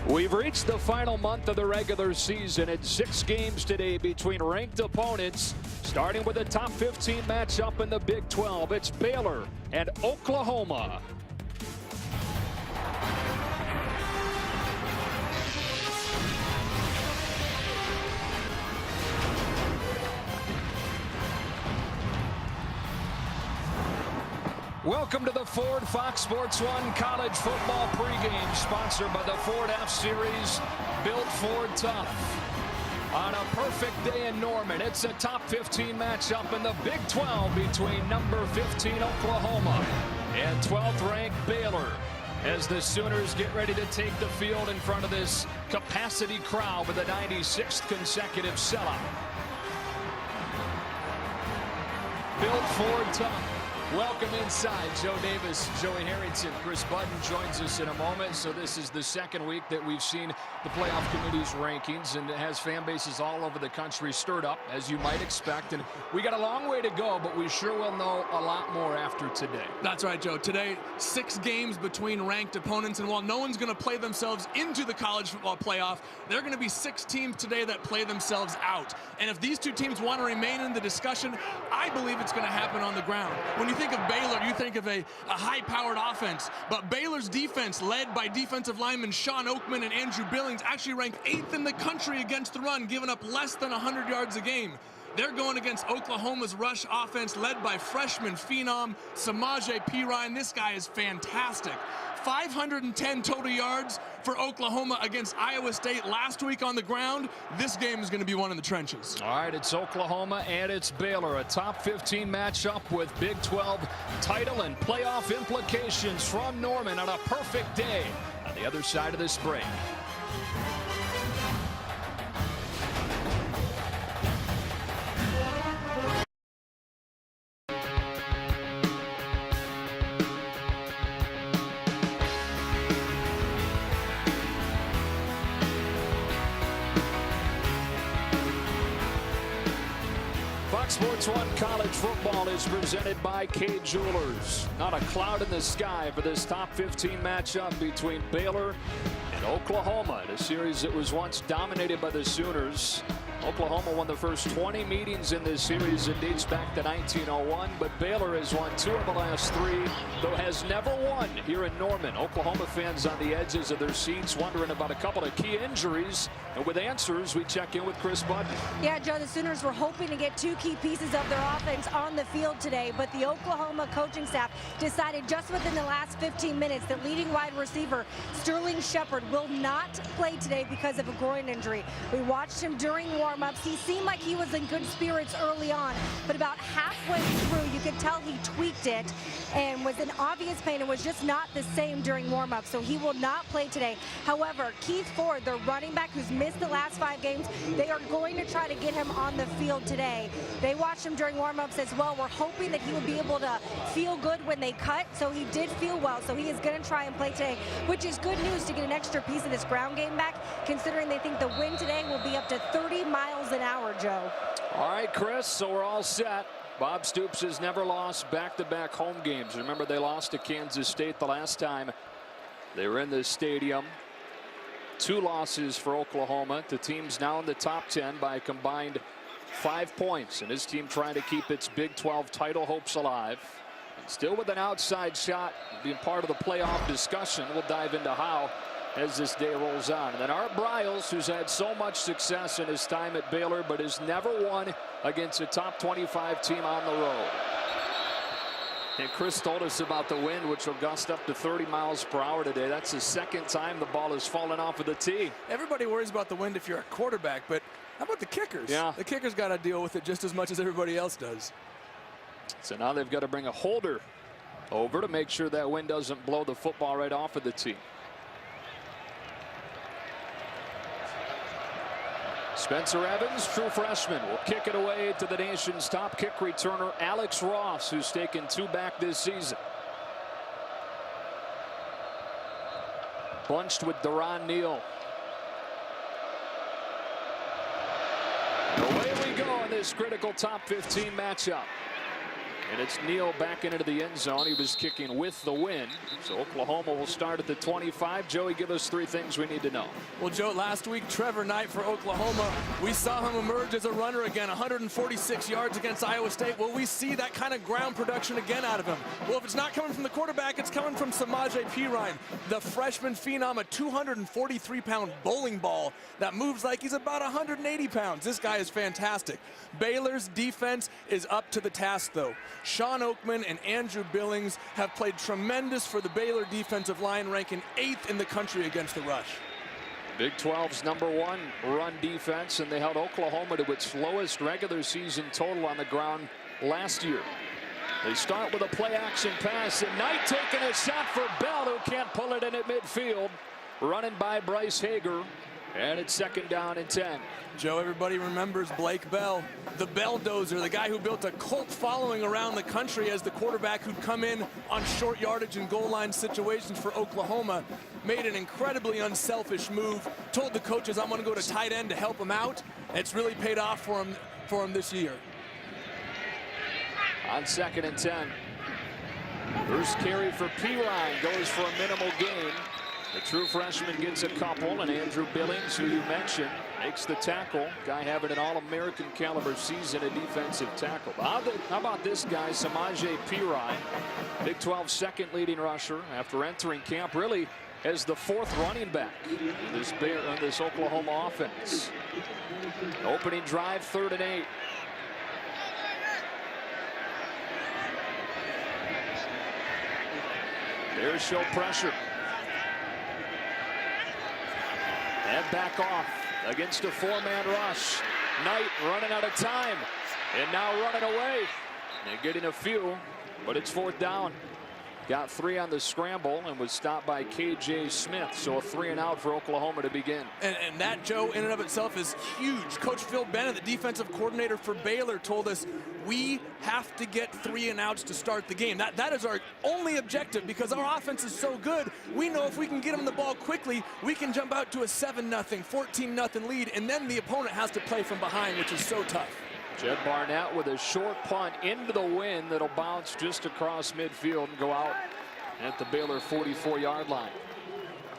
We've reached the final month of the regular season. It's 6 games today between ranked opponents, starting with a top 15 matchup in the Big 12. It's Baylor and Oklahoma. Welcome to the Ford Fox Sports 1 College Football pregame, sponsored by the Ford F-Series, built Ford tough. On a perfect day in Norman, it's a top 15 matchup in the Big 12 between number 15 Oklahoma and 12th ranked Baylor, as the Sooners get ready to take the field in front of this capacity crowd with a 96th consecutive sellout. Built Ford tough. Welcome inside. Joe Davis, Joey Harrington, Chris Budden joins us in a moment. So this is the second week that we've seen the playoff committee's rankings, and it has fan bases all over the country stirred up, as you might expect. And we got a long way to go, but we sure will know a lot more after today. That's right, Joe. Today, 6 games between ranked opponents, and while no one's going to play themselves into the college football playoff, there are going to be 6 teams today that play themselves out. And if these 2 teams want to remain in the discussion, I believe it's going to happen on the ground. When you think of Baylor, you think of a high-powered offense, but Baylor's defense, led by defensive linemen Sean Oakman and Andrew Billings, actually ranked 8th in the country against the run, giving up less than 100 yards a game. They're going against Oklahoma's rush offense, led by freshman phenom Samaje Perine. This guy is fantastic. 510 total yards for Oklahoma against Iowa State last week on the ground. This game is going to be one in the trenches. All right, it's Oklahoma and it's Baylor, a top 15 matchup with Big 12 title and playoff implications from Norman on a perfect day on the other side of this break. Sports 1 College Football is presented by K Jewelers. Not a cloud in the sky for this top 15 matchup between Baylor and Oklahoma, in a series that was once dominated by the Sooners. Oklahoma won the first 20 meetings in this series. It dates back to 1901, but Baylor has won 2 of the last 3, though has never won here in Norman. Oklahoma fans on the edges of their seats wondering about a couple of key injuries. And with answers, we check in with Chris Budden. Yeah, Joe, the Sooners were hoping to get 2 key pieces of their offense on the field today, but the Oklahoma coaching staff decided just within the last 15 minutes that leading wide receiver Sterling Shepard will not play today because of a groin injury. We watched him during warm-ups. He seemed like he was in good spirits early on, but about halfway through, you could tell he tweaked it and was in obvious pain and was just not the same during warm-up, so he will not play today. However, Keith Ford, their running back who's missed the last 5 games, they are going to try to get him on the field today. They watched him during warm-ups as well. We're hoping that he would be able to feel good when they cut, so he did feel well, so he is going to try and play today, which is good news to get an extra piece of this ground game back, considering they think the wind today will be up to 30 miles an hour, Joe. All right, Chris, so we're all set. Bob Stoops has never lost back-to-back home games. Remember, they lost to Kansas State the last time they were in this stadium. 2 losses for Oklahoma to teams now in the top 10 by a combined 5 points. And his team trying to keep its Big 12 title hopes alive. And still with an outside shot, being part of the playoff discussion. We'll dive into how as this day rolls on. And then Art Briles, who's had so much success in his time at Baylor, but has never won against a top 25 team on the road. And Chris told us about the wind, which will gust up to 30 miles per hour today. That's the second time the ball has fallen off of the tee. Everybody worries about the wind if you're a quarterback, but how about the kickers? Yeah. The kickers got to deal with it just as much as everybody else does. So now they've got to bring a holder over to make sure that wind doesn't blow the football right off of the tee. Spencer Evans, true freshman, will kick it away to the nation's top kick returner, Alex Ross, who's taken 2 back this season. Bunched with Deron Neal. And away we go in this critical top 15 matchup. And it's Neal back into the end zone. He was kicking with the wind. So Oklahoma will start at the 25. Joey, give us 3 things we need to know. Well, Joe, last week, Trevor Knight for Oklahoma, we saw him emerge as a runner again, 146 yards against Iowa State. Will we see that kind of ground production again out of him? Well, if it's not coming from the quarterback, it's coming from Samaje Perine, the freshman phenom, a 243-pound bowling ball that moves like he's about 180 pounds. This guy is fantastic. Baylor's defense is up to the task, though. Sean Oakman and Andrew Billings have played tremendous for the Baylor defensive line, ranking 8th in the country against the rush. Big 12's #1 run defense, and they held Oklahoma to its lowest regular season total on the ground last year. They start with a play-action pass, and Knight taking a shot for Bell, who can't pull it in at midfield. Running by Bryce Hager, and it's 2nd down and 10. Joe, everybody remembers Blake Bell, the Belldozer, the guy who built a cult following around the country as the quarterback who'd come in on short yardage and goal line situations for Oklahoma. Made an incredibly unselfish move, told the coaches, I'm going to go to tight end to help him out. It's really paid off for him this year. On 2nd and 10. First carry for Perine goes for a minimal gain. The true freshman gets a couple, and Andrew Billings, who you mentioned, makes the tackle. Guy having an All-American caliber season at defensive tackle. How about this guy, Samaje Perine, Big 12 second leading rusher after entering camp really as the 4th running back in this Oklahoma offense. Opening drive, 3rd and 8. There's show pressure. And back off against a 4-man rush. Knight running out of time and now running away. And getting a few, but it's 4th down. Got 3 on the scramble and was stopped by K.J. Smith. So a 3 and out for Oklahoma to begin. And that, Joe, in and of itself is huge. Coach Phil Bennett, the defensive coordinator for Baylor, told us we have to get 3 and outs to start the game. That is our only objective because our offense is so good. We know if we can get them the ball quickly, we can jump out to a 7-0, 14-0 lead, and then the opponent has to play from behind, which is so tough. Jed Barnett with a short punt into the wind that'll bounce just across midfield and go out at the Baylor 44-yard line.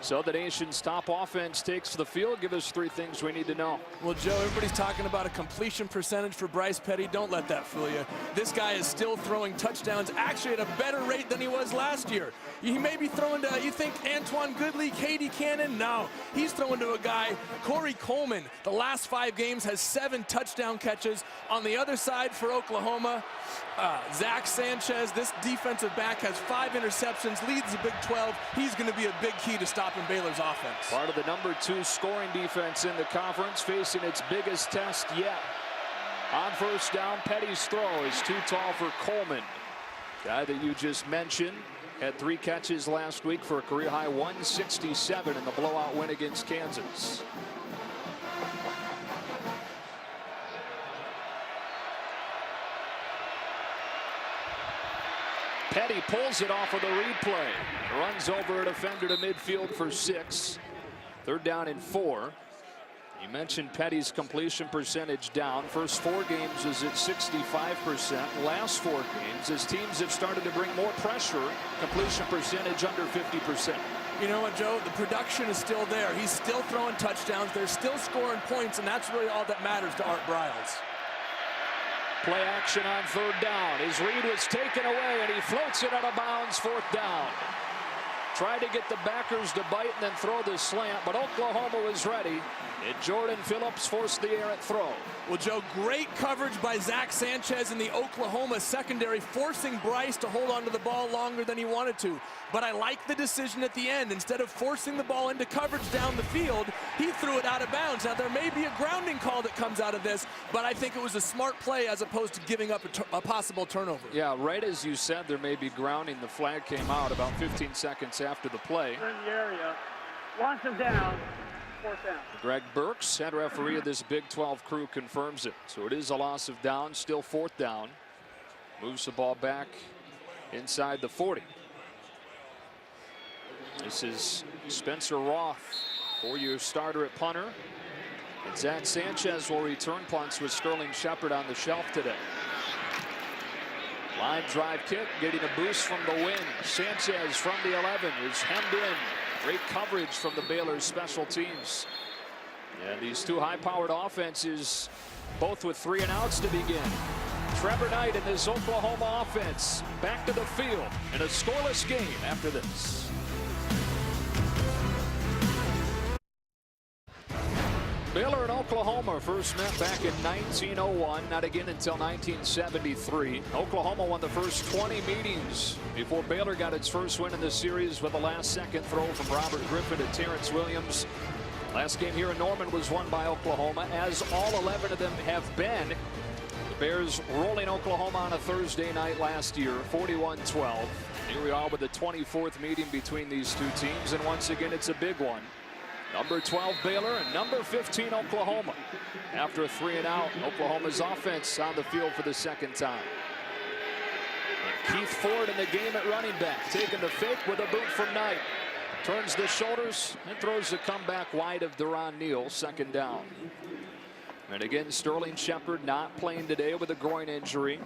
So the nation's top offense takes the field. Give us 3 things we need to know. Well, Joe, everybody's talking about a completion percentage for Bryce Petty. Don't let that fool you. This guy is still throwing touchdowns, actually at a better rate than he was last year. He may be throwing to, you think, Antoine Goodley, Katie Cannon? No, he's throwing to a guy, Corey Coleman. The last 5 games has 7 touchdown catches. On the other side for Oklahoma, Zach Sanchez, this defensive back, has 5 interceptions, leads the Big 12. He's going to be a big key to stopping Baylor's offense. Part of the #2 scoring defense in the conference, facing its biggest test yet. On 1st down, Petty's throw is too tall for Coleman. Guy that you just mentioned had 3 catches last week for a career-high 167 in the blowout win against Kansas. Petty pulls it off of the replay. Runs over a defender to midfield for 6. 3rd down and 4. You mentioned Petty's completion percentage down. First 4 games is at 65%. Last 4 games, as teams have started to bring more pressure, completion percentage under 50%. You know what, Joe? The production is still there. He's still throwing touchdowns. They're still scoring points, and that's really all that matters to Art Briles. Play action on 3rd down. His read was taken away, and he floats it out of bounds, 4th down. Tried to get the backers to bite and then throw the slant, but Oklahoma was ready. And Jordan Phillips forced the errant throw. Well, Joe, great coverage by Zach Sanchez in the Oklahoma secondary, forcing Bryce to hold on to the ball longer than he wanted to. But I like the decision at the end. Instead of forcing the ball into coverage down the field, he threw it out of bounds. Now, there may be a grounding call that comes out of this, but I think it was a smart play as opposed to giving up a possible turnover. Yeah, right as you said, there may be grounding. The flag came out about 15 seconds after the play. In the area. Launch him down. 4th down. Greg Burks, head referee of this Big 12 crew, confirms it. So it is a loss of down, still 4th down. Moves the ball back inside the 40. This is Spencer Roth, 4-year starter at punter. And Zach Sanchez will return punts with Sterling Shepard on the shelf today. Line drive kick, getting a boost from the wing. Sanchez from the 11 is hemmed in. Great coverage from the Baylor special teams. And these two high-powered offenses, both with 3 and outs to begin. Trevor Knight and this Oklahoma offense back to the field in a scoreless game after this. Baylor and Oklahoma first met back in 1901, not again until 1973. Oklahoma won the first 20 meetings before Baylor got its first win in the series with a last-second throw from Robert Griffin to Terrence Williams. Last game here in Norman was won by Oklahoma, as all 11 of them have been. The Bears rolling Oklahoma on a Thursday night last year, 41-12. Here we are with the 24th meeting between these two teams, and once again it's a big one. Number 12 Baylor and number 15 Oklahoma. After a 3 and out, Oklahoma's offense on the field for the second time. And Keith Ford in the game at running back, taking the fake with a boot from Knight. Turns the shoulders and throws the comeback wide of Deron Neal, second down. And again, Sterling Shepard not playing today with a groin injury.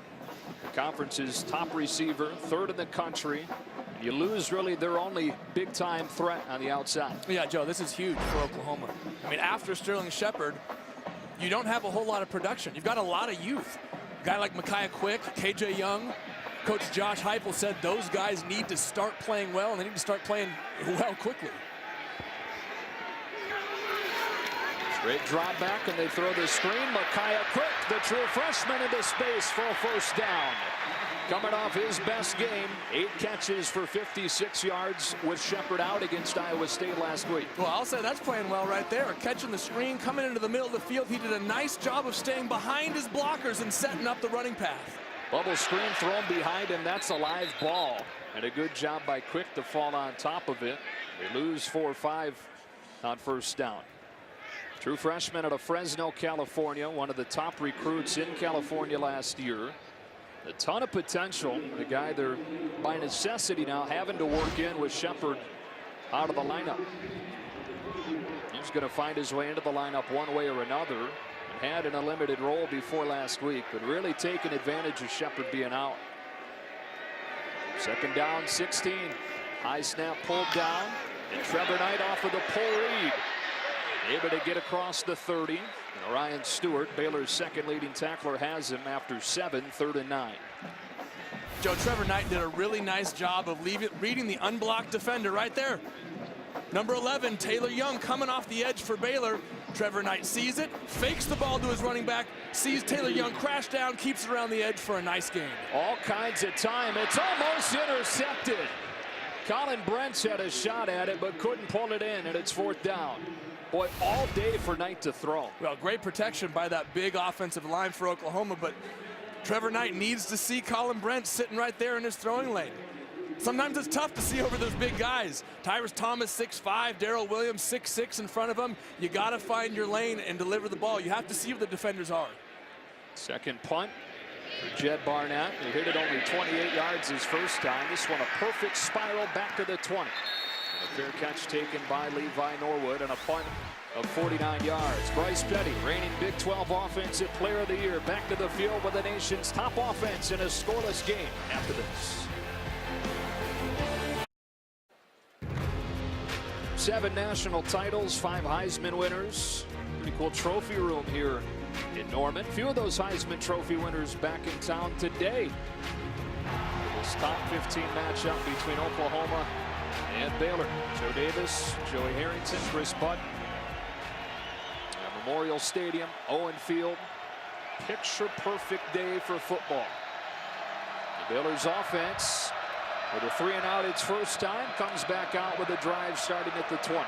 The conference's top receiver, 3rd in the country. You lose really their only big-time threat on the outside. Yeah, Joe, this is huge for Oklahoma. I mean, after Sterling Shepard, you don't have a whole lot of production. You've got a lot of youth. A guy like Micaiah Quick, KJ Young. Coach Josh Heupel said those guys need to start playing well, and they need to start playing well quickly. Straight drop back, and they throw the screen. Micaiah Quick, the true freshman, into space for a first down. Coming off his best game, 8 catches for 56 yards with Shepard out against Iowa State last week. Well, I'll say that's playing well right there. Catching the screen, coming into the middle of the field. He did a nice job of staying behind his blockers and setting up the running path. Bubble screen thrown behind him. That's a live ball. And a good job by Quick to fall on top of it. They lose 4-5 on first down. True freshman out of Fresno, California. One of the top recruits in California last year. A ton of potential. The guy they're by necessity now having to work in with Shepard out of the lineup. He's going to find his way into the lineup one way or another. Had in a limited role before last week, but really taking advantage of Shepard being out. Second down, 16. High snap pulled down, and Trevor Knight off of the pull read. Able to get across the 30. And Ryan Stewart, Baylor's second leading tackler, has him after 7, 3rd and 9. Joe, Trevor Knight did a really nice job of reading the unblocked defender right there. Number 11, Taylor Young, coming off the edge for Baylor. Trevor Knight sees it, fakes the ball to his running back, sees Taylor Young crash down, keeps it around the edge for a nice gain. All kinds of time. It's almost intercepted. Colin Brent's had a shot at it, but couldn't pull it in, and it's 4th down. Boy, all day for Knight to throw. Well, great protection by that big offensive line for Oklahoma, but Trevor Knight needs to see Colin Brent sitting right there in his throwing lane. Sometimes it's tough to see over those big guys. Tyrus Thomas 6'5", Darrell Williams 6'6" in front of him. You got to find your lane and deliver the ball. You have to see what the defenders are. Second punt for Jed Barnett. He hit it only 28 yards his first time. This one a perfect spiral back to the 20. And a fair catch taken by Levi Norwood and a punt of 49 yards. Bryce Petty, reigning Big 12 Offensive Player of the Year, back to the field with the nation's top offense in a scoreless game after this. 7 national titles, 5 Heisman winners. Pretty cool trophy room here in Norman. Few of those Heisman Trophy winners back in town today. This top 15 matchup between Oklahoma and Baylor. Joe Davis, Joey Harrington, Chris Butt. Memorial Stadium, Owen Field. Picture perfect day for football. The Baylor's offense, with a 3 and out its first time, comes back out with a drive starting at the 20.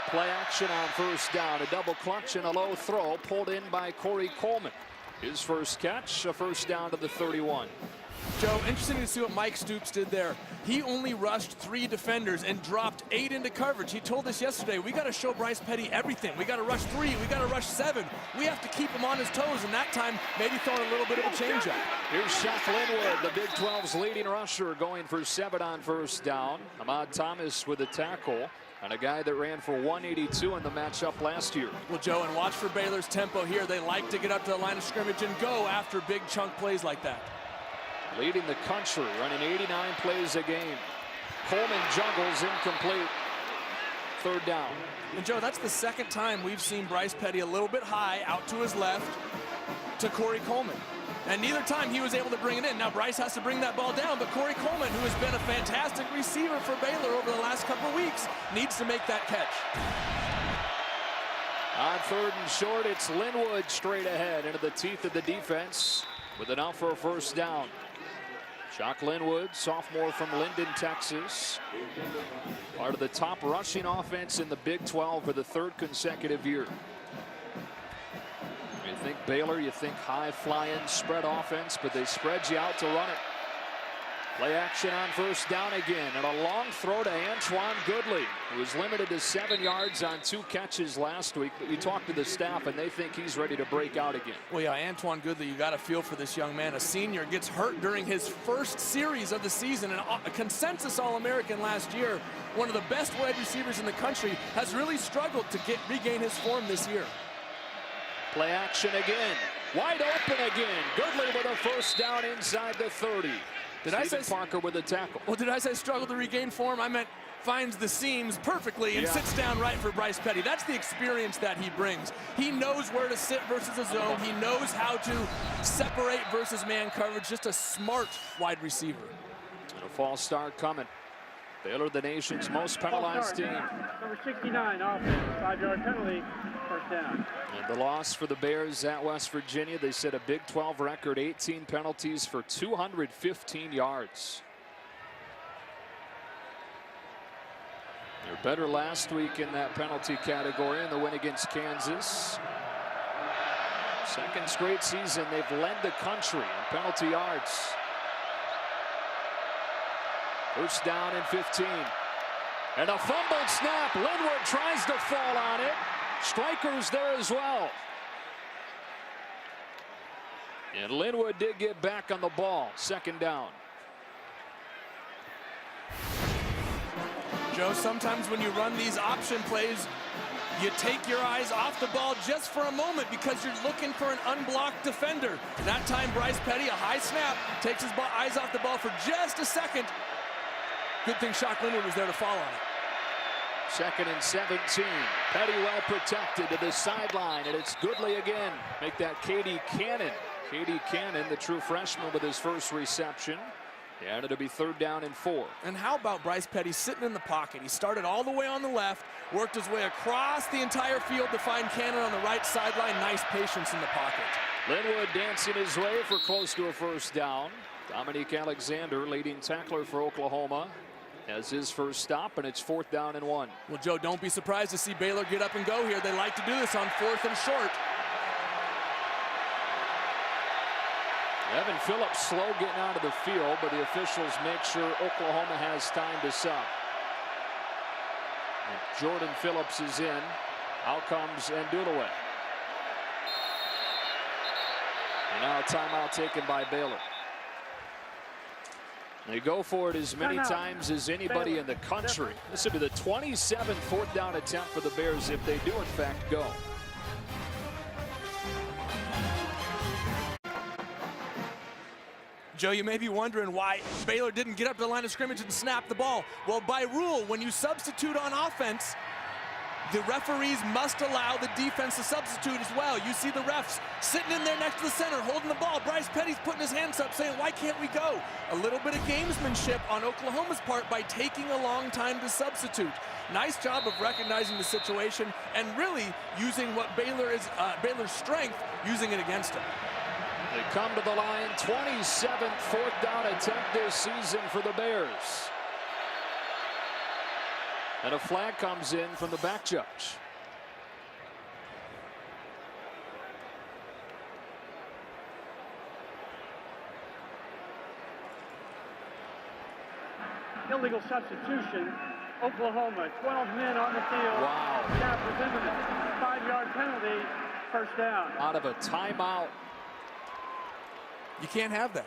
Play action on first down, a double clutch and a low throw pulled in by Corey Coleman. His first catch, a first down to the 31. Joe, interesting to see what Mike Stoops did there. He only rushed 3 defenders and dropped 8 into coverage. He told us yesterday, we got to show Bryce Petty everything. We got to rush 3, we got to rush 7. We have to keep him on his toes, and that time maybe throwing a little bit of a changeup. Here's Shaq Linwood, the Big 12's leading rusher, going for 7 on first down. Ahmad Thomas with a tackle, and a guy that ran for 182 in the matchup last year. Well, Joe, and watch for Baylor's tempo here. They like to get up to the line of scrimmage and go after big chunk plays like that. Leading the country, running 89 plays a game. Coleman juggles, incomplete. 3rd down. And Joe, that's the 2nd time we've seen Bryce Petty a little bit high out to his left to Corey Coleman. And neither time he was able to bring it in. Now Bryce has to bring that ball down, but Corey Coleman, who has been a fantastic receiver for Baylor over the last couple of weeks, needs to make that catch. On 3rd and short, it's Linwood straight ahead into the teeth of the defense with enough for a 1st down. Shock Linwood, sophomore from Linden, Texas. Part of the top rushing offense in the Big 12 for the 3rd consecutive year. You think Baylor, you think high-flying spread offense, but they spread you out to run it. Play action on 1st down again, and a long throw to Antoine Goodley, who was limited to 7 yards on 2 catches last week. But you talk to the staff, and they think he's ready to break out again. Well, yeah, Antoine Goodley, you got to feel for this young man. A senior gets hurt during his 1st series of the season, and a consensus All-American last year. One of the best wide receivers in the country, has really struggled to regain his form this year. Play action again, wide open again. Goodley with a 1st down inside the 30. Did I say Parker with a tackle? Well, did I say struggle to regain form? I meant finds the seams perfectly and sits down right for Bryce Petty. That's the experience that he brings. He knows where to sit versus a zone. He knows how to separate versus man coverage. Just a smart wide receiver. And a false start coming. Baylor, the nation's most penalized team. Number 69, offense, 5-yard penalty, 1st down. And the loss for the Bears at West Virginia. They set a Big 12 record, 18 penalties for 215 yards. They're better last week in that penalty category in the win against Kansas. 2nd straight season they've led the country in penalty yards. 1st down and 15. And a fumbled snap. Linwood tries to fall on it. Strikers there as well. And Linwood did get back on the ball. 2nd down. Joe, sometimes when you run these option plays, you take your eyes off the ball just for a moment because you're looking for an unblocked defender. That time, Bryce Petty, a high snap, takes his eyes off the ball for just a second. Good thing Shock Linwood was there to fall on it. 2nd and 17. Petty well protected to the sideline, and it's Goodley again. Make that Katie Cannon. Katie Cannon, the true freshman, with his 1st reception. And it'll be 3rd down and 4. And how about Bryce Petty sitting in the pocket? He started all the way on the left, worked his way across the entire field to find Cannon on the right sideline. Nice patience in the pocket. Linwood dancing his way for close to a 1st down. Dominique Alexander, leading tackler for Oklahoma, has his 1st stop, and it's 4th down and 1. Well, Joe, don't be surprised to see Baylor get up and go here. They like to do this on 4th and short. Evan Phillips slow getting out of the field, but the officials make sure Oklahoma has time to sub. And Jordan Phillips is in. Out comes Ndulaway. And now a timeout taken by Baylor. They go for it as many times as anybody in the country. This will be the 27th 4th down attempt for the Bears if they do in fact go. Joe, you may be wondering why Baylor didn't get up to the line of scrimmage and snap the ball. Well, by rule, when you substitute on offense, the referees must allow the defense to substitute as well. You see the refs sitting in there next to the center, holding the ball. Bryce Petty's putting his hands up saying, why can't we go? A little bit of gamesmanship on Oklahoma's part by taking a long time to substitute. Nice job of recognizing the situation and really using what Baylor's strength, using it against him. They come to the line, 27th 4th down attempt this season for the Bears. And a flag comes in from the back judge. illegal substitution. Oklahoma, 12 men on the field. Wow. Snap was imminent. 5-yard penalty, first down. Out of a timeout. You can't have that.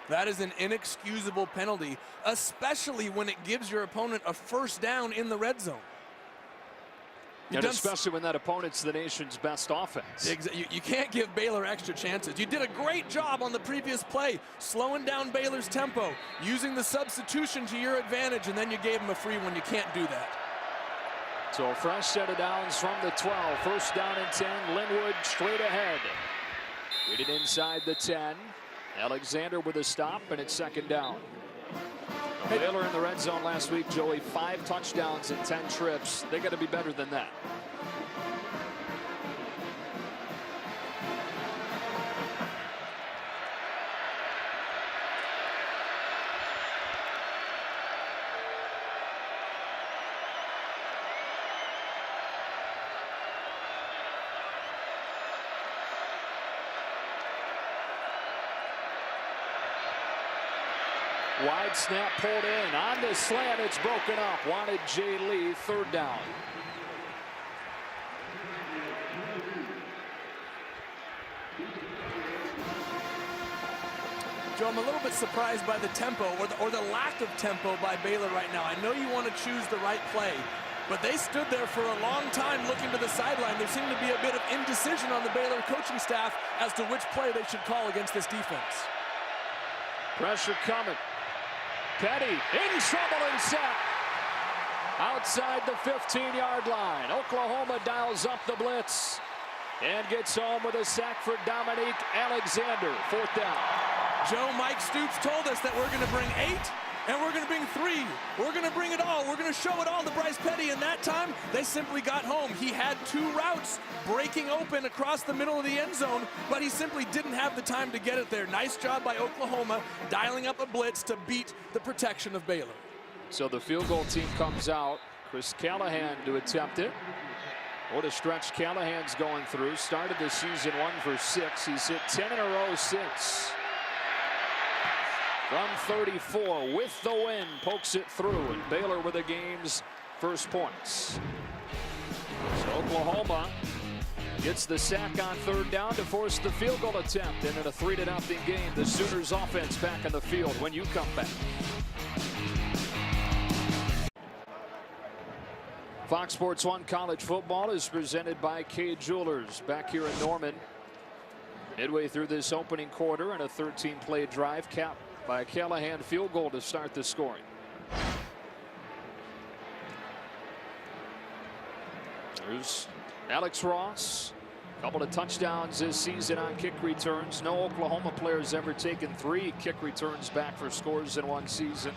That is an inexcusable penalty, especially when it gives your opponent a first down in the red zone. And especially when that opponent's the nation's best offense. You can't give Baylor extra chances. You did a great job on the previous play, slowing down Baylor's tempo, using the substitution to your advantage, and then you gave them a free one. You can't do that. So a fresh set of downs from the 12. First down and 10. Linwood straight ahead. Get it inside the 10. Alexander with a stop, and it's second down. Baylor in the red zone last week, Joey, 5 touchdowns in 10 trips. They got to be better than that. Wide snap pulled in. On the slant, it's broken up. Wanted Jay Lee, third down. Joe, I'm a little bit surprised by the tempo or the lack of tempo by Baylor right now. I know you want to choose the right play, but they stood there for a long time looking to the sideline. There seemed to be a bit of indecision on the Baylor coaching staff as to which play they should call against this defense. Pressure coming. Petty in trouble and sack. Outside the 15-yard line. Oklahoma dials up the blitz and gets home with a sack for Dominique Alexander. Fourth down. Joe, Mike Stoops told us that we're going to bring 8 and we're going to bring 3. We're going to bring it all. We're going to show it all to Bryce Petty. And that time, they simply got home. He had 2 routes breaking open across the middle of the end zone, but he simply didn't have the time to get it there. Nice job by Oklahoma dialing up a blitz to beat the protection of Baylor. So the field goal team comes out. Chris Callahan to attempt it. What a stretch Callahan's going through. Started the season 1 for 6. He's hit 10 in a row since. From 34 with the win, pokes it through, and Baylor with the game's first points. So Oklahoma gets the sack on third down to force the field goal attempt, and in a 3-0 game, the Sooners offense back in the field when you come back. Fox Sports 1 College Football is presented by K Jewelers back here in Norman. Midway through this opening quarter and a 13-play drive capped by a Callahan field goal to start the scoring. There's Alex Ross. A couple of touchdowns this season on kick returns. No Oklahoma players ever taken 3 kick returns back for scores in one season.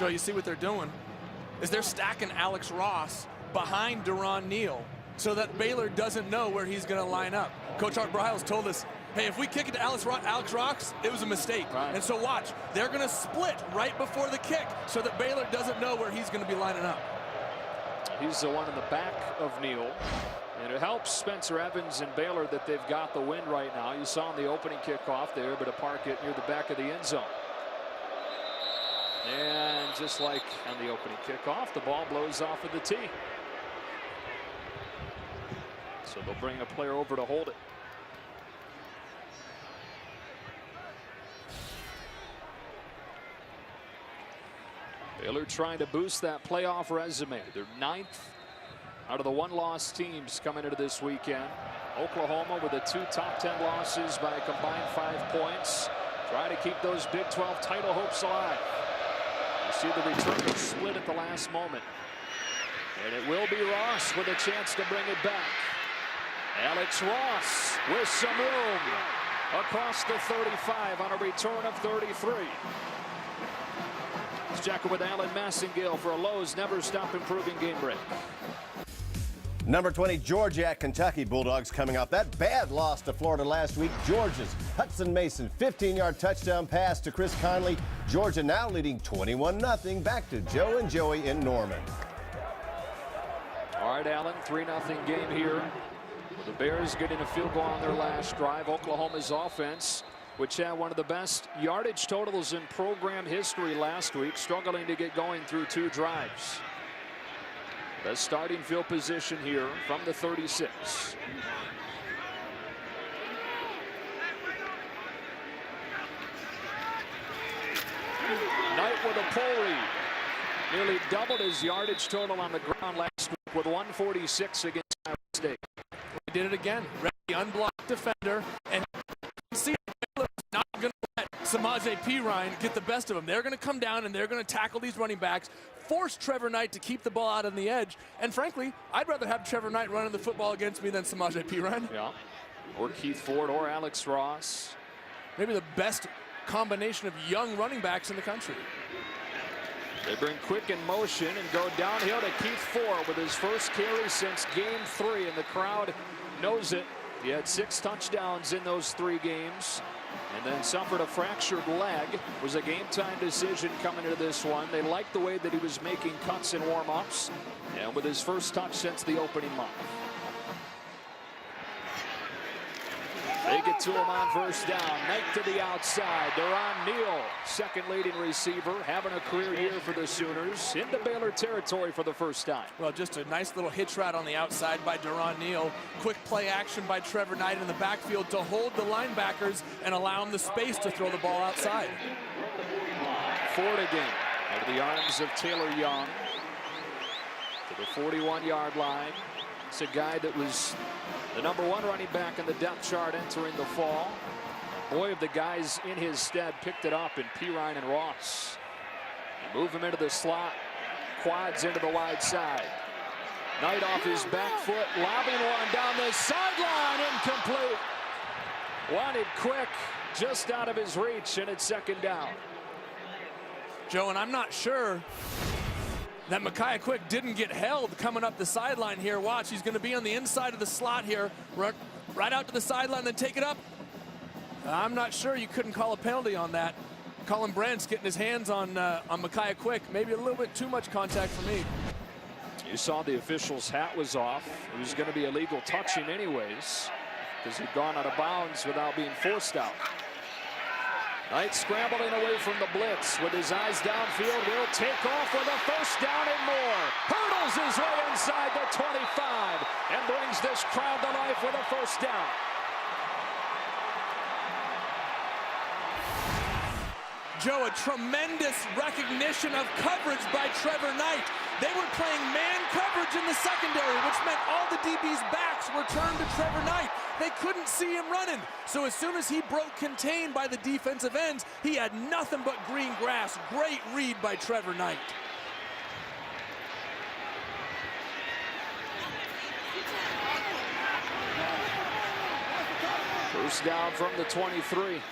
Joe, you see what they're doing is they're stacking Alex Ross behind Deron Neal so that Baylor doesn't know where he's going to line up. Coach Art Briles told us, hey, if we kick it to Alex Ross, it was a mistake. Right. And so watch, they're going to split right before the kick so that Baylor doesn't know where he's going to be lining up. He's the one in the back of Neal. And it helps Spencer Evans and Baylor that they've got the win right now. You saw in the opening kickoff, they're able to park it near the back of the end zone. And just like on the opening kickoff, the ball blows off of the tee. So they'll bring a player over to hold it. Baylor trying to boost that playoff resume. They're 9th out of the 1-loss teams coming into this weekend. Oklahoma with the 2 top 10 losses by a combined 5 points. Trying to keep those Big 12 title hopes alive. You see the return split at the last moment. And it will be Ross with a chance to bring it back. Alex Ross with some room across the 35 on a return of 33. Let's check it with Alan Massengale for a Lowe's Never Stop Improving game break. Number 20, Georgia at Kentucky. Bulldogs coming off that bad loss to Florida last week. Georgia's Hudson Mason 15-yard touchdown pass to Chris Conley. Georgia now leading 21-0. Back to Joe and Joey in Norman. All right, Alan, 3-0 game here. The Bears getting a field goal on their last drive. Oklahoma's offense which had one of the best yardage totals in program history last week, struggling to get going through 2 drives. The starting field position here from the 36. Knight with a pull read. Nearly doubled his yardage total on the ground last week with 146 against Iowa State. He did it again. Ready, unblocked defender, and see Baylor's not going to let Samaje Perine get the best of him. They're going to come down and they're going to tackle these running backs, force Trevor Knight to keep the ball out on the edge. And frankly, I'd rather have Trevor Knight running the football against me than Samaje Perine. Yeah, or Keith Ford or Alex Ross. Maybe the best combination of young running backs in the country. They bring quick in motion and go downhill to Keith Ford with his first carry since game 3, and the crowd knows it. He had 6 touchdowns in those 3 games and then suffered a fractured leg. It was a game time decision coming into this one. They liked the way that he was making cuts and warm-ups, and with his first touch since the opening month. They get to him on first down. Knight to the outside. Deron Neal, second leading receiver, having a career year for the Sooners. Into Baylor territory for the first time. Well, just a nice little hitch route on the outside by Deron Neal. Quick play action by Trevor Knight in the backfield to hold the linebackers and allow him the space to throw the ball outside. Ford again into the arms of Taylor Young to the 41-yard line. It's a guy that was the #1 running back in the depth chart entering the fall. Boy, of the guys in his stead picked it up in Perine and Ross. Move him into the slot, quads into the wide side. Knight off his back foot, lobbing one down the sideline, incomplete. Wanted quick, just out of his reach, and it's second down. Joe, and I'm not sure that Micaiah Quick didn't get held coming up the sideline here. Watch, he's going to be on the inside of the slot here, right out to the sideline, then take it up. I'm not sure you couldn't call a penalty on that. Colin Brandt's getting his hands on Micaiah Quick. Maybe a little bit too much contact for me. You saw the official's hat was off. It was going to be illegal touching anyways, because he'd gone out of bounds without being forced out. Knight scrambling away from the blitz with his eyes downfield. Will take off with a first down and more. Hurdles his way inside the 25 and brings this crowd to life with a first down. Joe, a tremendous recognition of coverage by Trevor Knight. They were playing man coverage in the secondary, which meant all the DB's backs were turned to Trevor Knight. They couldn't see him running. So as soon as he broke contain by the defensive ends, he had nothing but green grass. Great read by Trevor Knight. First down from the 23.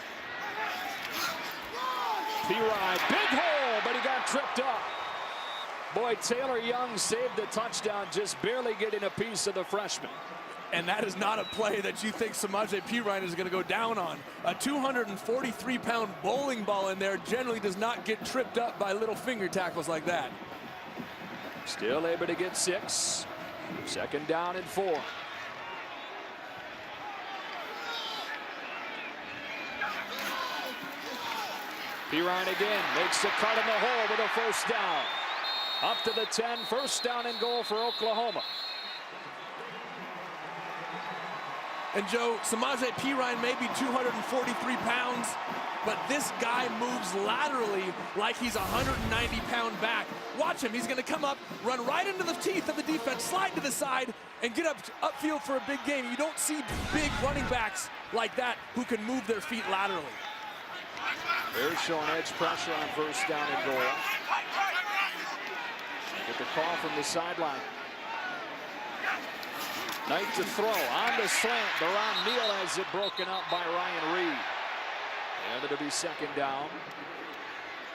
Perine, big hole, but he got tripped up. Boy, Taylor Young saved the touchdown, just barely getting a piece of the freshman. And that is not a play that you think Samaje Perine is going to go down on. A 243-pound bowling ball in there generally does not get tripped up by little finger tackles like that. Still able to get 6. Second down and 4. Perine again makes the cut in the hole with a first down. Up to the 10, first down and goal for Oklahoma. And Joe, Samaje Perine may be 243 pounds, but this guy moves laterally like he's a 190-pound back. Watch him, he's gonna come up, run right into the teeth of the defense, slide to the side, and get upfield for a big game. You don't see big running backs like that who can move their feet laterally. They're showing edge pressure on first down and goal. Get the call from the sideline. Knight to throw on the slant. Deron Neal has it broken up by Ryan Reed. And it'll be second down.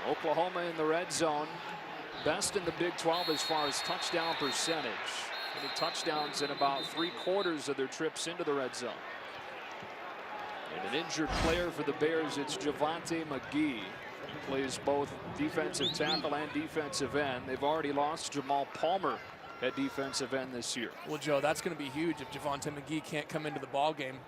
Oklahoma in the red zone. Best in the Big 12 as far as touchdown percentage. Getting touchdowns in about 3/4 of their trips into the red zone. And an injured player for the Bears, it's Javonte McGee. He plays both defensive tackle and defensive end. They've already lost Jamal Palmer at defensive end this year. Well, Joe, that's going to be huge if Javonte McGee can't come into the ball game.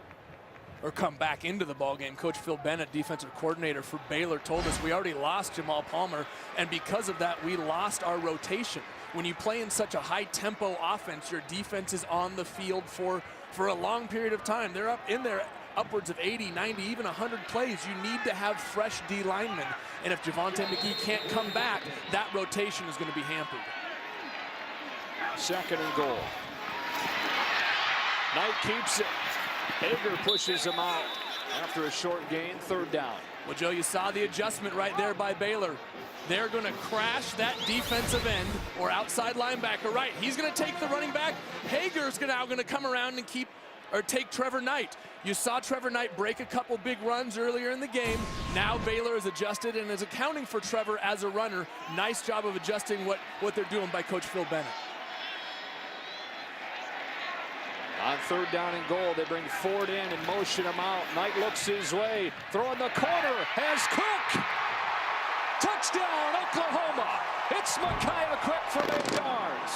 or come back into the ball game. Coach Phil Bennett, defensive coordinator for Baylor, told us we already lost Jamal Palmer, and because of that, we lost our rotation. When you play in such a high-tempo offense, your defense is on the field for a long period of time. They're up in there upwards of 80, 90, even 100 plays. You need to have fresh D linemen, and if Javonte McGee can't come back, that rotation is going to be hampered. 2nd and goal. Knight keeps it. Hager pushes him out after a short gain, 3rd down. Well, Joe, you saw the adjustment right there by Baylor. They're going to crash that defensive end or outside linebacker right. He's going to take the running back. Hager's now going to come around and take Trevor Knight. You saw Trevor Knight break a couple big runs earlier in the game. Now Baylor is adjusted and is accounting for Trevor as a runner. Nice job of adjusting what they're doing by Coach Phil Bennett. On 3rd down and goal, they bring Ford in and motion him out. Knight looks his way, throwing the corner, has Cook. Touchdown, Oklahoma. It's Micaiah Quick for 8 yards.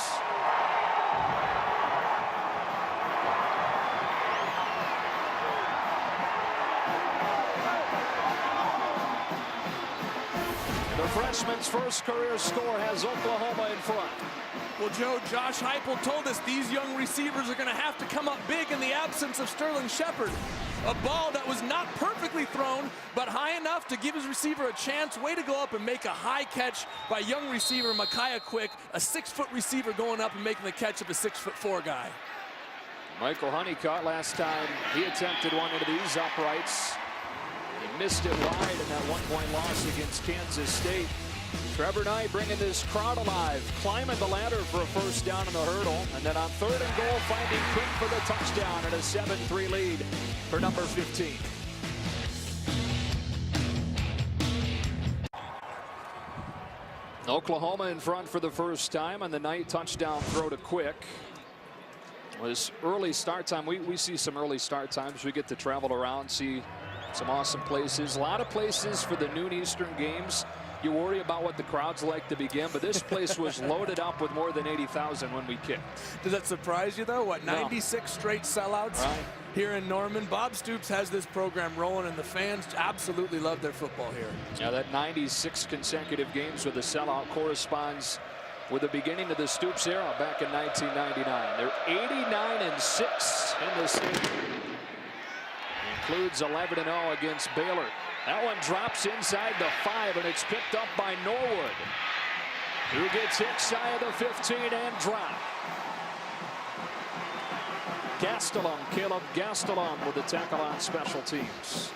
The freshman's first career score has Oklahoma in front. Well, Joe, Josh Heupel told us these young receivers are going to have to come up big in the absence of Sterling Shepard. A ball that was not perfectly thrown, but high enough to give his receiver a chance. Way to go up and make a high catch by young receiver Micaiah Quick, a 6-foot receiver going up and making the catch of a 6'4" guy. Michael Honeycutt, last time he attempted one into these uprights, he missed it wide in that 1-point loss against Kansas State. Trevor Knight bringing this crowd alive, climbing the ladder for a 1st down in the hurdle, and then on 3rd and goal, finding Quick for the touchdown and a 7-3 lead for number 15. Oklahoma in front for the first time on the Knight touchdown throw to Quick. Was early start time. We see some early start times. We get to travel around, see some awesome places. A lot of places for the noon Eastern games. You worry about what the crowd's like to begin, but this place was loaded up with more than 80,000 when we kicked. Does that surprise you, though? What, 96 No. straight sellouts here in Norman? Bob Stoops has this program rolling, and the fans absolutely love their football here. Yeah, that 96 consecutive games with a sellout corresponds with the beginning of the Stoops era back in 1999. They're 89-6 in the stadium. Includes 11-0 against Baylor. That one drops inside the 5, and it's picked up by Norwood, who gets hit shy of the 15 and dropped. Gastelum, Caleb Gastelum with the tackle on special teams.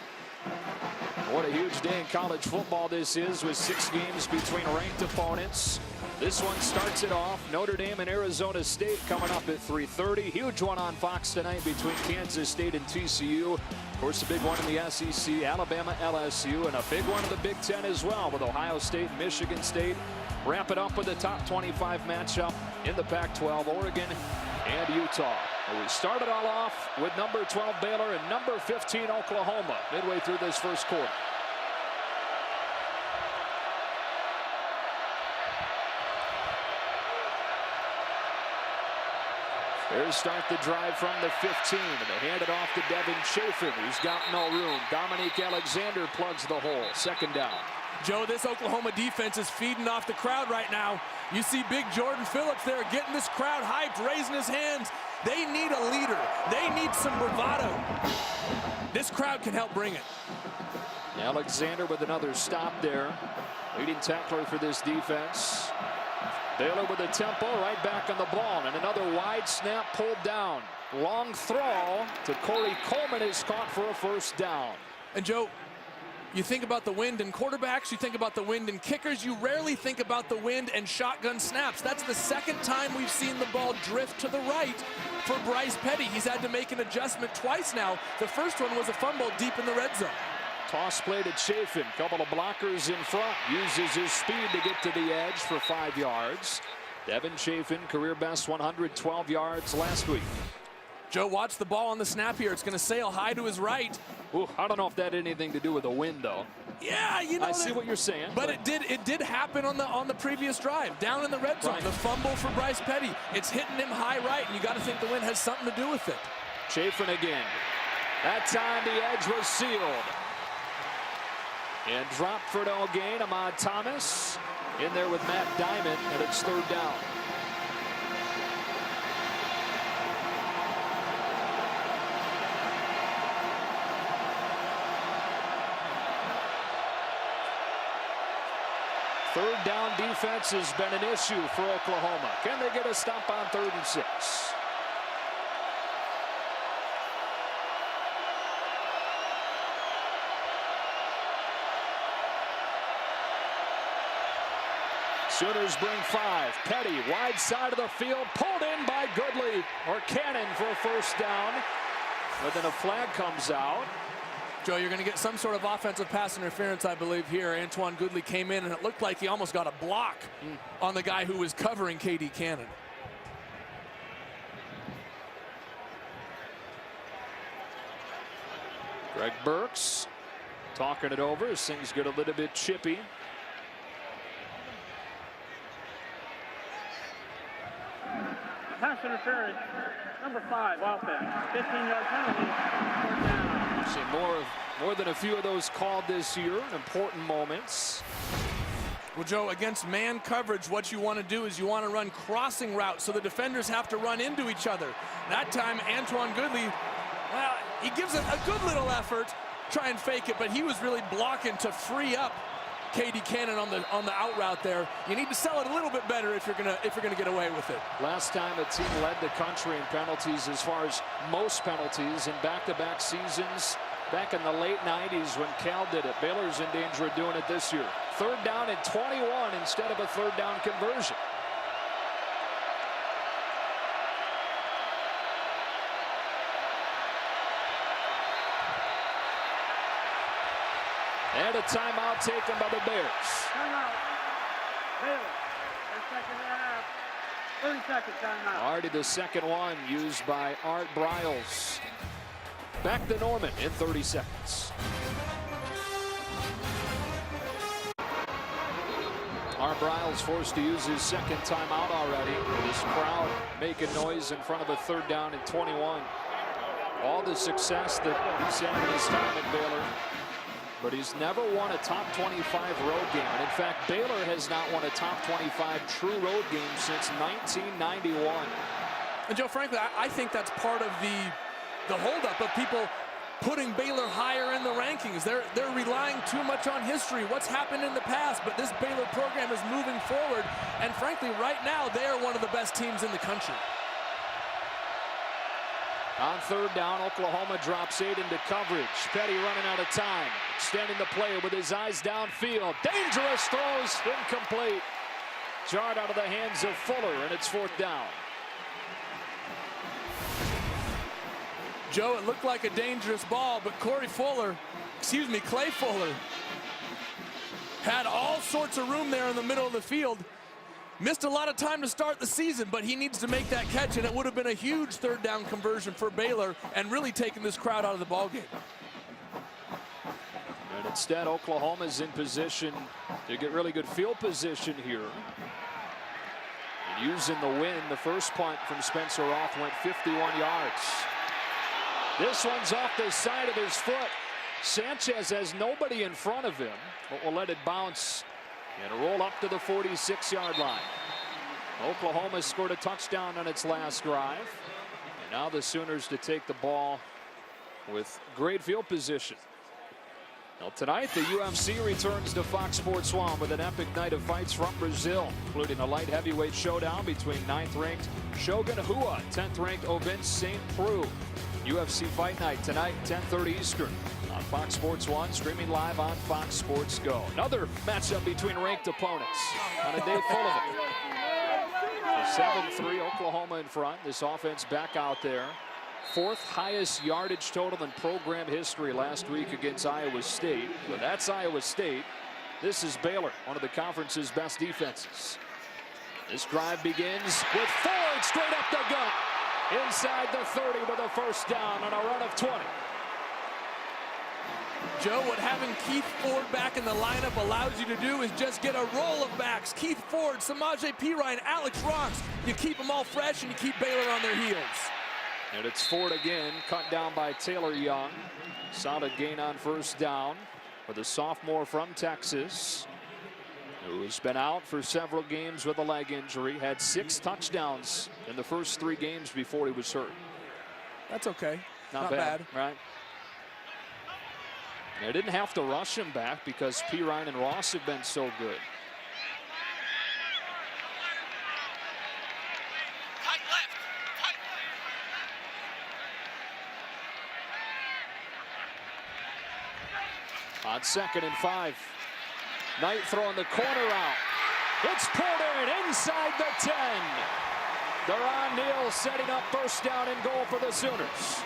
What a huge day in college football this is, with 6 games between ranked opponents. This one starts it off. Notre Dame and Arizona State coming up at 3:30. Huge one on Fox tonight between Kansas State and TCU. Of course, a big one in the SEC, Alabama, LSU, and a big one in the Big Ten as well, with Ohio State and Michigan State. Wrap it up with the top 25 matchup in the Pac-12, Oregon and Utah. Well, we started all off with number 12 Baylor and number 15 Oklahoma midway through this first quarter. Here's start the drive from the 15, and they hand it off to Devin Chafin, who's got no room. Dominique Alexander plugs the hole. 2nd down. Joe, this Oklahoma defense is feeding off the crowd right now. You see big Jordan Phillips there getting this crowd hyped, raising his hands. They need a leader. They need some bravado. This crowd can help bring it. Alexander with another stop there. Leading tackler for this defense. Baylor with a tempo, right back on the ball, and another wide snap pulled down. Long throw to Corey Coleman is caught for a 1st down. And Joe, you think about the wind in quarterbacks, you think about the wind in kickers, you rarely think about the wind and shotgun snaps. That's the 2nd time we've seen the ball drift to the right for Bryce Petty. He's had to make an adjustment twice now. The first one was a fumble deep in the red zone. Toss play to Chafin. Couple of blockers in front. Uses his speed to get to the edge for 5 yards. Devin Chafin, career best 112 yards last week. Joe, watch the ball on the snap here. It's going to sail high to his right. Ooh, I don't know if that had anything to do with the wind, though. Yeah, you know. I see what you're saying. But it did happen on the previous drive, down in the red zone. Right. The fumble for Bryce Petty. It's hitting him high right, and you got to think the wind has something to do with it. Chafin again. That time the edge was sealed. And dropped for no gain. Ahmad Thomas in there with Matt Diamond, and it's third down. Third down defense has been an issue for Oklahoma. Can they get a stop on 3rd and 6? Sooners bring 5. Petty, wide side of the field, pulled in by Goodley, or Cannon for a first down. But then a flag comes out. Joe, you're going to get some sort of offensive pass interference, I believe, here. Antoine Goodley came in, and it looked like he almost got a block on the guy who was covering K.D. Cannon. Greg Burks talking it over as things get a little bit chippy. Pass interference, number 5, offense. 15-yard penalty. Fourth down. We've seen more than a few of those called this year in important moments. Well, Joe, against man coverage, what you want to do is you want to run crossing routes so the defenders have to run into each other. That time, Antoine Goodley, well, he gives it a good little effort, try and fake it, but he was really blocking to free up K.D. Cannon on the out route there. You need to sell it a little bit better if you're gonna get away with it. Last time a team led the country in penalties as far as most penalties in back-to-back seasons back in the late 90s when Cal did it. Baylor's in danger of doing it this year. Third down and 21 instead of a third down conversion. And a timeout taken by the Bears. Timeout. Baylor. Their second half. 30 seconds timeout. Already the second one used by Art Briles. Back to Norman in 30 seconds. Art Briles forced to use his second timeout already. This crowd making noise in front of a third down and 21. All the success that he's had in his time at Baylor. But he's never won a top 25 road game. And in fact, Baylor has not won a top 25 true road game since 1991. And Joe, frankly, I think that's part of the holdup of people putting Baylor higher in the rankings. They're relying too much on history, what's happened in the past. But this Baylor program is moving forward. And frankly, right now, they are one of the best teams in the country. On third down, Oklahoma drops 8 into coverage. Petty running out of time. Extending the play with his eyes downfield. Dangerous throws, incomplete. Jarred out of the hands of Fuller, and it's fourth down. Joe, it looked like a dangerous ball, but Clay Fuller, had all sorts of room there in the middle of the field. Missed a lot of time to start the season, but he needs to make that catch, and it would have been a huge third down conversion for Baylor and really taking this crowd out of the ballgame. And instead, Oklahoma's in position to get really good field position here. And using the wind, the first punt from Spencer Roth went 51 yards. This one's off the side of his foot. Sanchez has nobody in front of him, but will let it bounce and roll up to the 46-yard line. Oklahoma scored a touchdown on its last drive. And now the Sooners to take the ball with great field position. Now tonight, the UFC returns to Fox Sports 1 with an epic night of fights from Brazil, including a light heavyweight showdown between 9th-ranked Shogun Rua, 10th-ranked Ovince St. Preux. UFC Fight Night tonight, 10:30 Eastern. On Fox Sports 1, streaming live on Fox Sports Go. Another matchup between ranked opponents on a day full of it. 7-3, Oklahoma in front. This offense back out there. 4th highest yardage total in program history last week against Iowa State. But that's Iowa State. This is Baylor, one of the conference's best defenses. This drive begins with Ford straight up the gut. Inside the 30 with a first down on a run of 20. Joe, what having Keith Ford back in the lineup allows you to do is just get a roll of backs. Keith Ford, Samaje Perine, Alex Ross. You keep them all fresh and you keep Baylor on their heels. And it's Ford again, cut down by Taylor Young. Solid gain on first down for the sophomore from Texas, who's been out for several games with a leg injury. Had 6 touchdowns in the first 3 games before he was hurt. That's okay. Not bad, right? They didn't have to rush him back because P. Ryan and Ross have been so good. On 2nd and 5. Knight throwing the corner out. It's pulled in inside the 10. Deron Neal setting up first down and goal for the Sooners.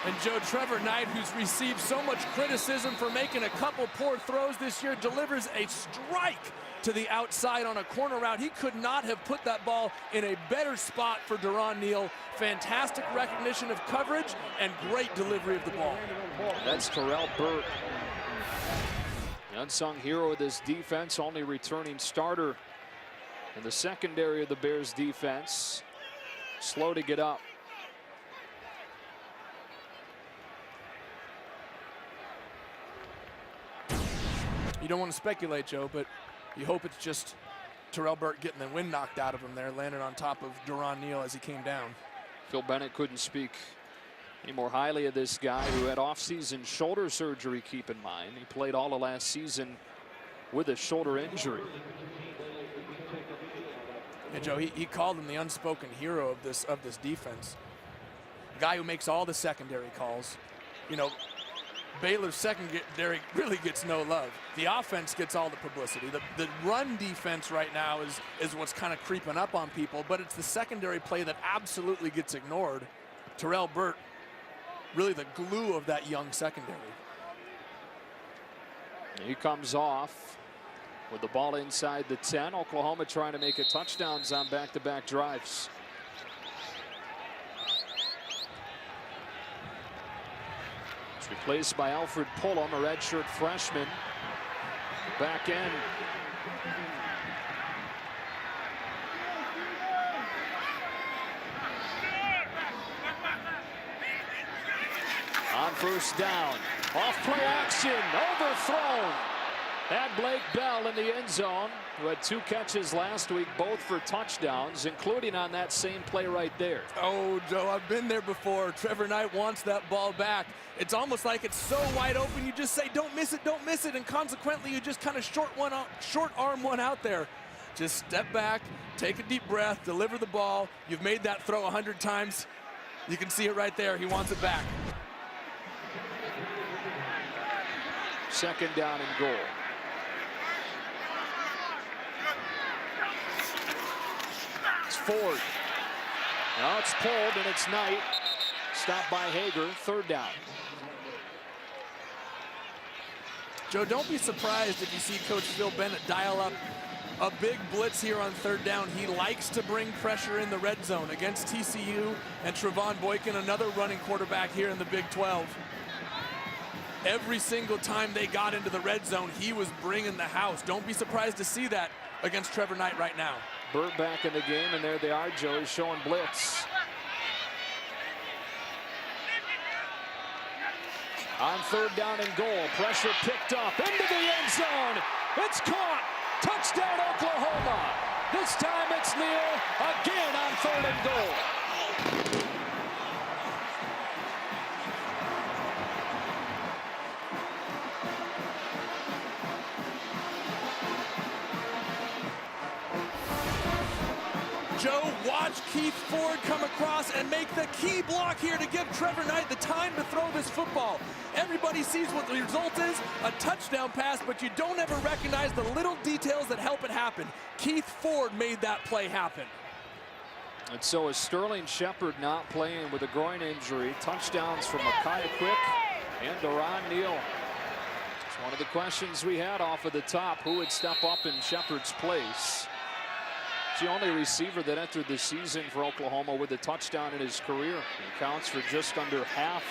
And Joe, Trevor Knight, who's received so much criticism for making a couple poor throws this year, delivers a strike to the outside on a corner route. He could not have put that ball in a better spot for Deron Neal. Fantastic recognition of coverage and great delivery of the ball. That's Terrell Burt, the unsung hero of this defense, only returning starter in the secondary of the Bears defense. Slow to get up. You don't want to speculate, Joe, but you hope it's just Terrell Burt getting the wind knocked out of him there, landing on top of Deron Neal as he came down. Phil Bennett couldn't speak any more highly of this guy who had off-season shoulder surgery, keep in mind. He played all of last season with a shoulder injury. Yeah, Joe, he called him the unspoken hero of this defense. A guy who makes all the secondary calls. You know, Baylor's secondary really gets no love. The offense gets all the publicity. The run defense right now is what's kind of creeping up on people, but it's the secondary play that absolutely gets ignored. Terrell Burt, really the glue of that young secondary. He comes off with the ball inside the 10. Oklahoma trying to make it touchdowns on back-to-back drives. It's replaced by Alfred Pullum, a redshirt freshman. Back end. On first down, off play action, overthrown. Had Blake Bell in the end zone, who had 2 catches last week, both for touchdowns, including on that same play right there. Oh, Joe, I've been there before. Trevor Knight wants that ball back. It's almost like it's so wide open, you just say, don't miss it, and consequently, you just kind of short arm one out there. Just step back, take a deep breath, deliver the ball. You've made that throw 100 times. You can see it right there. He wants it back. 2nd down and goal. It's Ford. Now it's pulled, and it's Knight. Stopped by Hager. 3rd down. Joe, don't be surprised if you see Coach Phil Bennett dial up a big blitz here on 3rd down. He likes to bring pressure in the red zone against TCU and Trevon Boykin, another running quarterback here in the Big 12. Every single time they got into the red zone, he was bringing the house. Don't be surprised to see that against Trevor Knight right now. Burt back in the game, and there they are, Joey, showing blitz. On 3rd down and goal, pressure picked up into the end zone. It's caught. Touchdown, Oklahoma. This time it's Neal again on 3rd and goal. Joe, watch Keith Ford come across and make the key block here to give Trevor Knight the time to throw this football. Everybody sees what the result is, a touchdown pass, but you don't ever recognize the little details that help it happen. Keith Ford made that play happen. And so is Sterling Shepard not playing with a groin injury. Touchdowns from Micaiah Quick and Deron Neal. It's one of the questions we had off of the top. Who would step up in Shepard's place? The only receiver that entered the season for Oklahoma with a touchdown in his career. He counts for just under half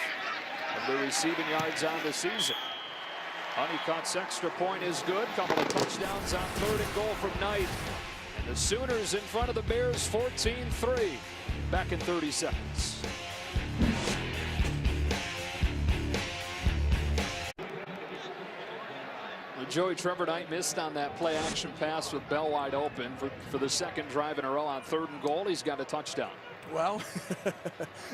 of the receiving yards on the season. Honeycutt's extra point is good. Couple of touchdowns on 3rd and goal from Knight. And the Sooners in front of the Bears 14-3. Back in 30 seconds. Joey, Trevor Knight missed on that play action pass with Bell wide open for the second drive in a row on 3rd and goal. He's got a touchdown. Well,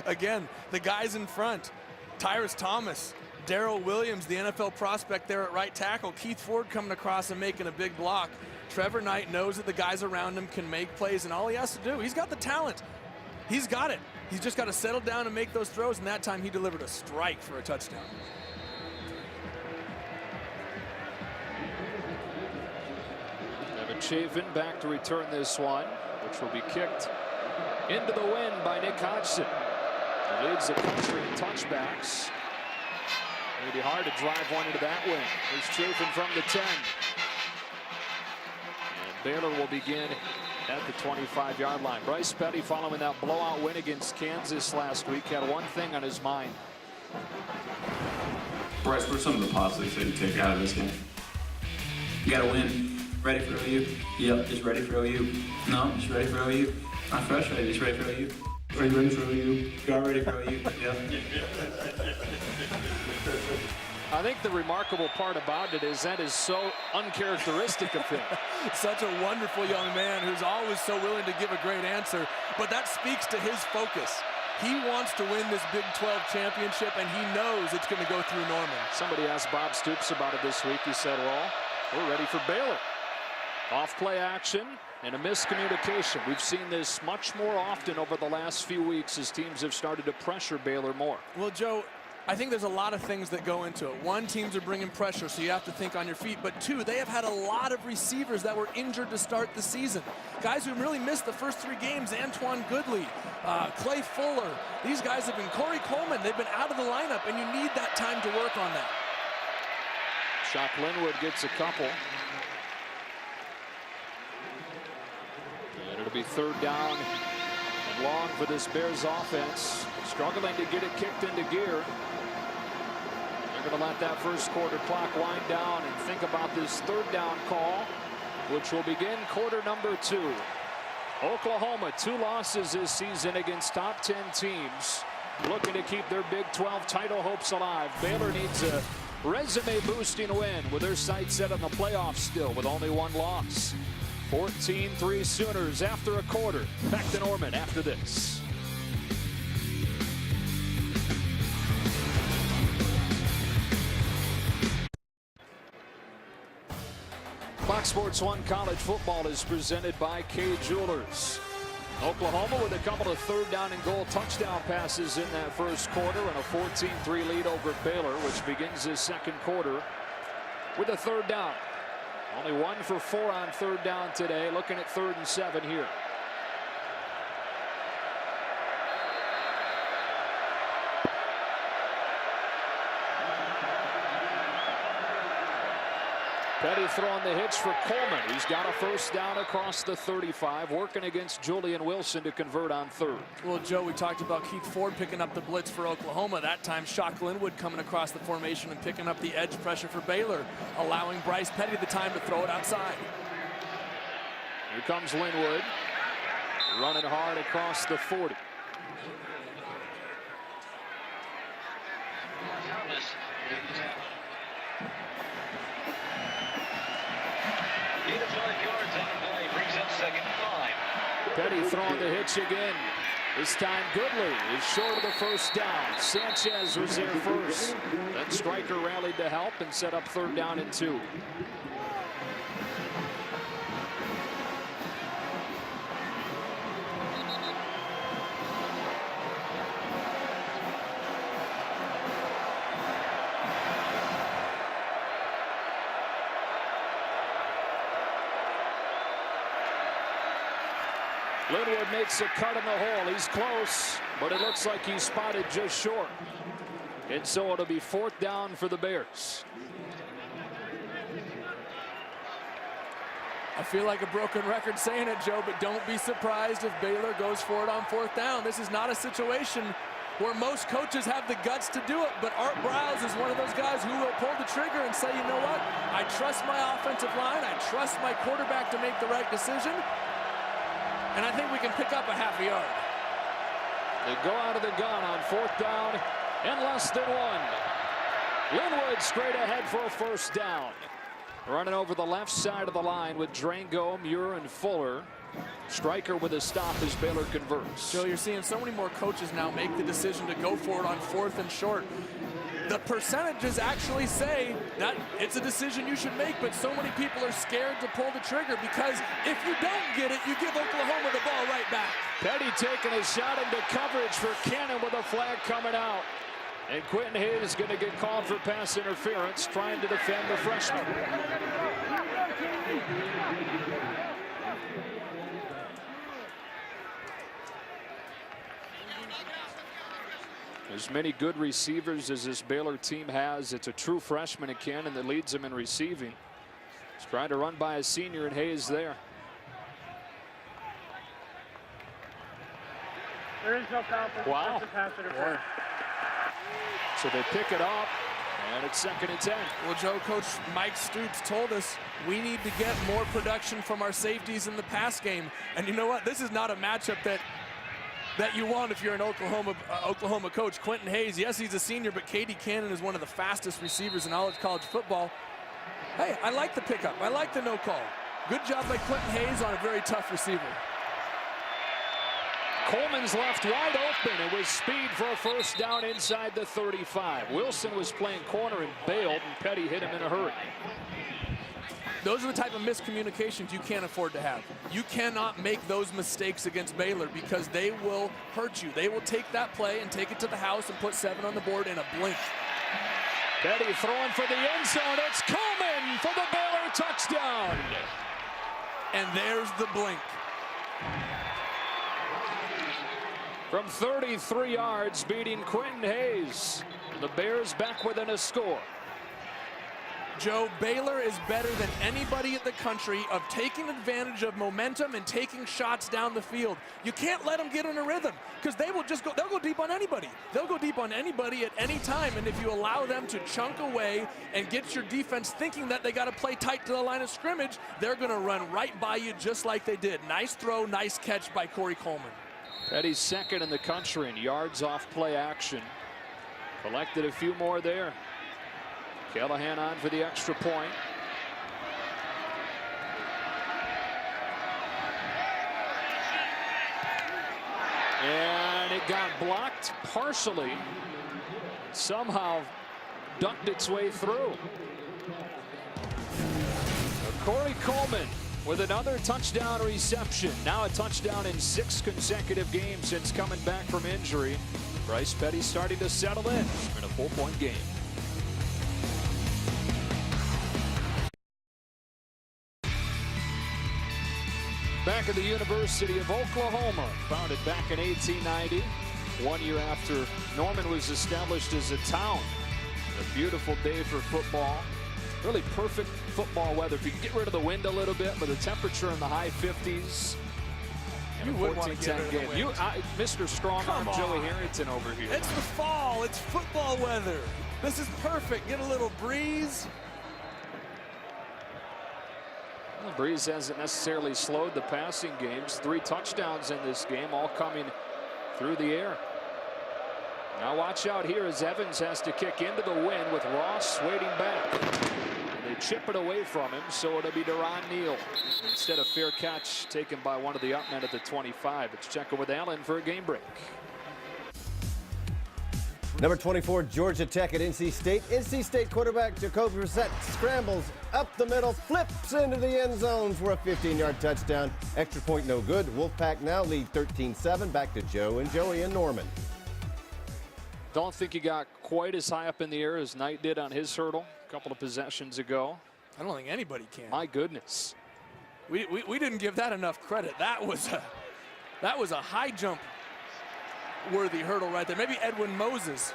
again, the guys in front, Tyrus Thomas, Darrell Williams, the NFL prospect there at right tackle, Keith Ford coming across and making a big block. Trevor Knight knows that the guys around him can make plays, and all he has to do, he's got the talent. He's got it. He's just got to settle down and make those throws, and that time he delivered a strike for a touchdown. Chafin back to return this one, which will be kicked into the wind by Nick Hodgson. He leads the country in touchbacks. It'll be hard to drive one into that wing. Here's Chafin from the 10. And Baylor will begin at the 25-yard line. Bryce Petty, following that blowout win against Kansas last week, had one thing on his mind. Bryce, what are some of the positives that you take out of this game? You got to win. Ready for OU? Yep, just ready for OU. No, just ready for OU. Not frustrated, just ready for OU. Are you ready for OU? You are ready for OU? Yep. I think the remarkable part about it is that is so uncharacteristic of him. Such a wonderful young man who's always so willing to give a great answer, but that speaks to his focus. He wants to win this Big 12 championship, and he knows it's going to go through Norman. Somebody asked Bob Stoops about it this week. He said, well, we're ready for Baylor. Off play action and a miscommunication. We've seen this much more often over the last few weeks as teams have started to pressure Baylor more. Well, Joe, I think there's a lot of things that go into it. One, teams are bringing pressure, so you have to think on your feet. But two, they have had a lot of receivers that were injured to start the season. Guys who really missed the first 3 games, Antoine Goodley, Clay Fuller. These guys have been, Corey Coleman, they've been out of the lineup, and you need that time to work on that. Shock Linwood gets a couple. And it'll be 3rd down and long for this Bears offense. Struggling to get it kicked into gear. They're going to let that first quarter clock wind down and think about this 3rd down call, which will begin quarter number 2. Oklahoma, 2 losses this season against top 10 teams, looking to keep their Big 12 title hopes alive. Baylor needs a resume boosting win with their sights set on the playoffs still with only 1 loss. 14-3 Sooners after a quarter. Back to Norman after this. Fox Sports 1 College Football is presented by Kay Jewelers. Oklahoma with a couple of 3rd down and goal touchdown passes in that first quarter and a 14-3 lead over Baylor, which begins this second quarter with a 3rd down. Only 1 for 4 on 3rd down today. Looking at 3rd and 7 here. Petty throwing the hitch for Coleman. He's got a 1st down across the 35, working against Julian Wilson to convert on 3rd. Well, Joe, we talked about Keith Ford picking up the blitz for Oklahoma. That time, Shock Linwood coming across the formation and picking up the edge pressure for Baylor, allowing Bryce Petty the time to throw it outside. Here comes Linwood, running hard across the 40. Petty throwing the hitch again. This time Goodley is short of the 1st down. Sanchez was there first. Then Stryker rallied to help and set up 3rd down and 2. Linwood makes a cut in the hole. He's close, but it looks like he's spotted just short. And so it'll be 4th down for the Bears. I feel like a broken record saying it, Joe, but don't be surprised if Baylor goes for it on 4th down. This is not a situation where most coaches have the guts to do it, but Art Briles is one of those guys who will pull the trigger and say, you know what, I trust my offensive line, I trust my quarterback to make the right decision, and I think we can pick up a half a yard. They go out of the gun on 4th down and less than 1. Linwood straight ahead for a first down. Running over the left side of the line with Drango, Muir, and Fuller. Striker with a stop as Baylor converts. So you're seeing so many more coaches now make the decision to go for it on 4th and short. The percentages actually say that it's a decision you should make, but so many people are scared to pull the trigger because if you don't get it, you give Oklahoma the ball right back. Petty taking a shot into coverage for Cannon with a flag coming out. And Quentin Hayes is going to get called for pass interference, trying to defend the freshman. As many good receivers as this Baylor team has, it's a true freshman in Cannon that leads them in receiving. He's trying to run by a senior, and Hayes there. There is no foul for Wow. pass interference. So they pick it up, and it's 2nd and 10. Well, Joe, Coach Mike Stoops told us we need to get more production from our safeties in the pass game. And you know what? This is not a matchup that you want if you're an Oklahoma coach. Quentin Hayes, yes, he's a senior, but Katie Cannon is one of the fastest receivers in all of college football. Hey, I like the pickup. I like the no call. Good job by Quentin Hayes on a very tough receiver. Coleman's left wide open, and with speed for a first down inside the 35. Wilson was playing corner and bailed, and Petty hit him in a hurry. Those are the type of miscommunications you can't afford to have. You cannot make those mistakes against Baylor because they will hurt you. They will take that play and take it to the house and put 7 on the board in a blink. Petty throwing for the end zone. It's Coleman for the Baylor touchdown. And there's the blink. From 33 yards, beating Quentin Hayes. The Bears back within a score. Joe, Baylor is better than anybody in the country of taking advantage of momentum and taking shots down the field. You can't let them get in a rhythm because they'll go deep on anybody. They'll go deep on anybody at any time, and if you allow them to chunk away and get your defense thinking that they got to play tight to the line of scrimmage, they're going to run right by you just like they did. Nice throw, nice catch by Corey Coleman. Petty's 2nd in the country in yards off play action. Collected a few more there. Callahan on for the extra point. And it got blocked partially. Somehow ducked its way through. Corey Coleman with another touchdown reception. Now a touchdown in 6 consecutive games since coming back from injury. Bryce Petty starting to settle in a 4-point game. Back at the University of Oklahoma, founded back in 1890, 1 year after Norman was established as a town. A beautiful day for football. Really perfect football weather. If you can get rid of the wind a little bit, but the temperature in the high 50s. You would want to get rid of the wind. Mr. Strong Arm Joey Harrington over here. It's the fall. It's football weather. This is perfect. Get a little breeze. The breeze hasn't necessarily slowed the passing games. 3 touchdowns in this game, all coming through the air. Now watch out here as Evans has to kick into the wind with Ross waiting back. And they chip it away from him, so it'll be Deron Neal. Instead of fair catch taken by one of the up men at the 25. It's checking with Allen for a game break. Number 24, Georgia Tech at NC State. NC State quarterback Jacoby Brissett scrambles up the middle, flips into the end zone for a 15-yard touchdown. Extra point no good. Wolfpack now lead 13-7. Back to Joe and Joey and Norman. Don't think he got quite as high up in the air as Knight did on his hurdle a couple of possessions ago. I don't think anybody can. My goodness. We didn't give that enough credit. That was a high jump worthy hurdle right there. Maybe Edwin Moses.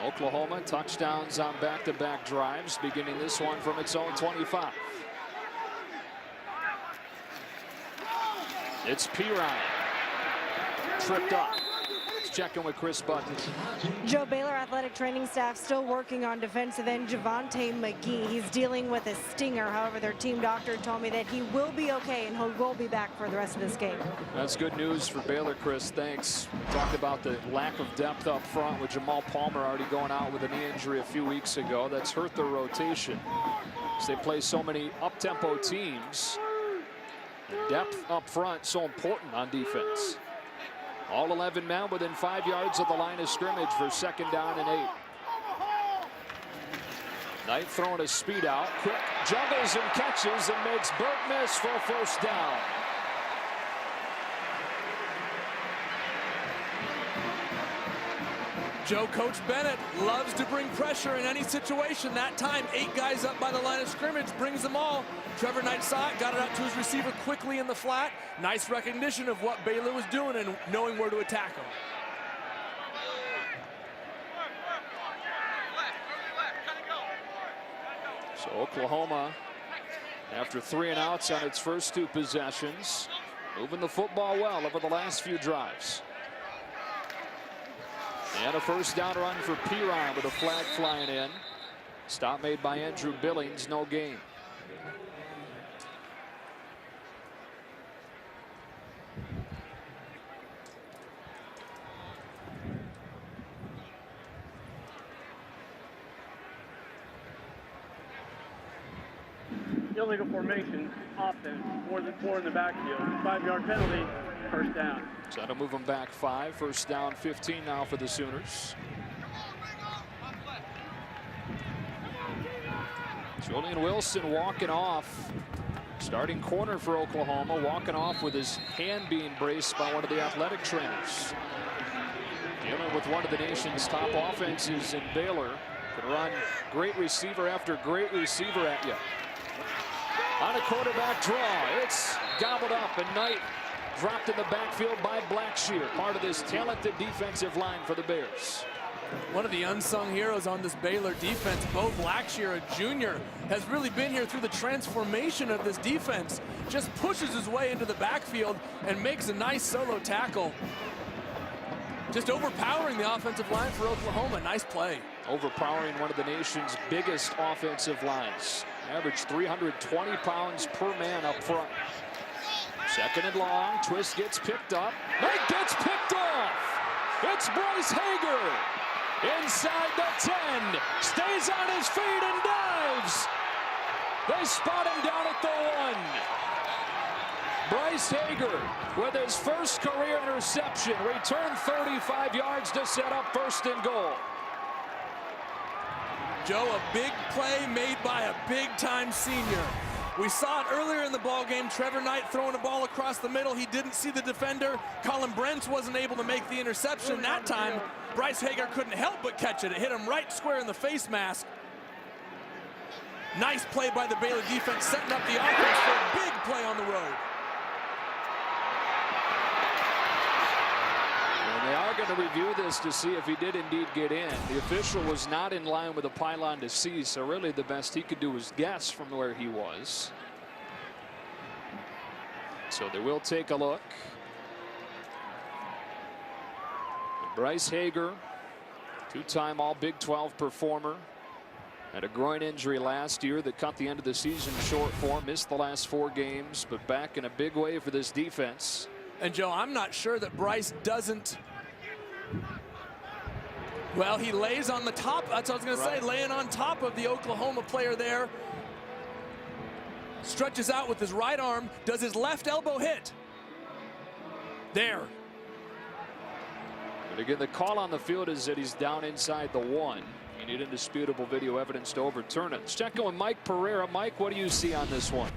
Oklahoma touchdowns on back-to-back drives, beginning this one from its own 25. It's Pirine. Tripped up. check in with Chris Button. Joe, Baylor athletic training staff still working on defensive end Javonte McGee. He's dealing with a stinger. However, their team doctor told me that he will be okay and he will be back for the rest of this game. That's good news for Baylor, Chris. Thanks. We talked about the lack of depth up front with Jamal Palmer already going out with a knee injury a few weeks ago. That's hurt their rotation. As they play so many up-tempo teams, and depth up front so important on defense. All 11 men within 5 yards of the line of scrimmage for 2nd down and 8. Knight throwing a speed out, quick juggles and catches and makes Burt miss for a 1st down. Joe, Coach Bennett loves to bring pressure in any situation. That time, 8 guys up by the line of scrimmage, brings them all. Trevor Knight saw it, got it out to his receiver quickly in the flat. Nice recognition of what Baylor was doing and knowing where to attack him. So Oklahoma, after 3 and outs on its first 2 possessions, moving the football well over the last few drives. And a 1st down run for Perine with a flag flying in. Stop made by Andrew Billings, no gain. Illegal formation, offense, more than 4 in the backfield. 5-yard penalty, 1st down. So that'll move them back 5. 1st down, 15 now for the Sooners. Julian Wilson walking off. Starting corner for Oklahoma, walking off with his hand being braced by one of the athletic trainers. Dealing with one of the nation's top offenses in Baylor. Can run great receiver after great receiver at you. On a quarterback draw, it's gobbled up, and Knight dropped in the backfield by Blackshear, part of this talented defensive line for the Bears. One of the unsung heroes on this Baylor defense, Bo Blackshear, a junior, has really been here through the transformation of this defense. Just pushes his way into the backfield and makes a nice solo tackle. Just overpowering the offensive line for Oklahoma. Nice play. Overpowering one of the nation's biggest offensive lines. Average 320 pounds per man up front. 2nd and long, twist gets picked up. Knight gets picked off. It's Bryce Hager. Inside the 10, stays on his feet and dives. They spot him down at the 1. Bryce Hager with his first career interception, returned 35 yards to set up 1st and goal. Joe, a big play made by a big-time senior. We saw it earlier in the ball game. Trevor Knight throwing a ball across the middle. He didn't see the defender. Colin Brents wasn't able to make the interception that time. Bryce Hager couldn't help but catch it. It hit him right square in the face mask. Nice play by the Baylor defense, setting up the offense for a big play on the road. And they are going to review this to see if he did indeed get in. The official was not in line with the pylon to see, so really the best he could do was guess from where he was. So they will take a look. Bryce Hager, 2-time All Big 12 performer, had a groin injury last year that cut the end of the season short for him. Missed the last 4 games, but back in a big way for this defense. And Joe, I'm not sure that Bryce doesn't. Well, he lays on the top. That's what I was going to say, laying on top of the Oklahoma player there. Stretches out with his right arm. Does his left elbow hit? There. But again, the call on the field is that he's down inside the 1. You need indisputable video evidence to overturn it. Let's check in with Mike Pereira. Mike, what do you see on this one?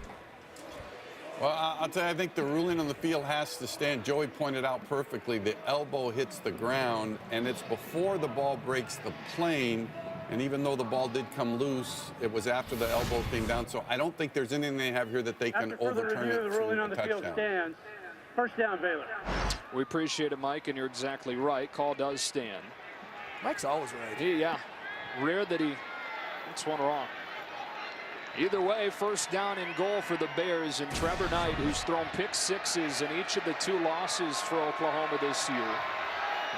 Well, I'll tell you, I think the ruling on the field has to stand. Joey pointed out perfectly, the elbow hits the ground, and it's before the ball breaks the plane. And even though the ball did come loose, it was after the elbow came down. So I don't think there's anything they have here that they can overturn it. The ruling on the field stands. 1st down, Baylor. We appreciate it, Mike, and you're exactly right. Call does stand. Mike's always right. Yeah, rare that he gets one wrong. Either way, 1st down and goal for the Bears, and Trevor Knight, who's thrown pick 6s in each of the 2 losses for Oklahoma this year.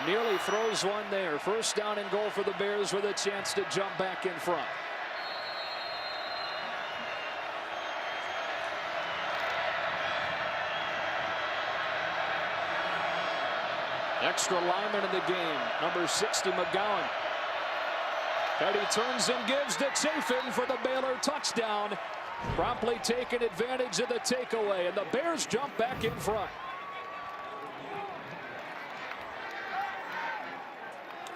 Nearly throws one there. First down and goal for the Bears with a chance to jump back in front. Extra lineman in the game, number 60, McGowan. Petty turns and gives to Chafin for the Baylor touchdown. Promptly taking advantage of the takeaway, and the Bears jump back in front.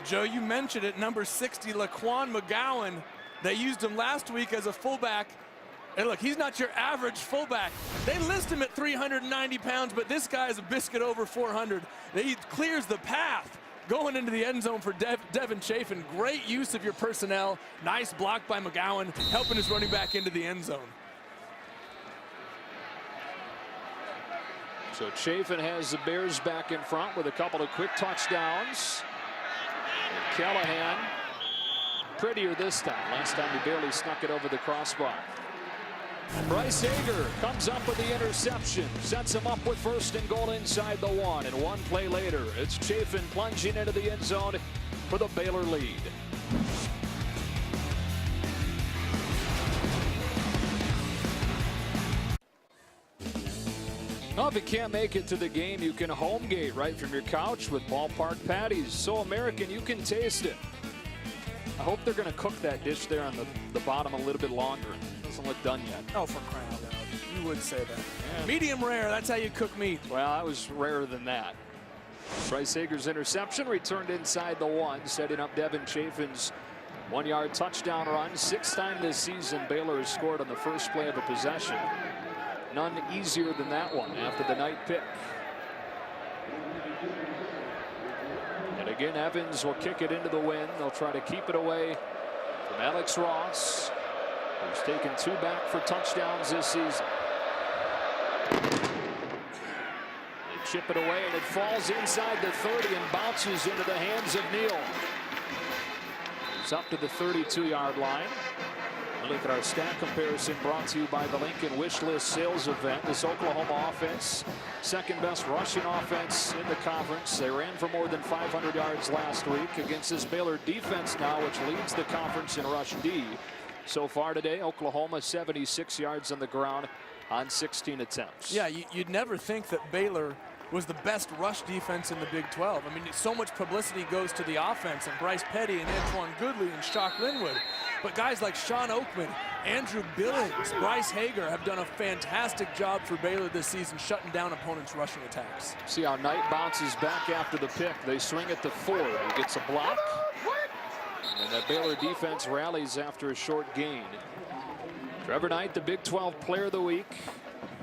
Joe, you mentioned it, number 60, Laquan McGowan. They used him last week as a fullback. And look, he's not your average fullback. They list him at 390 pounds, but this guy's a biscuit over 400. He clears the path going into the end zone for Devin Chafin. Great use of your personnel. Nice block by McGowan, helping his running back into the end zone. So Chafin has the Bears back in front with a couple of quick touchdowns. And Callahan, prettier this time. Last time he barely snuck it over the crossbar. Bryce Hager comes up with the interception, sets him up with first and goal inside the 1, and one play later, it's Chafin plunging into the end zone for the Baylor lead. Now, if you can't make it to the game, you can home gate right from your couch with ballpark patties. So American, you can taste it. I hope they're going to cook that dish there on the bottom a little bit longer. Doesn't look done yet. Oh, for crying out loud. You would say that. Yeah. Medium rare, that's how you cook meat. Well, that was rarer than that. Bryce Hager's interception returned inside the 1, setting up Devin Chafin's 1-yard touchdown run. 6th time this season Baylor has scored on the first play of a possession. None easier than that one after the night pick. And again, Evans will kick it into the wind. They'll try to keep it away from Alex Ross, who's taken 2 back for touchdowns this season. They chip it away, and it falls inside the 30 and bounces into the hands of Neal. He's up to the 32-yard line. We'll look at our stat comparison brought to you by the Lincoln Wish List sales event. This Oklahoma offense, second best rushing offense in the conference. They ran for more than 500 yards last week against this Baylor defense now, which leads the conference in rush D. So far today, Oklahoma 76 yards on the ground on 16 attempts. Yeah, you'd never think that Baylor was the best rush defense in the Big 12. I mean, so much publicity goes to the offense, and Bryce Petty and Antoine Goodley and Shock Linwood. But guys like Sean Oakman, Andrew Billings, Bryce Hager have done a fantastic job for Baylor this season, shutting down opponents' rushing attacks. See how Knight bounces back after the pick. They swing it to Ford. He gets a block. And that Baylor defense rallies after a short gain. Trevor Knight, the Big 12 Player of the Week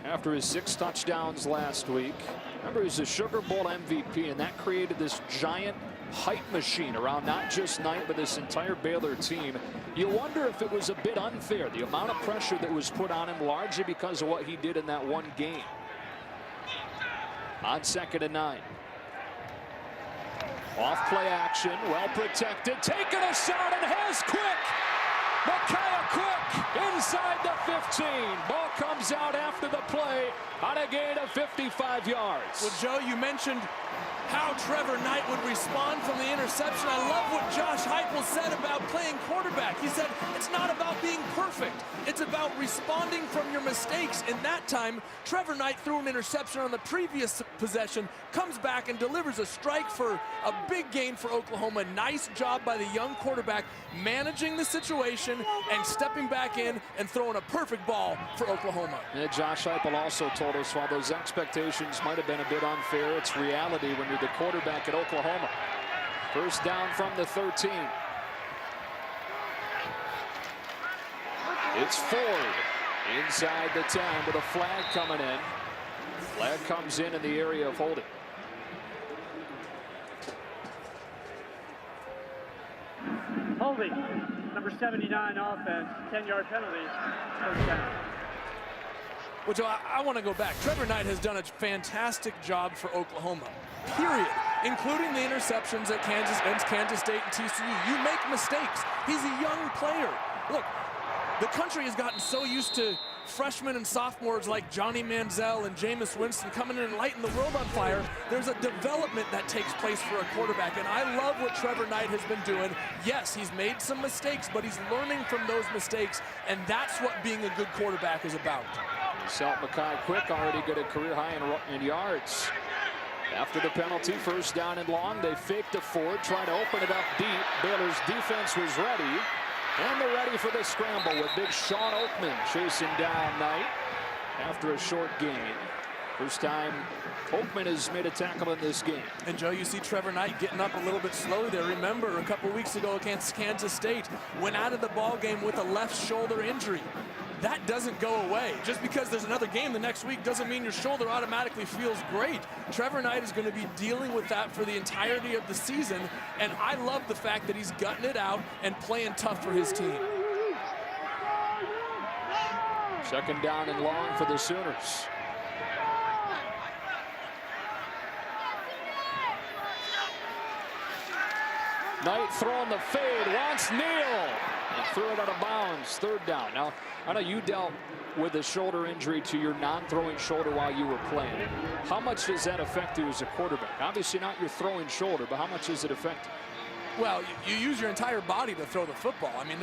after his 6 touchdowns last week. Remember, he was a Sugar Bowl MVP, and that created this giant height machine around not just Knight, but this entire Baylor team. You wonder if it was a bit unfair, the amount of pressure that was put on him, largely because of what he did in that one game. On 2nd and 9. Off play action, well protected, taking a shot, and has Quick. Micaiah Quick inside the 15. Ball comes out after the play on a gain of 55 yards. Well, Joe, you mentioned how Trevor Knight would respond from the interception. I love what Josh Heupel said about playing quarterback. He said, it's not about being perfect. It's about responding from your mistakes. And that time, Trevor Knight threw an interception on the previous possession, comes back and delivers a strike for a big gain for Oklahoma. Nice job by the young quarterback managing the situation and stepping back in and throwing a perfect ball for Oklahoma. And Josh Heupel also told us while those expectations might have been a bit unfair, it's reality when you're the quarterback at Oklahoma. First down from the 13. It's Ford inside the 10 with a flag coming in. Flag comes in the area of holding. Holding, number 79 offense, 10-yard penalty, first down. Well, Joe, I want to go back. Trevor Knight has done a fantastic job for Oklahoma, period, including the interceptions at Kansas State and TCU. You make mistakes. He's a young player. Look, the country has gotten so used to freshmen and sophomores like Johnny Manziel and Jameis Winston coming in and lighting the world on fire, there's a development that takes place for a quarterback. And I love what Trevor Knight has been doing. Yes, he's made some mistakes, but he's learning from those mistakes, and that's what being a good quarterback is about. Salt Mackay Quick already got a career high in yards. After the penalty, first down and long, they faked a Ford, trying to open it up deep. Baylor's defense was ready, and they're ready for the scramble with big Sean Oakman chasing down Knight after a short gain. First time Oakman has made a tackle in this game. And Joe, you see Trevor Knight getting up a little bit slowly there. Remember, a couple weeks ago against Kansas State, went out of the ball game with a left shoulder injury. That doesn't go away. Just because there's another game the next week doesn't mean your shoulder automatically feels great. Trevor Knight is going to be dealing with that for the entirety of the season, and I love the fact that he's gutting it out and playing tough for his team. Second down and long for the Sooners. Knight throwing the fade, wants Neal, and threw it out of bounds. Third down. Now, I know you dealt with a shoulder injury to your non-throwing shoulder while you were playing. How much does that affect you as a quarterback? Obviously not your throwing shoulder, but how much does it affect you? Well, you use your entire body to throw the football. I mean,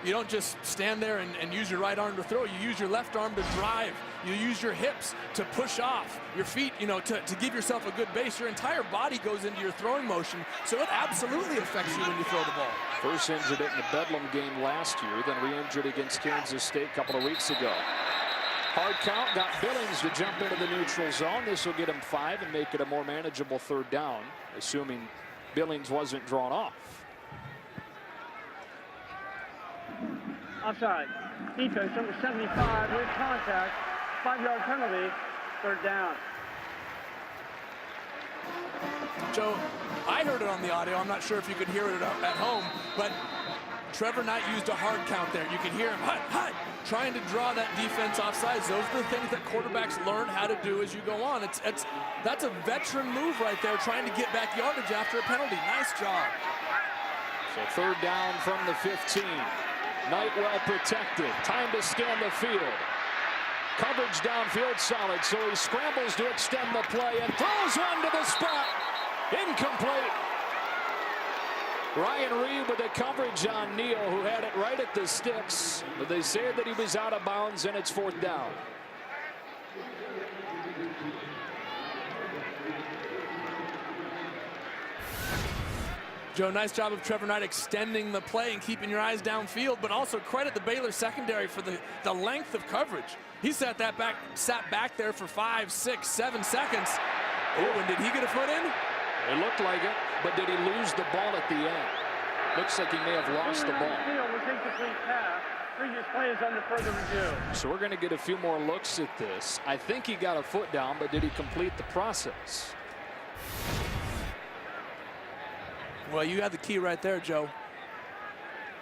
you don't just stand there and use your right arm to throw. You use your left arm to drive. You use your hips to push off. Your feet, to give yourself a good base. Your entire body goes into your throwing motion, so it absolutely affects you when you throw the ball. First injured it in the Bedlam game last year, then re-injured against Kansas State a couple of weeks ago. Hard count, got Billings to jump into the neutral zone. This will get him 5 and make it a more manageable third down, assuming Billings wasn't drawn off. Offside. Defense, number 75, with contact. 5-yard penalty. Third down. Joe, I heard it on the audio. I'm not sure if you could hear it at home, but Trevor Knight used a hard count there. You could hear him, hut, trying to draw that defense off sides. Those are the things that quarterbacks learn how to do as you go on. That's a veteran move right there, trying to get back yardage after a penalty. Nice job. So third down from the 15. Knight well protected. Time to scan the field. Coverage downfield solid, so he scrambles to extend the play and throws one to the spot. Incomplete. Ryan Reed with the coverage on Neal, who had it right at the sticks, but they say that he was out of bounds, and it's fourth down. Joe, nice job of Trevor Knight extending the play and keeping your eyes downfield, but also credit the Baylor secondary for the length of coverage. He sat back there for 5, 6, 7 seconds. Oh, and did he get a foot in? It looked like it, but did he lose the ball at the end? Looks like he may have lost the ball. Previous play is under further review. So we're going to get a few more looks at this. I think he got a foot down, but did he complete the process? Well, you have the key right there, Joe.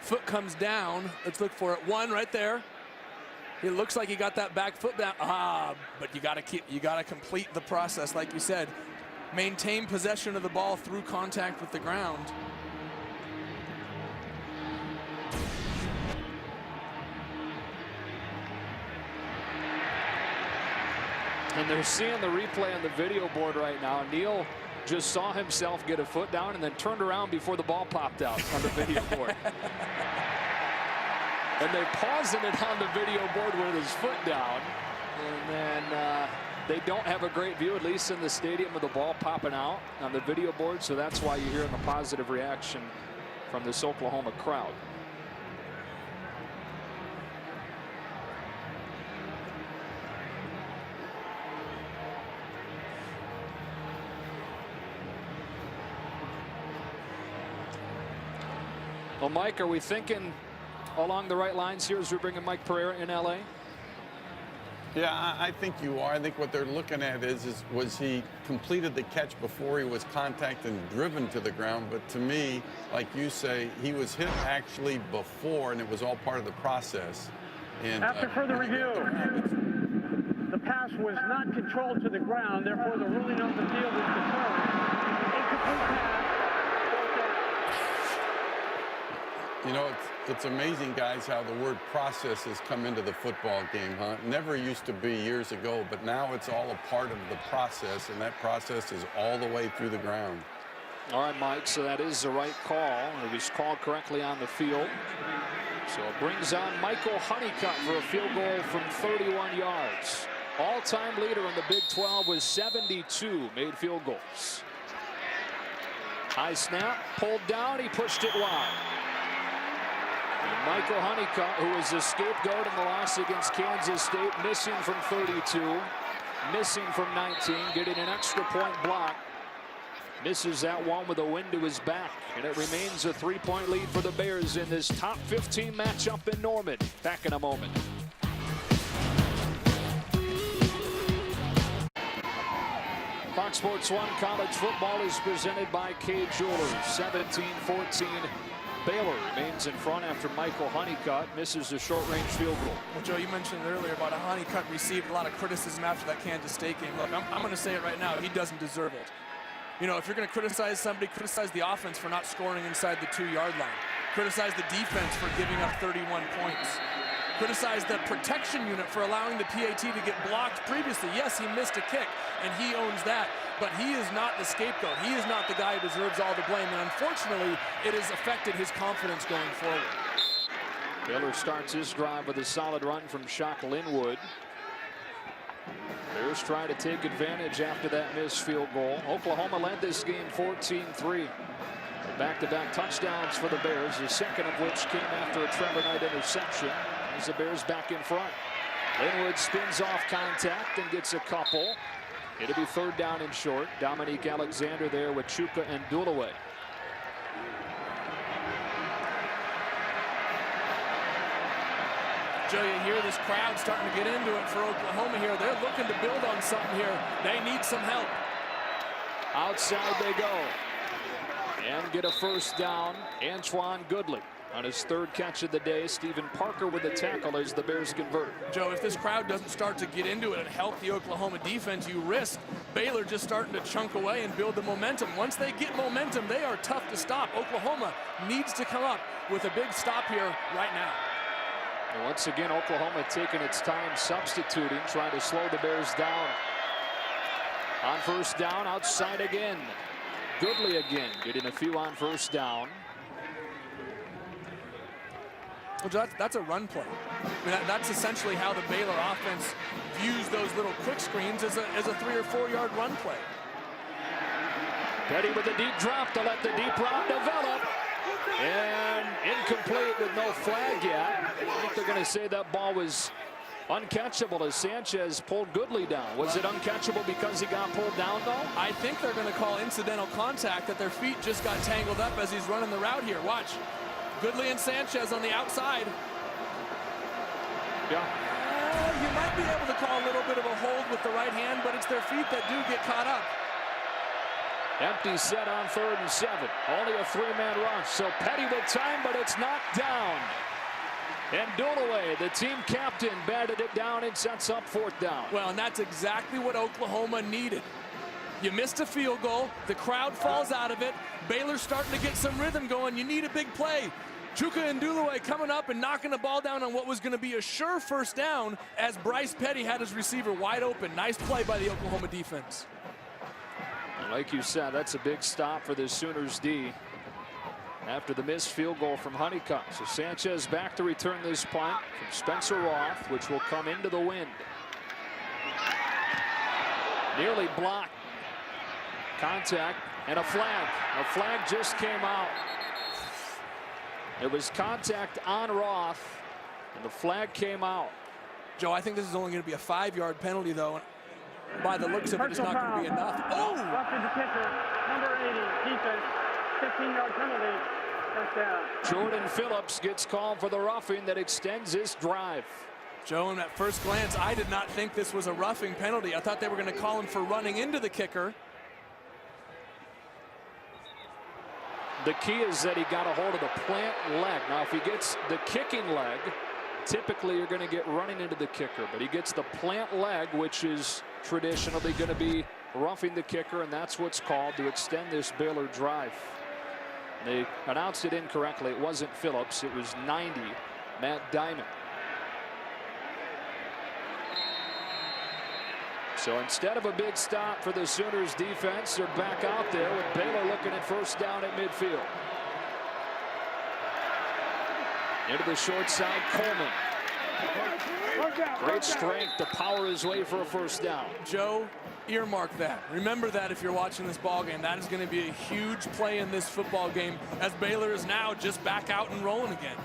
Foot comes down. Let's look for it. One right there. It looks like he got that back foot down. But you got to complete the process, like you said. Maintain possession of the ball through contact with the ground. And they're seeing the replay on the video board right now. Neal just saw himself get a foot down and then turned around before the ball popped out on the video board. And they pausing it on the video board with his foot down. And then they don't have a great view, at least in the stadium, with the ball popping out on the video board. So that's why you're hearing the positive reaction from this Oklahoma crowd. Well, Mike, are we thinking along the right lines here as we're bringing Mike Pereira in L.A.? Yeah, I think you are. I think what they're looking at was he completed the catch before he was contacted and driven to the ground. But to me, like you say, he was hit actually before, and it was all part of the process. And after further review, the pass was not controlled to the ground. Therefore, the ruling on the field is confirmed. Incomplete pass. You know, it's amazing, guys, how the word process has come into the football game, huh? It never used to be years ago, but now it's all a part of the process, and that process is all the way through the ground. All right, Mike, so that is the right call. It was called correctly on the field. So it brings on Michael Honeycutt for a field goal from 31 yards. All-time leader in the Big 12 with 72 made field goals. High snap, pulled down, he pushed it wide. And Michael Honeycutt, who was the scapegoat in the loss against Kansas State, missing from 32, missing from 19, getting an extra point block. Misses that one with a wind to his back, and it remains a 3-point lead for the Bears in this top 15 matchup in Norman. Back in a moment. Fox Sports 1 college football is presented by K Jewelers. 17-14. Baylor remains in front after Michael Honeycutt misses a short-range field goal. Well, Joe, you mentioned earlier about how Honeycutt received a lot of criticism after that Kansas State game. Look, I'm going to say it right now. He doesn't deserve it. You know, if you're going to criticize somebody, criticize the offense for not scoring inside the 2-yard line. Criticize the defense for giving up 31 points. Criticize the protection unit for allowing the PAT to get blocked previously. Yes, he missed a kick, and he owns that, but he is not the scapegoat. He is not the guy who deserves all the blame, and unfortunately, it has affected his confidence going forward. Baylor starts his drive with a solid run from Shock Linwood. Bears try to take advantage after that missed field goal. Oklahoma led this game 14-3. Back-to-back touchdowns for the Bears, the second of which came after a Trevor Knight interception. As the Bears back in front. Linwood spins off contact and gets a couple. It'll be 3rd down and short. Dominique Alexander there with Chuka and Dulaway. Joe, you hear this crowd starting to get into it for Oklahoma here. They're looking to build on something here. They need some help. Outside they go. And get a 1st down. Antoine Goodley on his 3rd catch of the day. Stephen Parker with the tackle as the Bears convert. Joe, if this crowd doesn't start to get into it and help the Oklahoma defense, you risk Baylor just starting to chunk away and build the momentum. Once they get momentum, they are tough to stop. Oklahoma needs to come up with a big stop here right now. And once again, Oklahoma taking its time substituting, trying to slow the Bears down. On 1st down, outside again. Goodley again, getting a few on 1st down. Well, that's a run play. I mean, that's essentially how the Baylor offense views those little quick screens as a 3 or 4 yard run play. Petty with a deep drop to let the deep route develop. And incomplete with no flag yet. I think they're going to say that ball was uncatchable as Sanchez pulled Goodley down. Was it uncatchable because he got pulled down, though? I think they're going to call incidental contact, that their feet just got tangled up as he's running the route here. Watch. Goodley and Sanchez on the outside. Yeah. You might be able to call a little bit of a hold with the right hand, but it's their feet that do get caught up. Empty set on 3rd and 7. Only a 3-man rush. So Petty with time, but it's knocked down. And Dulaway, the team captain, batted it down and sets up 4th down. Well, and that's exactly what Oklahoma needed. You missed a field goal. The crowd falls out of it. Baylor's starting to get some rhythm going. You need a big play. Chuka and Dulaway coming up and knocking the ball down on what was going to be a sure 1st down as Bryce Petty had his receiver wide open. Nice play by the Oklahoma defense. Like you said, that's a big stop for the Sooners D after the missed field goal from Honeycutt. So Sanchez back to return this punt from Spencer Roth, which will come into the wind. Nearly blocked. Contact and a flag. A flag just came out. It was contact on Roth, and the flag came out. Joe, I think this is only going to be a 5-yard penalty, though. By the looks of it, it's not going to be enough. Oh! Roughing the kicker, number 80, defense, 15-yard penalty, 1st down. Jordan Phillips gets called for the roughing that extends this drive. Joe, in at first glance, I did not think this was a roughing penalty. I thought they were going to call him for running into the kicker. The key is that he got a hold of the plant leg. Now, if he gets the kicking leg, typically you're going to get running into the kicker, but he gets the plant leg, which is traditionally going to be roughing the kicker, and that's what's called to extend this Baylor drive. They announced it incorrectly. It wasn't Phillips. It was 90, Matt Diamond. So instead of a big stop for the Sooners defense, they're back out there with Baylor looking at first down at midfield. Into the short side, Coleman. Great strength to power his way for a first down. Joe, earmark that. Remember that if you're watching this ball game. That is going to be a huge play in this football game as Baylor is now just back out and rolling again.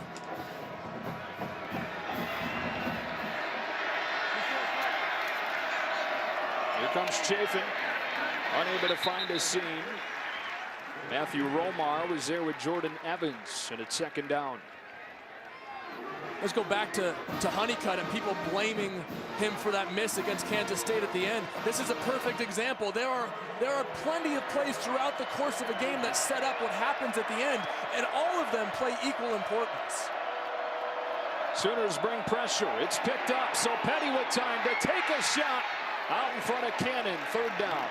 Here comes Chafin, unable to find a seam. Matthew Romar was there with Jordan Evans, and it's second down. Let's go back to Honeycutt and people blaming him for that miss against Kansas State at the end. This is a perfect example. There are plenty of plays throughout the course of a game that set up what happens at the end, and all of them play equal importance. Sooners bring pressure. It's picked up, so Petty with time to take a shot out in front of Cannon. Third down.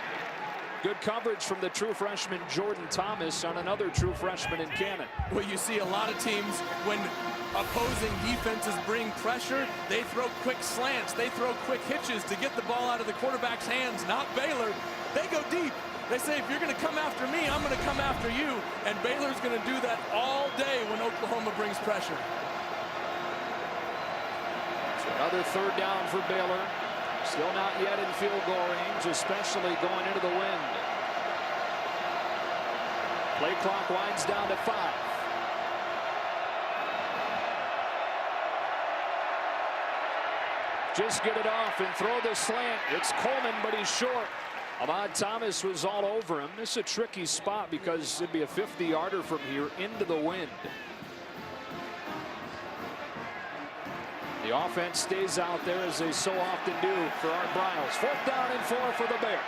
Good coverage from the true freshman Jordan Thomas on another true freshman in Cannon. Well, you see a lot of teams when opposing defenses bring pressure, they throw quick slants, they throw quick hitches to get the ball out of the quarterback's hands. Not Baylor. They go deep. They say, if you're going to come after me, I'm going to come after you. And Baylor's going to do that all day when Oklahoma brings pressure. So another third down for Baylor. Still not yet in field goal range, especially going into the wind. Play clock winds down to 5. Just get it off and throw the slant. It's Coleman, but he's short. Ahmad Thomas was all over him. This is a tricky spot because it'd be a 50-yarder from here into the wind. The offense stays out there as they so often do for Art Briles. 4th down and 4 for the Bears.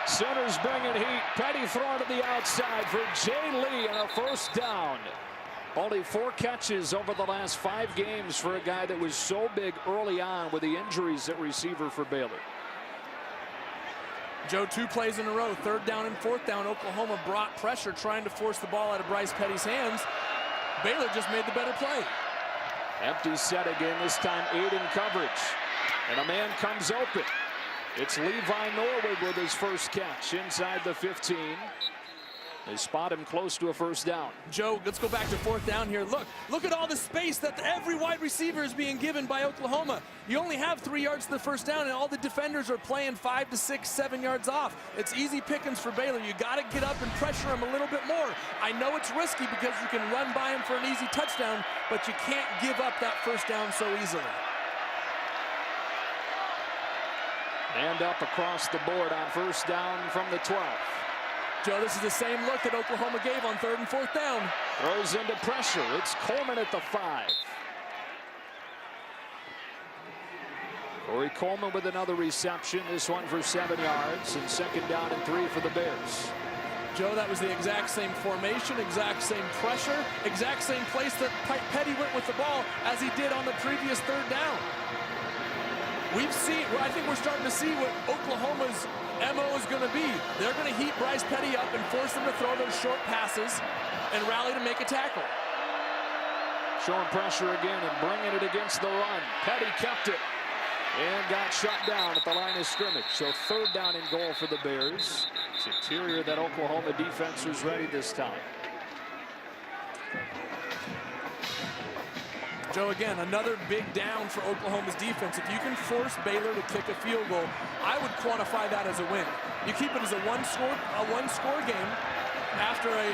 Sooners bringing heat. Petty throwing to the outside for Jay Lee and a first down. Only 4 catches over the last 5 games for a guy that was so big early on with the injuries at receiver for Baylor. Joe, 2 plays in a row, 3rd down and 4th down. Oklahoma brought pressure trying to force the ball out of Bryce Petty's hands. Baylor just made the better play. Empty set again, this time 8 in coverage. And a man comes open. It's Levi Norwood with his first catch inside the 15. They spot him close to a first down. Joe, let's go back to 4th down here. Look at all the space that every wide receiver is being given by Oklahoma. You only have 3 yards to the first down, and all the defenders are playing 5 to 6, 7 yards off. It's easy pickings for Baylor. You got to get up and pressure them a little bit more. I know it's risky because you can run by him for an easy touchdown, but you can't give up that first down so easily. And up across the board on first down from the 12. Joe, this is the same look that Oklahoma gave on 3rd and 4th down. Throws into pressure. It's Coleman at the 5. Corey Coleman with another reception. This one for 7 yards. And 2nd down and 3 for the Bears. Joe, that was the exact same formation, exact same pressure, exact same place that Petty went with the ball as he did on the previous 3rd down. We've seen, I think we're starting to see what Oklahoma's MO is going to be. They're going to heat Bryce Petty up and force him to throw those short passes and rally to make a tackle. Showing pressure again and bringing it against the run. Petty kept it and got shut down at the line of scrimmage. So 3rd down and goal for the Bears. It's interior that Oklahoma defense was ready this time. Joe, again, another big down for Oklahoma's defense. If you can force Baylor to kick a field goal, I would quantify that as a win. You keep it as a one-score game after a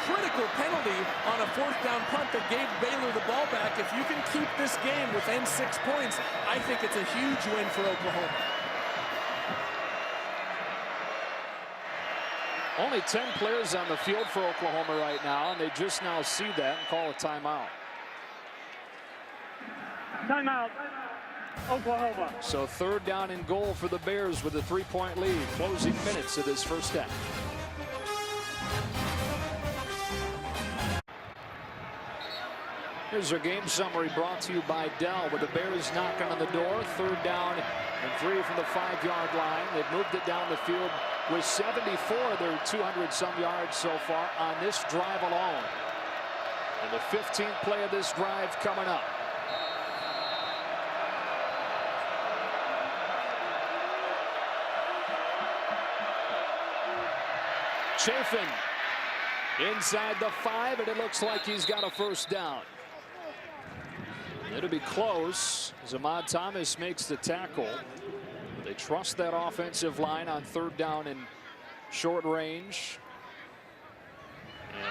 critical penalty on a 4th down punt that gave Baylor the ball back. If you can keep this game within 6 points, I think it's a huge win for Oklahoma. Only 10 players on the field for Oklahoma right now, and they just now see that and call a timeout. Timeout, Oklahoma. So 3rd down and goal for the Bears with a 3-point lead. Closing minutes of this first half. Here's our game summary brought to you by Dell, with the Bears knocking on the door. 3rd down and 3 from the 5-yard line. They've moved it down the field with 74 of their 200-some yards so far on this drive alone. And the 15th play of this drive coming up. Chafin inside the 5, and it looks like he's got a 1st down. It'll be close as Ahmad Thomas makes the tackle. They trust that offensive line on 3rd down and short range.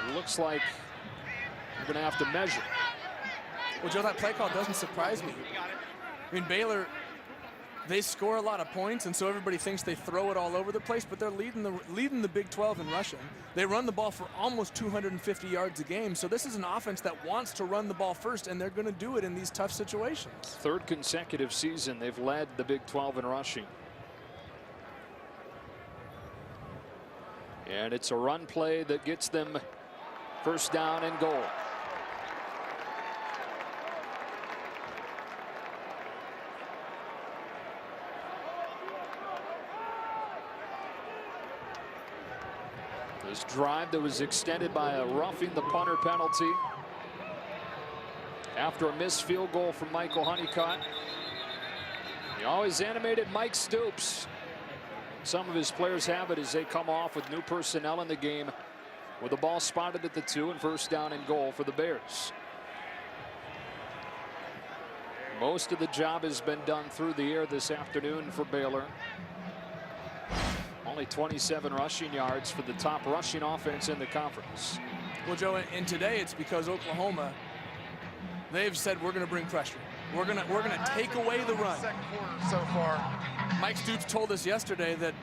And it looks like we're going to have to measure. Well, Joe, that play call doesn't surprise me. I mean, Baylor, they score a lot of points, and so everybody thinks they throw it all over the place, but they're leading the Big 12 in rushing. They run the ball for almost 250 yards a game, so this is an offense that wants to run the ball first, and they're going to do it in these tough situations. 3rd consecutive season they've led the Big 12 in rushing. And it's a run play that gets them 1st down and goal. This drive that was extended by a roughing the punter penalty after a missed field goal from Michael Honeycutt. He always animated Mike Stoops. Some of his players have it as they come off with new personnel in the game, with the ball spotted at the 2 and 1st down and goal for the Bears. Most of the job has been done through the air this afternoon for Baylor. Only 27 rushing yards for the top rushing offense in the conference. Well, Joe, and today it's because Oklahoma, they've said we're going to bring pressure. We're gonna take away the run. Second quarter so far. Mike Stoops told us yesterday that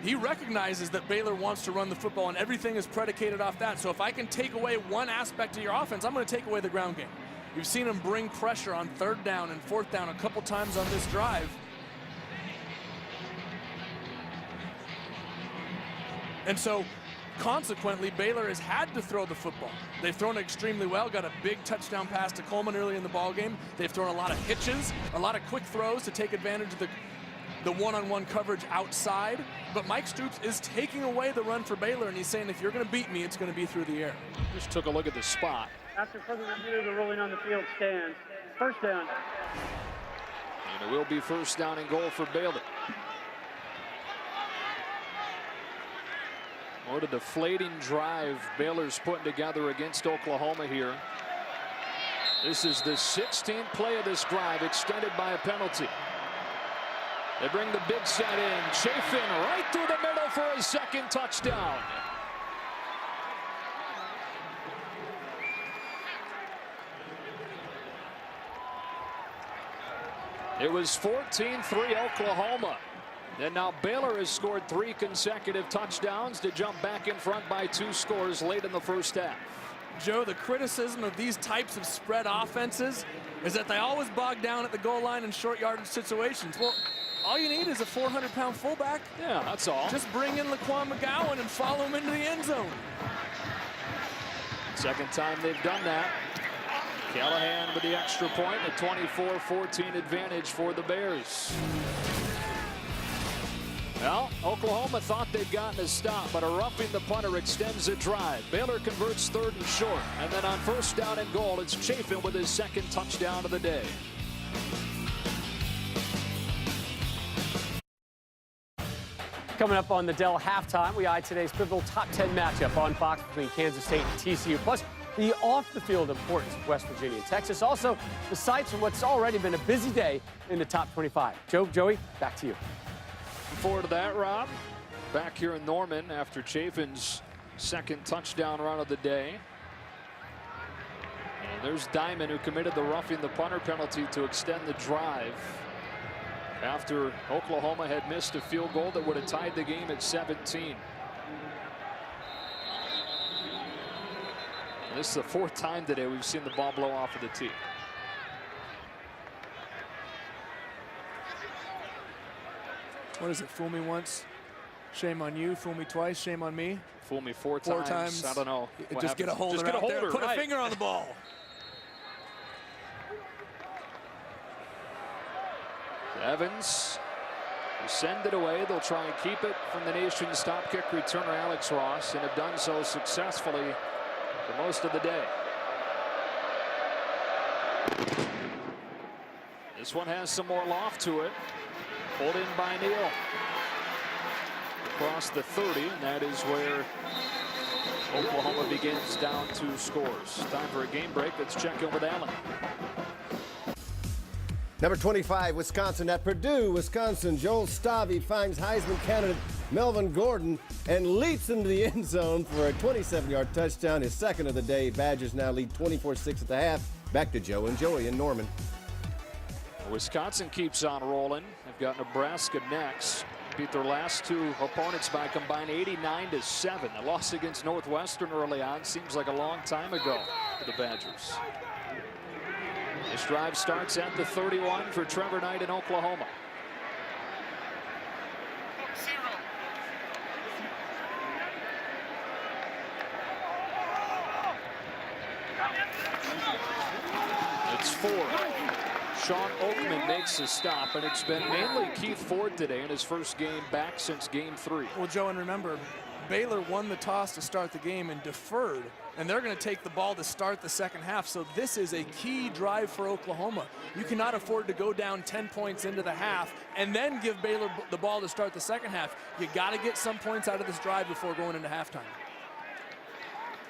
he recognizes that Baylor wants to run the football, and everything is predicated off that. So if I can take away one aspect of your offense, I'm going to take away the ground game. You've seen him bring pressure on 3rd down and 4th down a couple times on this drive. And so, consequently, Baylor has had to throw the football. They've thrown it extremely well, got a big touchdown pass to Coleman early in the ballgame. They've thrown a lot of hitches, a lot of quick throws to take advantage of the one-on-one coverage outside. But Mike Stoops is taking away the run for Baylor, and he's saying, if you're going to beat me, it's going to be through the air. Just took a look at the spot. After further review, the ruling on the field stands. 1st down. And it will be 1st down and goal for Baylor. What a deflating drive Baylor's putting together against Oklahoma here. This is the 16th play of this drive, extended by a penalty. They bring the big set in. Chafin right through the middle for his 2nd touchdown. It was 14-3 Oklahoma. And now Baylor has scored 3 consecutive touchdowns to jump back in front by 2 scores late in the 1st half. Joe, the criticism of these types of spread offenses is that they always bog down at the goal line in short yardage situations. Well, all you need is a 400-pound fullback. Yeah, that's all. Just bring in Laquan McGowan and follow him into the end zone. 2nd time they've done that. Callahan with the extra point, a 24-14 advantage for the Bears. Well, Oklahoma thought they'd gotten a stop, but a roughing the punter extends the drive. Baylor converts 3rd and short, and then on 1st down and goal, it's Chafin with his 2nd touchdown of the day. Coming up on the Dell halftime, we eye today's pivotal top 10 matchup on Fox between Kansas State and TCU, plus the off-the-field importance of West Virginia and Texas. Also, the sights from what's already been a busy day in the top 25. Joey, back to you. Looking forward to that, Rob. Back here in Norman after Chafin's 2nd touchdown run of the day. And there's Diamond, who committed the roughing the punter penalty to extend the drive after Oklahoma had missed a field goal that would have tied the game at 17. And this is the 4th time today we've seen the ball blow off of the tee. What is it? Fool me once, shame on you. Fool me twice, shame on me. Fool me four times. I don't know. Just get a holder out there. Put a finger on the ball. Evans will send it away. They'll try and keep it from the nation's top kick returner, Alex Ross, and have done so successfully for most of the day. This one has some more loft to it. Pulled in by Neal. Across the 30, and that is where Oklahoma begins down 2 scores. Time for a game break. Let's check in with Allen. Number 25, Wisconsin at Purdue. Wisconsin, Joel Stavy finds Heisman candidate Melvin Gordon and leaps into the end zone for a 27-yard touchdown, his second of the day. Badgers now lead 24-6 at the half. Back to Joe and Joey in Norman. Wisconsin keeps on rolling. They've got Nebraska next. Beat their last 2 opponents by combined 89-7. A loss against Northwestern early on seems like a long time ago for the Badgers. This drive starts at the 31 for Trevor Knight in Oklahoma. It's 4. Sean Oakman makes a stop, and it's been mainly Keith Ford today in his first game back since game 3. Well, Joe, and remember, Baylor won the toss to start the game and deferred, and they're going to take the ball to start the second half. So this is a key drive for Oklahoma. You cannot afford to go down 10 points into the half and then give Baylor the ball to start the second half. You got to get some points out of this drive before going into halftime.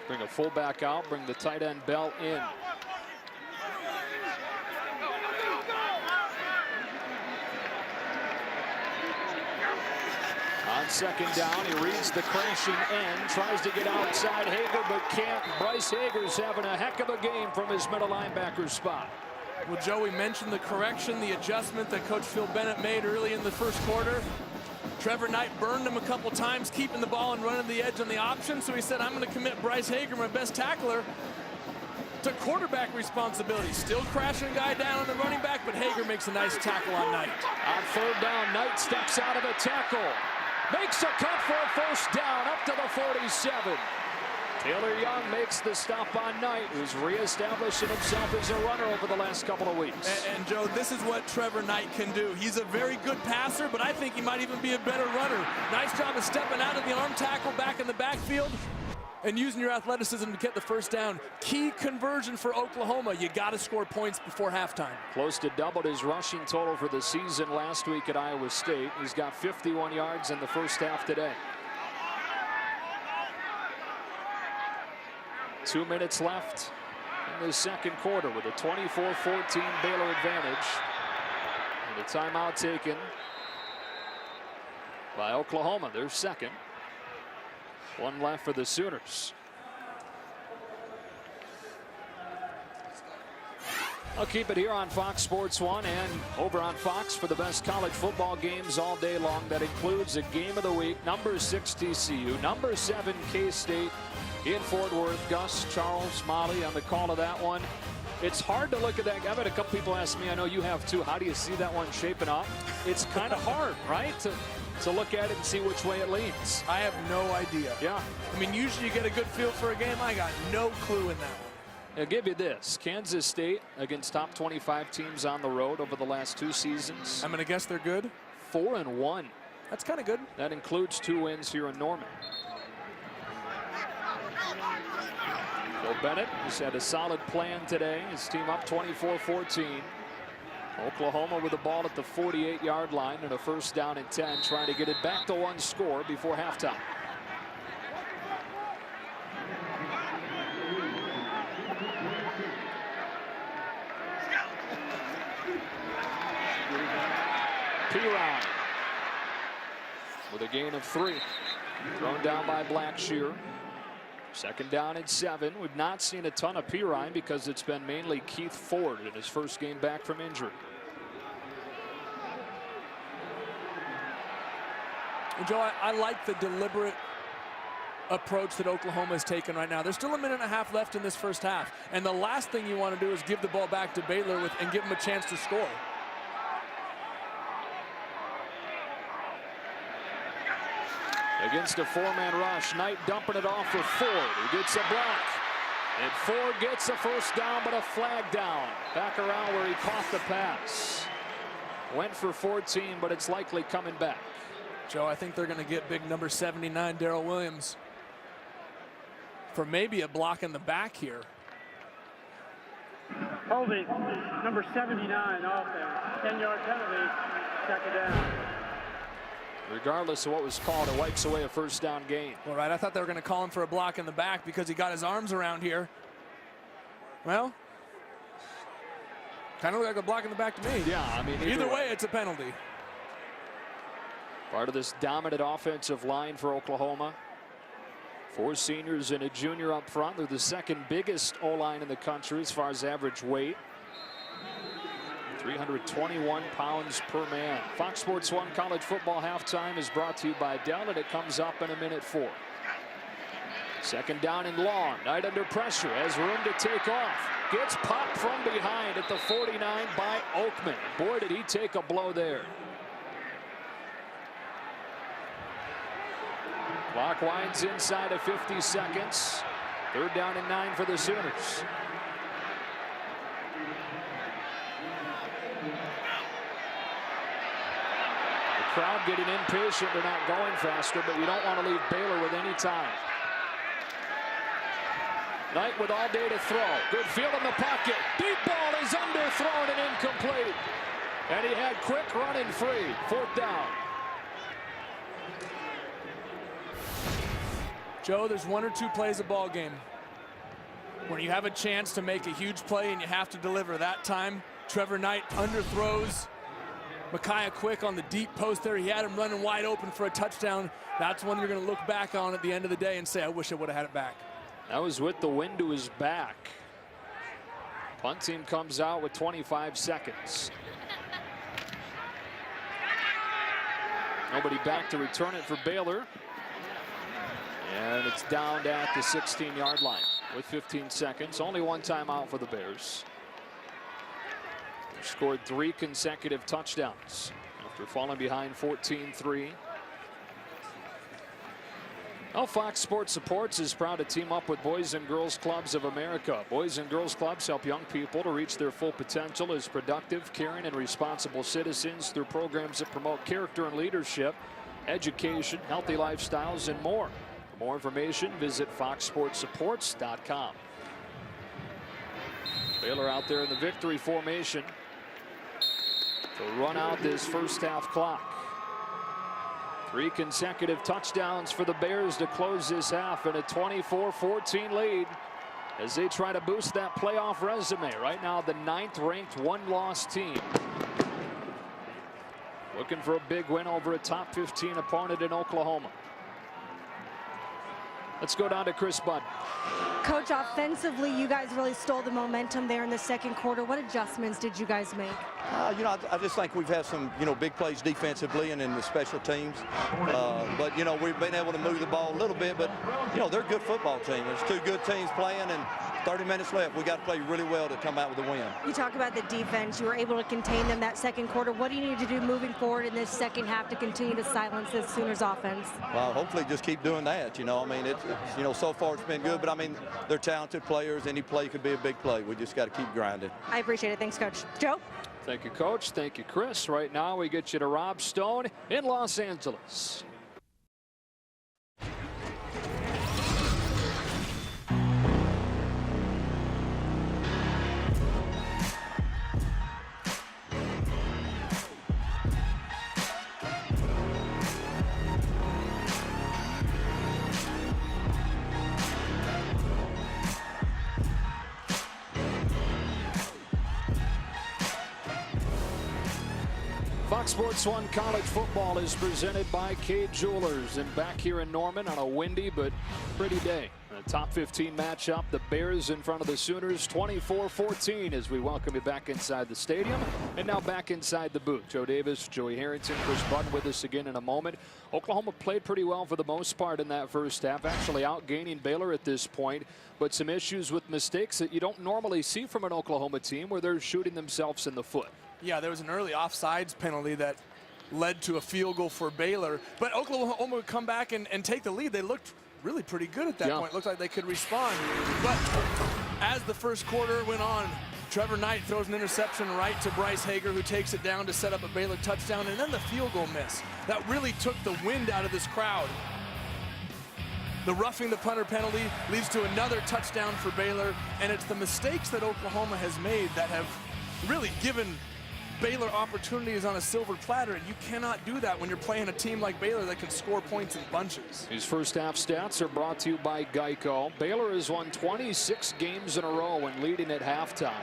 Bring a fullback out, bring the tight end Bell in. On second down, he reads the crashing end, tries to get outside Hager, but can't. Bryce Hager's having a heck of a game from his middle linebacker spot. Well, Joe, we mentioned the correction, the adjustment that Coach Phil Bennett made early in the first quarter. Trevor Knight burned him a couple times, keeping the ball and running the edge on the option, so he said, I'm going to commit Bryce Hager, my best tackler, to quarterback responsibility. Still crashing a guy down on the running back, but Hager makes a nice tackle on Knight. On third down, Knight steps out of a tackle. Makes a cut for a first down up to the 47. Taylor Young makes the stop on Knight, who's reestablishing himself as a runner over the last couple of weeks. And Joe, this is what Trevor Knight can do. He's a very good passer, but I think he might even be a better runner. Nice job of stepping out of the arm tackle back in the backfield and using your athleticism to get the first down. Key conversion for Oklahoma. You got to score points before halftime. Close to doubled his rushing total for the season last week at Iowa State. He's got 51 yards in the first half today. 2 minutes left in the second quarter with a 24-14 Baylor advantage. And a timeout taken by Oklahoma, their second. 1 left for the Sooners. I'll keep it here on Fox Sports 1 and over on Fox for the best college football games all day long. That includes a game of the week. Number 6 TCU, number 7 K-State in Fort Worth. Gus, Charles, Molly on the call of that one. It's hard to look at that. I've had a couple people ask me, I know you have too, how do you see that one shaping up? It's kind of hard, right? To look at it and see which way it leans. I have no idea. Yeah. I mean, usually you get a good feel for a game. I got no clue in that one. I'll give you this. Kansas State against top 25 teams on the road over the last 2 seasons. I'm going to guess they're good. 4-1. That's kind of good. That includes 2 wins here in Norman. Phil Bennett has had a solid plan today. His team up 24-14. Oklahoma with the ball at the 48-yard line and a first down and 10, trying to get it back to 1 score before halftime. Pirine with a gain of 3. Thrown down by Blackshear. Second down and 7. We've not seen a ton of Pirine because it's been mainly Keith Ford in his first game back from injury. Joe, I like the deliberate approach that Oklahoma has taken right now. There's still a minute and a half left in this first half, and the last thing you want to do is give the ball back to Baylor and give them a chance to score. Against a 4-man rush, Knight dumping it off for Ford, who gets a block. And Ford gets a first down, but a flag down. Back around where he caught the pass. Went for 14, but it's likely coming back. Joe, I think they're going to get big number 79, Darrell Williams, for maybe a block in the back here. Holding, number 79 off there. 10-yard penalty, second down. Regardless of what was called, it wipes away a first down gain. All right, I thought they were going to call him for a block in the back because he got his arms around here. Well, kind of looked like a block in the back to me. Yeah, I mean, either way, it's a penalty. Part of this dominant offensive line for Oklahoma. 4 seniors and a junior up front. They're the second biggest O-line in the country as far as average weight. 321 pounds per man. Fox Sports 1 college football halftime is brought to you by Dell, and it comes up in a minute 4. Second down and long. Knight under pressure, has room to take off. Gets popped from behind at the 49 by Oakman. Boy, did he take a blow there. Clock winds inside of 50 seconds. Third down and 9 for the Sooners. The crowd getting impatient. They're not going faster, but you don't want to leave Baylor with any time. Knight with all day to throw. Good field in the pocket. Deep ball is underthrown and incomplete. And he had quick running free. Fourth down. Joe, there's 1 or 2 plays a ball game when you have a chance to make a huge play and you have to deliver. That time, Trevor Knight underthrows Micaiah Quick on the deep post there. He had him running wide open for a touchdown. That's one you're going to look back on at the end of the day and say, I wish I would have had it back. That was with the wind to his back. Punt team comes out with 25 seconds. Nobody back to return it for Baylor. And it's down at the 16-yard line with 15 seconds. Only one timeout for the Bears. They've scored 3 consecutive touchdowns after falling behind 14-3. Now, Fox Sports Supports is proud to team up with Boys and Girls Clubs of America. Boys and Girls Clubs help young people to reach their full potential as productive, caring, and responsible citizens through programs that promote character and leadership, education, healthy lifestyles, and more. For more information, visit foxsportsupports.com. Baylor out there in the victory formation to run out this first half clock. 3 consecutive touchdowns for the Bears to close this half and a 24-14 lead as they try to boost that playoff resume. Right now, the 9th ranked 1-loss team. Looking for a big win over a top 15 opponent in Oklahoma. Let's go down to Chris Budd. Coach, offensively, you guys really stole the momentum there in the second quarter. What adjustments did you guys make? You know, I just think we've had some, big plays defensively and in the special teams. But, we've been able to move the ball a little bit. But, they're a good football team. There's 2 good teams playing, and 30 minutes left. We got to play really well to come out with a win. You talk about the defense. You were able to contain them that second quarter. What do you need to do moving forward in this second half to continue to silence this Sooners offense? Well, hopefully just keep doing that. So far it's been good, but they're talented players. Any play could be a big play. We just got to keep grinding. I appreciate it. Thanks, Coach. Joe? Thank you, Coach. Thank you, Chris. Right now, we get you to Rob Stone in Los Angeles. Fox Sports 1 College Football is presented by Cade Jewelers, and back here in Norman on a windy but pretty day. A top 15 matchup, the Bears in front of the Sooners 24-14 as we welcome you back inside the stadium and now back inside the booth. Joe Davis, Joey Harrington, Chris Budd with us again in a moment. Oklahoma played pretty well for the most part in that first half, actually outgaining Baylor at this point, but some issues with mistakes that you don't normally see from an Oklahoma team where they're shooting themselves in the foot. Yeah, there was an early offsides penalty that led to a field goal for Baylor. But Oklahoma would come back and take the lead. They looked really pretty good at that point. It looked like they could respond. But as the first quarter went on, Trevor Knight throws an interception right to Bryce Hager, who takes it down to set up a Baylor touchdown, and then the field goal miss. That really took the wind out of this crowd. The roughing the punter penalty leads to another touchdown for Baylor, and it's the mistakes that Oklahoma has made that have really given Baylor opportunities on a silver platter, and you cannot do that when you're playing a team like Baylor that can score points in bunches. These first half stats are brought to you by Geico. Baylor has won 26 games in a row when leading at halftime.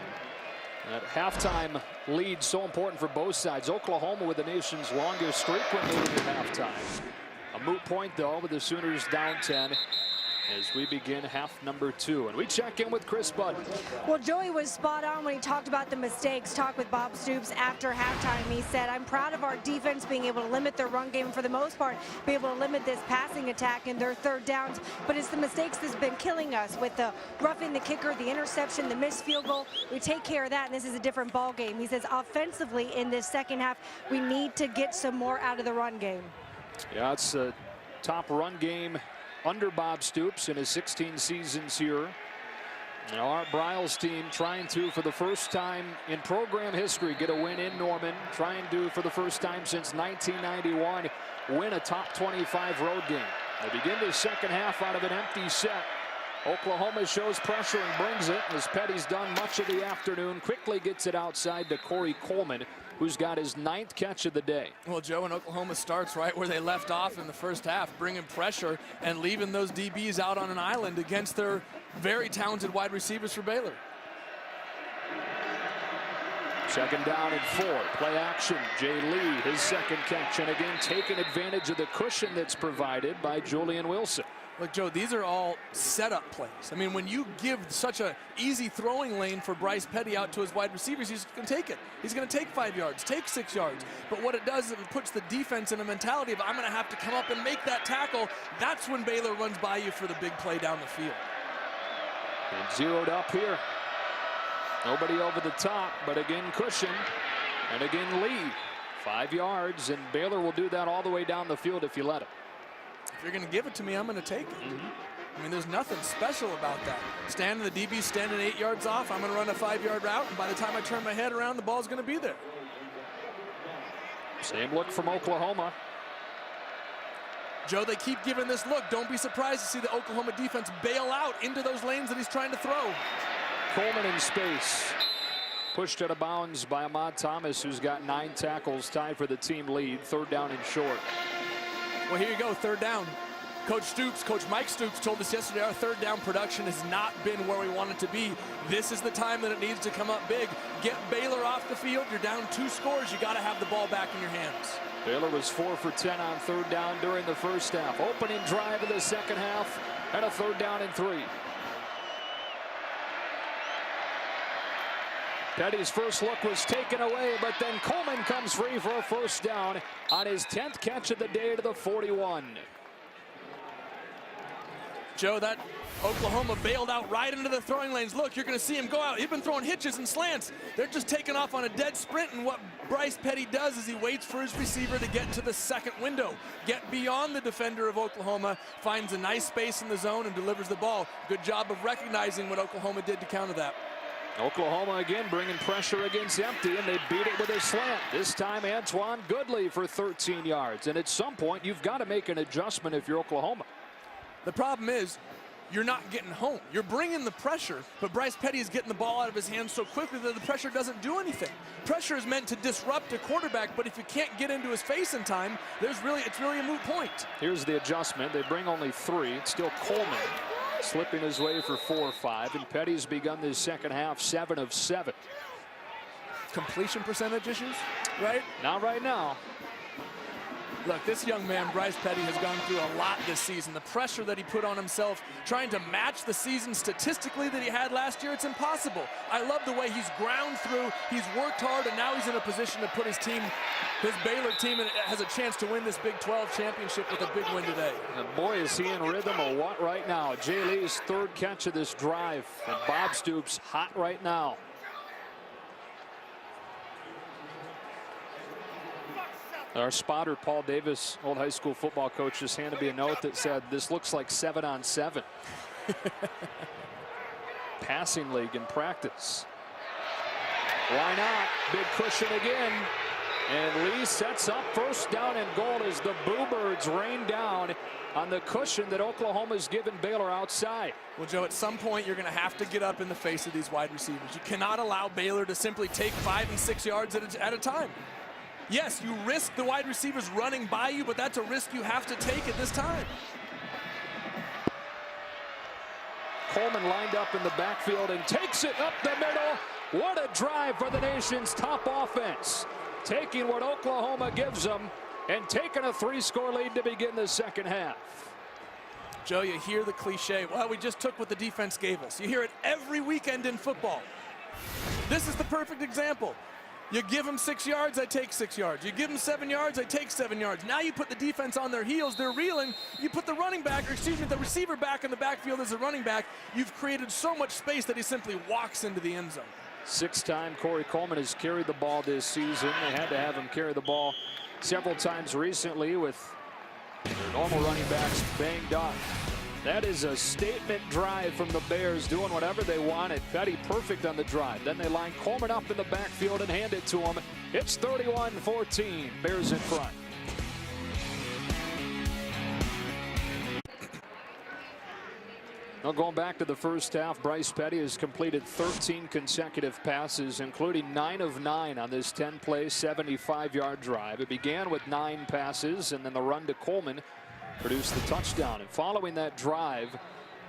That halftime lead so important for both sides. Oklahoma with the nation's longest streak when leading at halftime. A moot point though, with the Sooners down 10 as we begin half number 2. And we check in with Chris Budd. Well, Joey was spot on when he talked about the mistakes. Talked with Bob Stoops after halftime. He said, I'm proud of our defense being able to limit their run game for the most part, be able to limit this passing attack and their third downs. But it's the mistakes that's been killing us with the roughing the kicker, the interception, the missed field goal. We take care of that, and this is a different ball game. He says offensively in this second half, we need to get some more out of the run game. Yeah, it's a top run game under Bob Stoops in his 16 seasons here. Now Art Briles' team trying to, for the first time in program history, get a win in Norman. Trying to, for the first time since 1991, win a top 25 road game. They begin the second half out of an empty set. Oklahoma shows pressure and brings it, as Petty's done much of the afternoon. Quickly gets it outside to Corey Coleman, who's got his 9th catch of the day. Well, Joe, and Oklahoma starts right where they left off in the first half, bringing pressure and leaving those DBs out on an island against their very talented wide receivers for Baylor. Second down and 4. Play action. Jay Lee, his second catch, and again taking advantage of the cushion that's provided by Julian Wilson. Look, Joe, these are all setup plays. I mean, when you give such an easy throwing lane for Bryce Petty out to his wide receivers, he's going to take it. He's going to take 5 yards, take 6 yards. But what it does is it puts the defense in a mentality of, I'm going to have to come up and make that tackle. That's when Baylor runs by you for the big play down the field. And zeroed up here. Nobody over the top, but again cushion. And again Lee. 5 yards, and Baylor will do that all the way down the field if you let it. If you're going to give it to me, I'm going to take it. I mean, there's nothing special about that. The DB standing 8 yards off, I'm going to run a 5-yard route, and by the time I turn my head around, the ball's going to be there. Same look from Oklahoma. Joe, they keep giving this look. Don't be surprised to see the Oklahoma defense bail out into those lanes that he's trying to throw. Coleman in space. Pushed out of bounds by Ahmad Thomas, who's got 9 tackles, tied for the team lead. 3rd down and short. Well, here you go, 3rd down. Coach Mike Stoops told us yesterday our 3rd down production has not been where we want it to be. This is the time that it needs to come up big. Get Baylor off the field. You're down 2 scores. You got to have the ball back in your hands. Baylor was 4 for 10 on 3rd down during the first half. Opening drive of the second half, and a 3rd down and 3. Petty's first look was taken away, but then Coleman comes free for a 1st down on his 10th catch of the day to the 41. Joe, that Oklahoma bailed out right into the throwing lanes. Look, you're going to see him go out. He's been throwing hitches and slants. They're just taking off on a dead sprint, and what Bryce Petty does is he waits for his receiver to get to the second window, get beyond the defender of Oklahoma, finds a nice space in the zone, and delivers the ball. Good job of recognizing what Oklahoma did to counter that. Oklahoma again bringing pressure against empty, and they beat it with a slant. This time Antoine Goodley for 13 yards. And at some point, you've got to make an adjustment if you're Oklahoma. The problem is you're not getting home. You're bringing the pressure, but Bryce Petty is getting the ball out of his hands so quickly that the pressure doesn't do anything. Pressure is meant to disrupt a quarterback, but if you can't get into his face in time, it's really a moot point. Here's the adjustment. They bring only 3. It's still Coleman slipping his way for 4 or 5, and Petty's begun this second half 7 of 7. Completion percentage issues, right? Not right now. Look, this young man, Bryce Petty, has gone through a lot this season. The pressure that he put on himself, trying to match the season statistically that he had last year, it's impossible. I love the way he's ground through, he's worked hard, and now he's in a position to put his team, his Baylor team, has a chance to win this Big 12 championship with a big win today. And boy, is he in rhythm or what right now. Jay Lee's 3rd catch of this drive, and Bob Stoops hot right now. Our spotter, Paul Davis, old high school football coach, just handed me a note that said, this looks like 7 on 7. Passing league in practice. Why not? Big cushion again. And Lee sets up first down and goal as the Bluebirds rain down on the cushion that Oklahoma's given Baylor outside. Well, Joe, at some point you're going to have to get up in the face of these wide receivers. You cannot allow Baylor to simply take 5 and 6 yards at a time. Yes, you risk the wide receivers running by you, but that's a risk you have to take at this time. Coleman lined up in the backfield and takes it up the middle. What a drive for the nation's top offense. Taking what Oklahoma gives them and taking a 3-score lead to begin the second half. Joe, you hear the cliche, well, we just took what the defense gave us. You hear it every weekend in football. This is the perfect example. You give them 6 yards, I take 6 yards. You give them 7 yards, I take 7 yards. Now you put the defense on their heels, they're reeling. You put the the receiver back in the backfield as a running back. You've created so much space that he simply walks into the end zone. 6-time Corey Coleman has carried the ball this season. They had to have him carry the ball several times recently with their normal running backs banged up. That is a statement drive from the Bears, doing whatever they wanted. Petty perfect on the drive. Then they line Coleman up in the backfield and hand it to him. It's 31-14. Bears in front. Now going back to the first half, Bryce Petty has completed 13 consecutive passes, including 9 of 9 on this 10-play, 75-yard drive. It began with 9 passes, and then the run to Coleman produced the touchdown. And following that drive,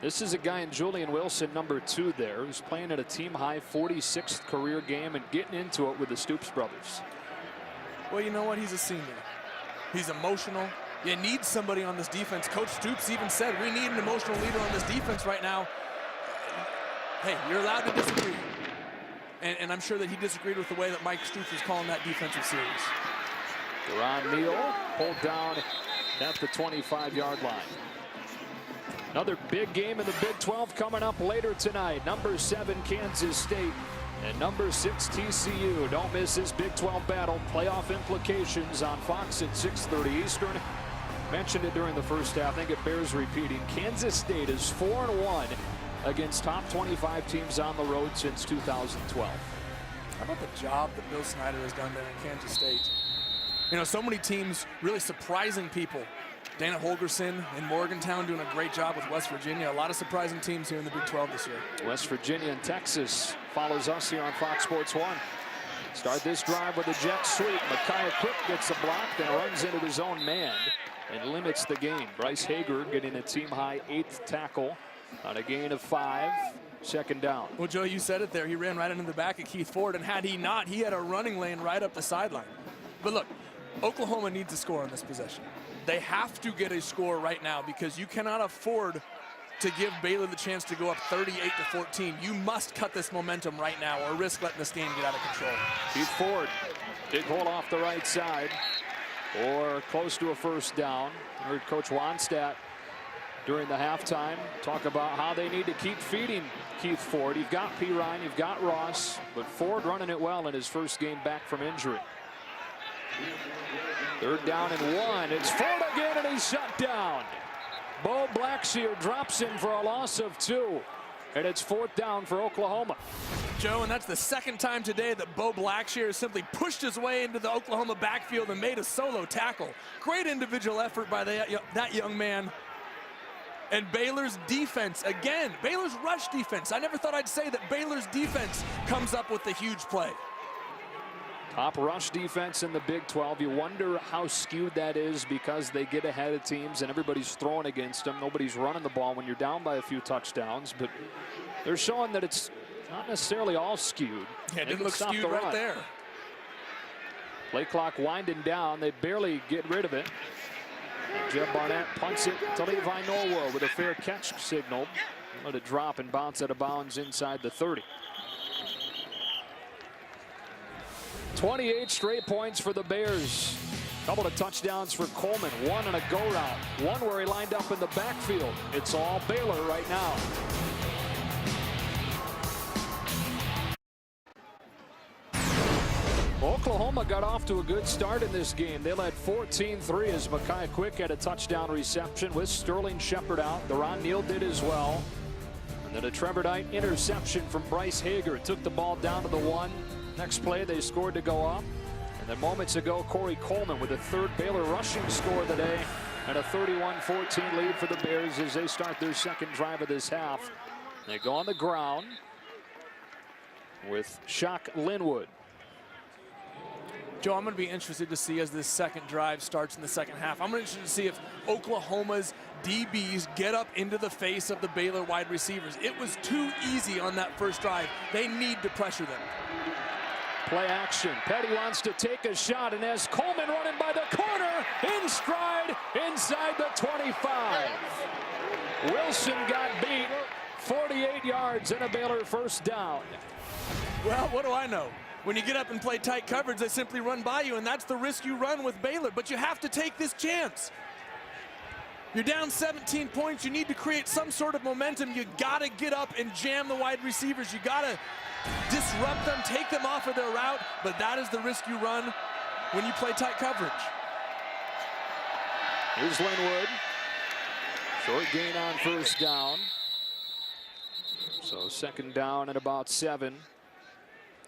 this is a guy in Julian Wilson, number 2 there, who's playing at a team-high 46th career game and getting into it with the Stoops brothers. Well, you know what? He's a senior. He's emotional. You need somebody on this defense. Coach Stoops even said, we need an emotional leader on this defense right now. Hey, you're allowed to disagree. And I'm sure that he disagreed with the way that Mike Stoops was calling that defensive series. Deron Neal pulled down at the 25-yard line. Another big game in the Big 12 coming up later tonight. Number 7 Kansas State and number 6 TCU. Don't miss this Big 12 battle. Playoff implications on Fox at 6:30 Eastern. Mentioned it during the first half. I think it bears repeating. Kansas State is 4-1 against top 25 teams on the road since 2012. How about the job that Bill Snyder has done there in Kansas State? You know, so many teams really surprising people. Dana Holgerson in Morgantown doing a great job with West Virginia. A lot of surprising teams here in the Big 12 this year. West Virginia and Texas follows us here on Fox Sports 1. Start this drive with a jet sweep. Micaiah Quick gets a block, then runs into his own man and limits the gain. Bryce Hager getting a team-high 8th tackle on a gain of 5. Second down. Well, Joe, you said it there. He ran right into the back of Keith Ford, and had he not, he had a running lane right up the sideline. But look, Oklahoma needs a score on this possession. They have to get a score right now because you cannot afford to give Baylor the chance to go up 38-14. You must cut this momentum right now or risk letting this game get out of control. Keith Ford did hold off the right side or close to a first down. I heard Coach Wannstedt during the halftime talk about how they need to keep feeding Keith Ford. You've got P. Ryan, you've got Ross, but Ford running it well in his first game back from injury. 3rd down and 1. It's Ford again, and he's shut down. Bo Blackshear drops him for a loss of 2. And it's 4th down for Oklahoma. Joe, and that's the second time today that Bo Blackshear simply pushed his way into the Oklahoma backfield and made a solo tackle. Great individual effort by that young man. And Baylor's defense, again, Baylor's rush defense. I never thought I'd say that Baylor's defense comes up with a huge play. Top rush defense in the Big 12. You wonder how skewed that is because they get ahead of teams and everybody's throwing against them. Nobody's running the ball when you're down by a few touchdowns, but they're showing that it's not necessarily all skewed. Yeah, it didn't look skewed right there. Play clock winding down. They barely get rid of it. And Jeb Barnett punts it to Levi Norwell with a fair catch signal. Let it drop and bounce out of bounds inside the 30. 28 straight points for the Bears. Couple of touchdowns for Coleman. 1 on a go route. 1 where he lined up in the backfield. It's all Baylor right now. Oklahoma got off to a good start in this game. They led 14-3 as Micaiah Quick had a touchdown reception with Sterling Shepard out. Deron Neal did as well. And Then a Trevor Knight interception from Bryce Hager. Took the ball down to the 1. Next play, they scored to go up. And then moments ago, Corey Coleman with a third Baylor rushing score of the day. And a 31-14 lead for the Bears as they start their second drive of this half. They go on the ground with Shock Linwood. Joe, I'm going to be interested to see as this second drive starts in the second half. I'm interested to see if Oklahoma's DBs get up into the face of the Baylor wide receivers. It was too easy on that first drive. They need to pressure them. Play action. Petty wants to take a shot, and as Coleman running by the corner, in stride, inside the 25. Wilson got beat, 48 yards and a Baylor first down. Well, what do I know? When you get up and play tight coverage, they simply run by you, and that's the risk you run with Baylor. But you have to take this chance. You're down 17 points. You need to create some sort of momentum. You got to get up and jam the wide receivers. You got to disrupt them, take them off of their route. But that is the risk you run when you play tight coverage. Here's Linwood. Short gain on first down. So second down at about 7.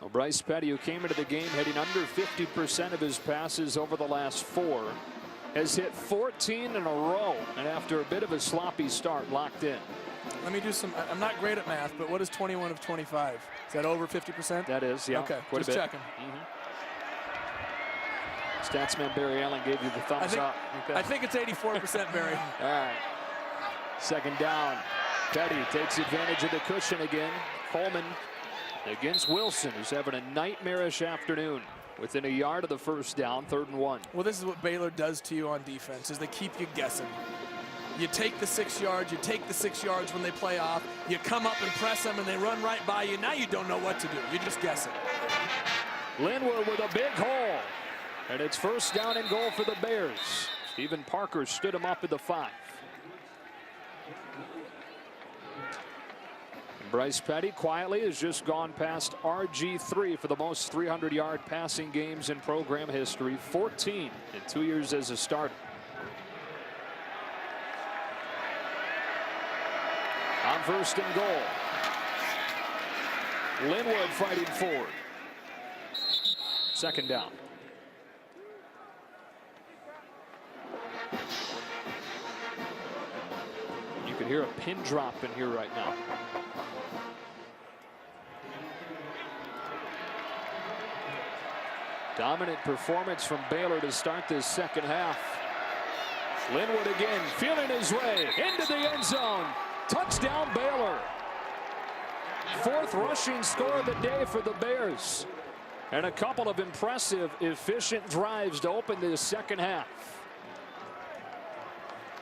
Well, Bryce Petty, who came into the game hitting under 50% of his passes over the last 4, has hit 14 in a row, and after a bit of a sloppy start, locked in. Let me do some, I'm not great at math, but what is 21 of 25? Is that over 50%? That is, yeah. Okay, quite just a bit. checking. Statsman Barry Allen gave you the thumbs up. Okay. I think it's 84%, Barry. All right. Second down. Petty takes advantage of the cushion again. Coleman against Wilson, who's having a nightmarish afternoon. Within a yard of the first down, 3rd and 1. Well, this is what Baylor does to you on defense, is they keep you guessing. You take the 6 yards, you take the 6 yards when they play off, you come up and press them, and they run right by you. Now you don't know what to do. You're just guessing. Linwood with a big hole. And it's first down and goal for the Bears. Stephen Parker stood him up at the 5. Bryce Petty quietly has just gone past RG3 for the most 300-yard passing games in program history, 14 in 2 years as a starter. On first and goal, Linwood fighting forward. Second down. You can hear a pin drop in here right now. Dominant performance from Baylor to start this second half. Linwood again, feeling his way into the end zone. Touchdown Baylor. 4th rushing score of the day for the Bears. And a couple of impressive, efficient drives to open this second half.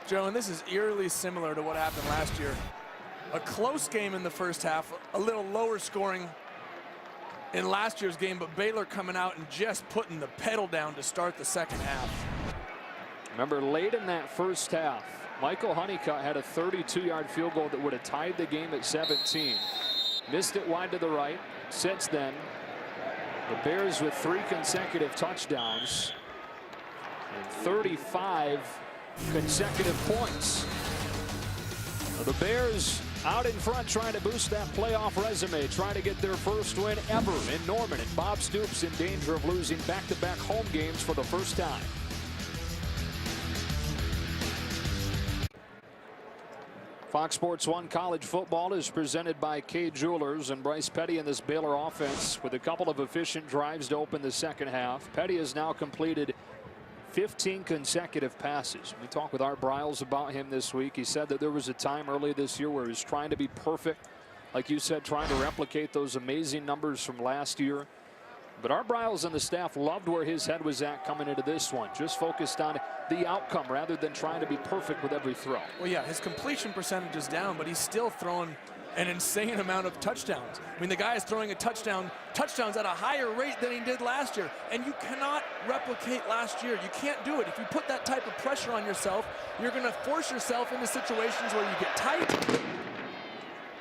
Joe, and this is eerily similar to what happened last year. A close game in the first half, a little lower scoring in last year's game, but Baylor coming out and just putting the pedal down to start the second half. Remember, late in that first half, Michael Honeycutt had a 32-yard field goal that would have tied the game at 17. Missed it wide to the right. Since then, the Bears with 3 consecutive touchdowns and 35 consecutive points. Now, the Bears out in front trying to boost that playoff resume, trying to get their first win ever in Norman, and Bob Stoops in danger of losing back-to-back home games for the first time. Fox Sports 1 College Football is presented by Kay Jewelers, and Bryce Petty in this Baylor offense with a couple of efficient drives to open the second half. Petty has now completed 15 consecutive passes. We talked with Art Briles about him this week. He said that there was a time early this year where he was trying to be perfect. Like you said, trying to replicate those amazing numbers from last year. But Art Briles and the staff loved where his head was at coming into this one. Just focused on the outcome rather than trying to be perfect with every throw. Well, yeah, his completion percentage is down, but he's still throwing an insane amount of touchdowns. I mean, the guy is throwing touchdowns at a higher rate than he did last year, and you cannot replicate last year. You can't do it. If you put that type of pressure on yourself, you're going to force yourself into situations where you get tight.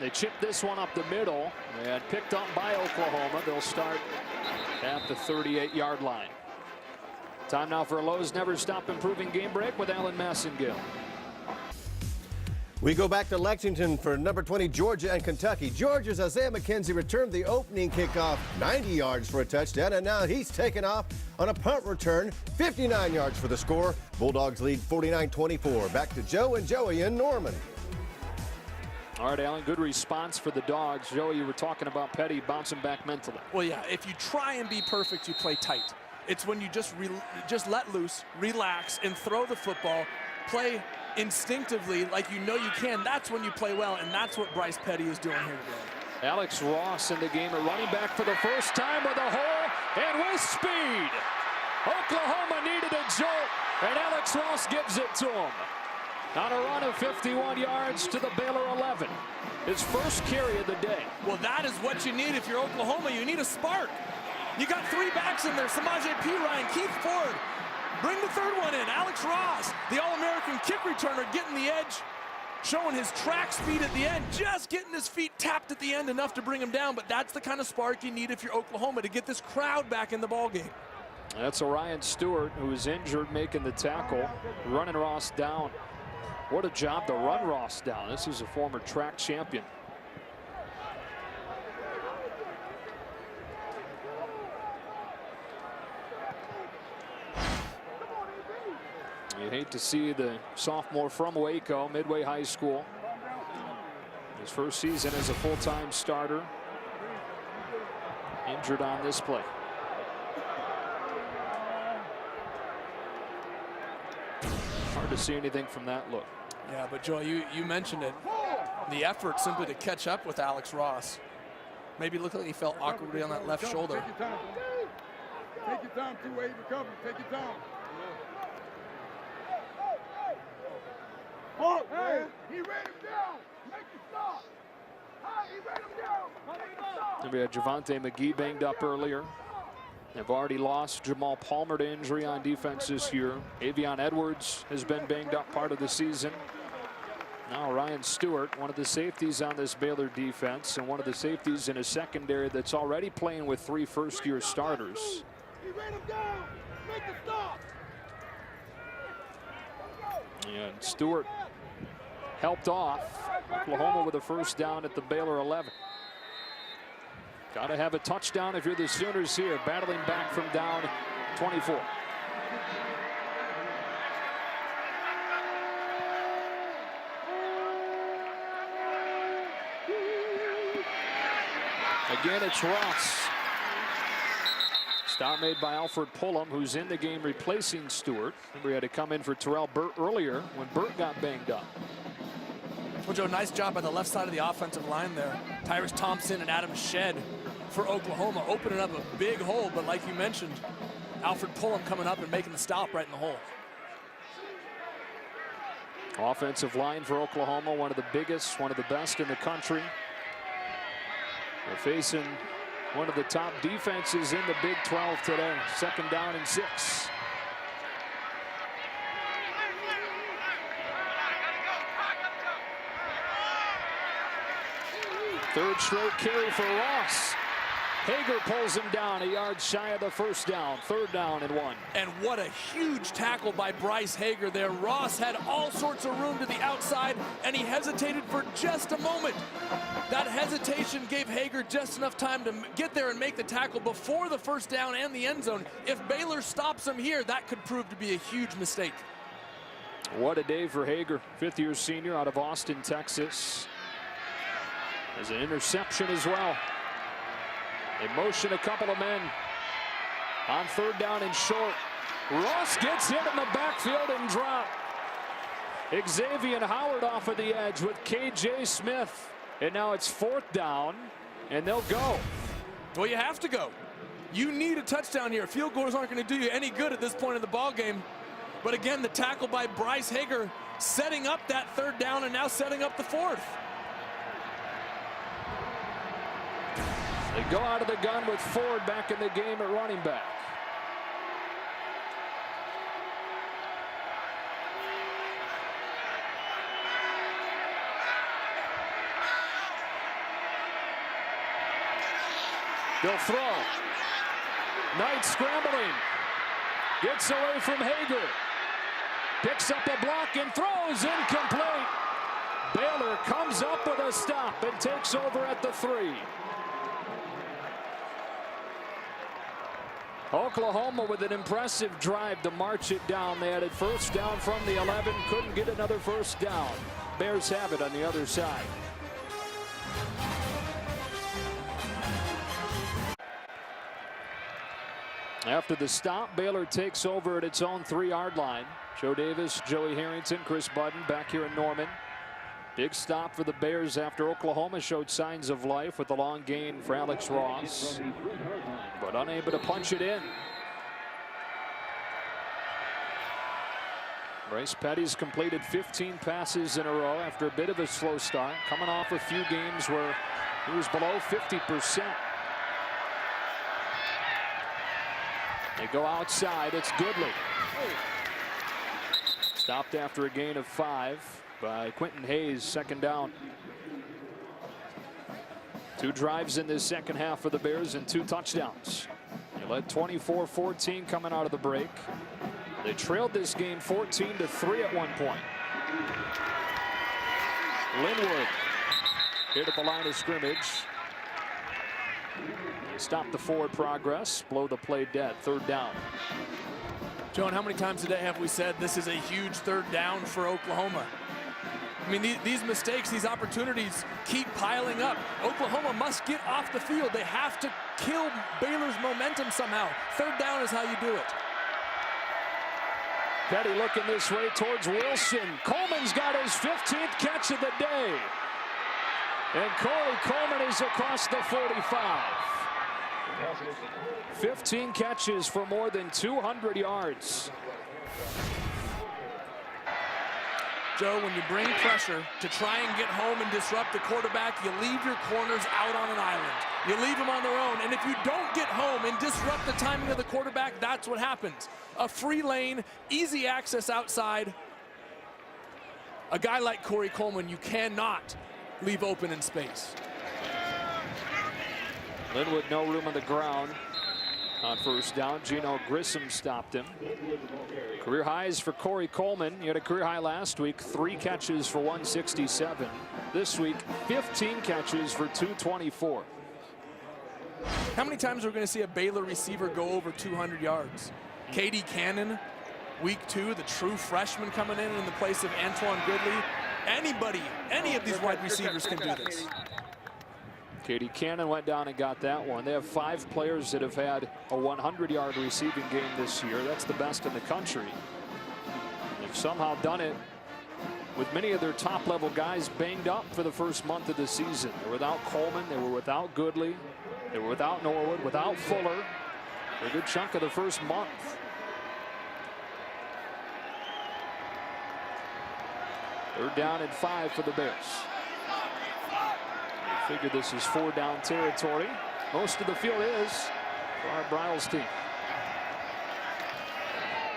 They chipped this one up the middle and picked up by Oklahoma. They'll start at the 38-yard line. Time now for a Lowe's Never Stop Improving game break with Alan Massengill. We go back to Lexington for number 20, Georgia and Kentucky. Georgia's Isaiah McKenzie returned the opening kickoff 90 yards for a touchdown, and now he's taken off on a punt return, 59 yards for the score. Bulldogs lead 49-24. Back to Joe and Joey in Norman. All right, Alan, good response for the Dogs. Joey, you were talking about Petty bouncing back mentally. Well, yeah, if you try and be perfect, you play tight. It's when you just let loose, relax, and throw the football, play instinctively like you know you can. That's when you play well, and that's what Bryce Petty is doing here today. Alex Ross in the game, a running back for the first time with a hole and with speed. Oklahoma needed a jolt, and Alex Ross gives it to him. On a run of 51 yards to the Baylor 11. His first carry of the day. Well, that is what you need if you're Oklahoma. You need a spark. You got three backs in there, Samaje Perine, Keith Ford. Bring the third one in, Alex Ross, the All-American kick returner, getting the edge, showing his track speed at the end, just getting his feet tapped at the end enough to bring him down. But that's the kind of spark you need if you're Oklahoma to get this crowd back in the ballgame. That's Orion Stewart, who was injured, making the tackle, running Ross down. What a job to run Ross down. This is a former track champion. You hate to see the sophomore from Waco, Midway High School. His first season as a full-time starter. Injured on this play. Hard to see anything from that look. Yeah, but Joe, you mentioned it. The effort simply to catch up with Alex Ross. Maybe looked like he felt awkwardly on that left shoulder. Take your time, two-way recovery. Take your time. Hey, he ran him down. Make the stop. Hey, he ran him down. We had Javonte McGee banged up earlier. They've already lost Jamal Palmer to injury on defense this year. Avion Edwards has been banged up part of the season. Now Ryan Stewart, one of the safeties on this Baylor defense, and one of the safeties in a secondary that's already playing with 3 first-year starters. He ran him down. Make the stop. And Stewart helped off Oklahoma with a first down at the Baylor 11. Got to have a touchdown if you're the Sooners here, battling back from down 24. Again, it's Ross. Stop made by Alfred Pullum, who's in the game replacing Stewart. Remember, he had to come in for Terrell Burt earlier when Burt got banged up. Well, Joe, nice job on the left side of the offensive line there. Tyrus Thompson and Adam Shedd for Oklahoma, opening up a big hole. But like you mentioned, Alfred Pullum coming up and making the stop right in the hole. Offensive line for Oklahoma, one of the biggest, one of the best in the country. They're facing one of the top defenses in the Big 12 today. 2nd down and 6. Third straight carry for Ross. Hager pulls him down a yard shy of the first down. 3rd down and 1. And what a huge tackle by Bryce Hager there. Ross had all sorts of room to the outside, and he hesitated for just a moment. That hesitation gave Hager just enough time to get there and make the tackle before the first down and the end zone. If Baylor stops him here, that could prove to be a huge mistake. What a day for Hager, 5th-year senior out of Austin, Texas. There's an interception as well. They motion a couple of men on 3rd down and short. Ross gets hit in the backfield and dropped. Xavier Howard off of the edge with KJ Smith. And now it's 4th down, and they'll go. Well, you have to go. You need a touchdown here. Field goals aren't going to do you any good at this point in the ball game. But again, the tackle by Bryce Hager setting up that 3rd down and now setting up the 4th. They go out of the gun with Ford back in the game at running back. They'll throw. Knight scrambling. Gets away from Hager. Picks up a block and throws incomplete. Baylor comes up with a stop and takes over at the 3. Oklahoma with an impressive drive to march it down. They had it first down from the 11, couldn't get another first down. Bears have it on the other side. After the stop, Baylor takes over at its own 3-yard line. Joe Davis, Joey Harrington, Chris Budden back here in Norman. Big stop for the Bears after Oklahoma showed signs of life with a long gain for Alex Ross, but unable to punch it in. Bryce Petty's completed 15 passes in a row after a bit of a slow start, coming off a few games where he was below 50%. They go outside. It's Goodley. Stopped after a gain of 5 by Quentin Hayes, second down. 2 drives in this second half for the Bears and 2 touchdowns. They led 24-14 coming out of the break. They trailed this game 14-3 at one point. Linwood hit at the line of scrimmage. Stop the forward progress, blow the play dead, 3rd down. Joan, how many times today have we said this is a huge 3rd down for Oklahoma? I mean, these mistakes, these opportunities keep piling up. Oklahoma must get off the field. They have to kill Baylor's momentum somehow. 3rd down is how you do it. Petty looking this way towards Wilson. Coleman's got his 15th catch of the day. And Corey Coleman is across the 45. 15 catches for more than 200 yards. Joe, when you bring pressure to try and get home and disrupt the quarterback, you leave your corners out on an island. You leave them on their own, and if you don't get home and disrupt the timing of the quarterback, that's what happens. A free lane, easy access outside. A guy like Corey Coleman, you cannot leave open in space. Linwood, no room on the ground on first down. Gino Grissom stopped him. Career highs for Corey Coleman. He had a career high last week, 3 catches for 167. This week, 15 catches for 224. How many times are we going to see a Baylor receiver go over 200 yards? K.D. Cannon, week 2, the true freshman coming in the place of Antoine Goodley. Anybody, any of these wide receivers can do this. K.D. Cannon went down and got that one. They have 5 players that have had a 100-yard receiving game this year. That's the best in the country. They've somehow done it with many of their top-level guys banged up for the first month of the season. They were without Coleman. They were without Goodley. They were without Norwood, without Fuller for a good chunk of the first month. Third down and 5 for the Bears. Figure this is 4-down territory. Most of the field is for our Bryles team.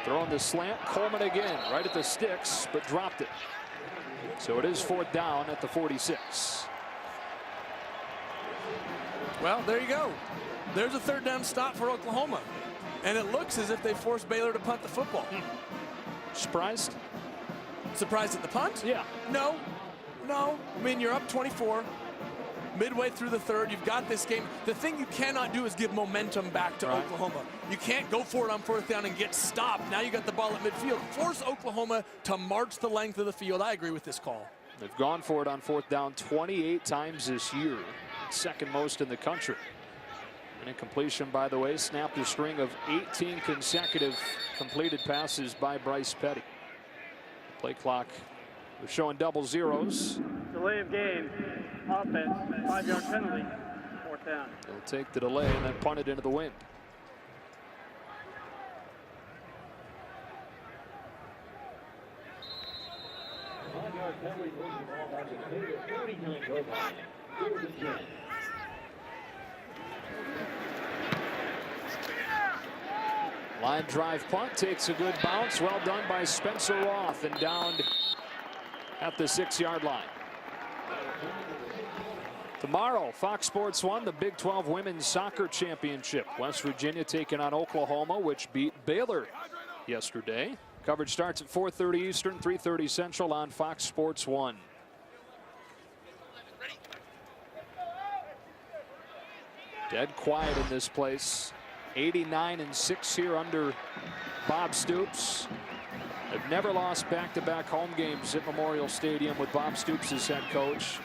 Throwing the slant, Coleman again, right at the sticks, but dropped it. So it is 4th down at the 46. Well, there you go. There's a 3rd down stop for Oklahoma. And it looks as if they forced Baylor to punt the football. Surprised? Surprised at the punt? Yeah. No. I mean, you're up 24. Midway through the 3rd, you've got this game. The thing you cannot do is give momentum back to Oklahoma. You can't go for it on 4th down and get stopped. Now you got the ball at midfield. Force Oklahoma to march the length of the field. I agree with this call. They've gone for it on 4th down 28 times this year. 2nd most in the country. And incompletion, by the way, snapped a string of 18 consecutive completed passes by Bryce Petty. Play clock was showing double zeros. Delay of game, offense, 5-yard penalty, 4th down. They'll take the delay and then punt it into the wind. Line drive punt takes a good bounce. Well done by Spencer Roth and downed at the 6-yard line. Tomorrow, Fox Sports 1, the Big 12 Women's Soccer Championship. West Virginia taking on Oklahoma, which beat Baylor yesterday. Coverage starts at 4:30 Eastern, 3:30 Central on Fox Sports 1. Dead quiet in this place. 89-6 here under Bob Stoops. They've never lost back-to-back home games at Memorial Stadium with Bob Stoops as head coach.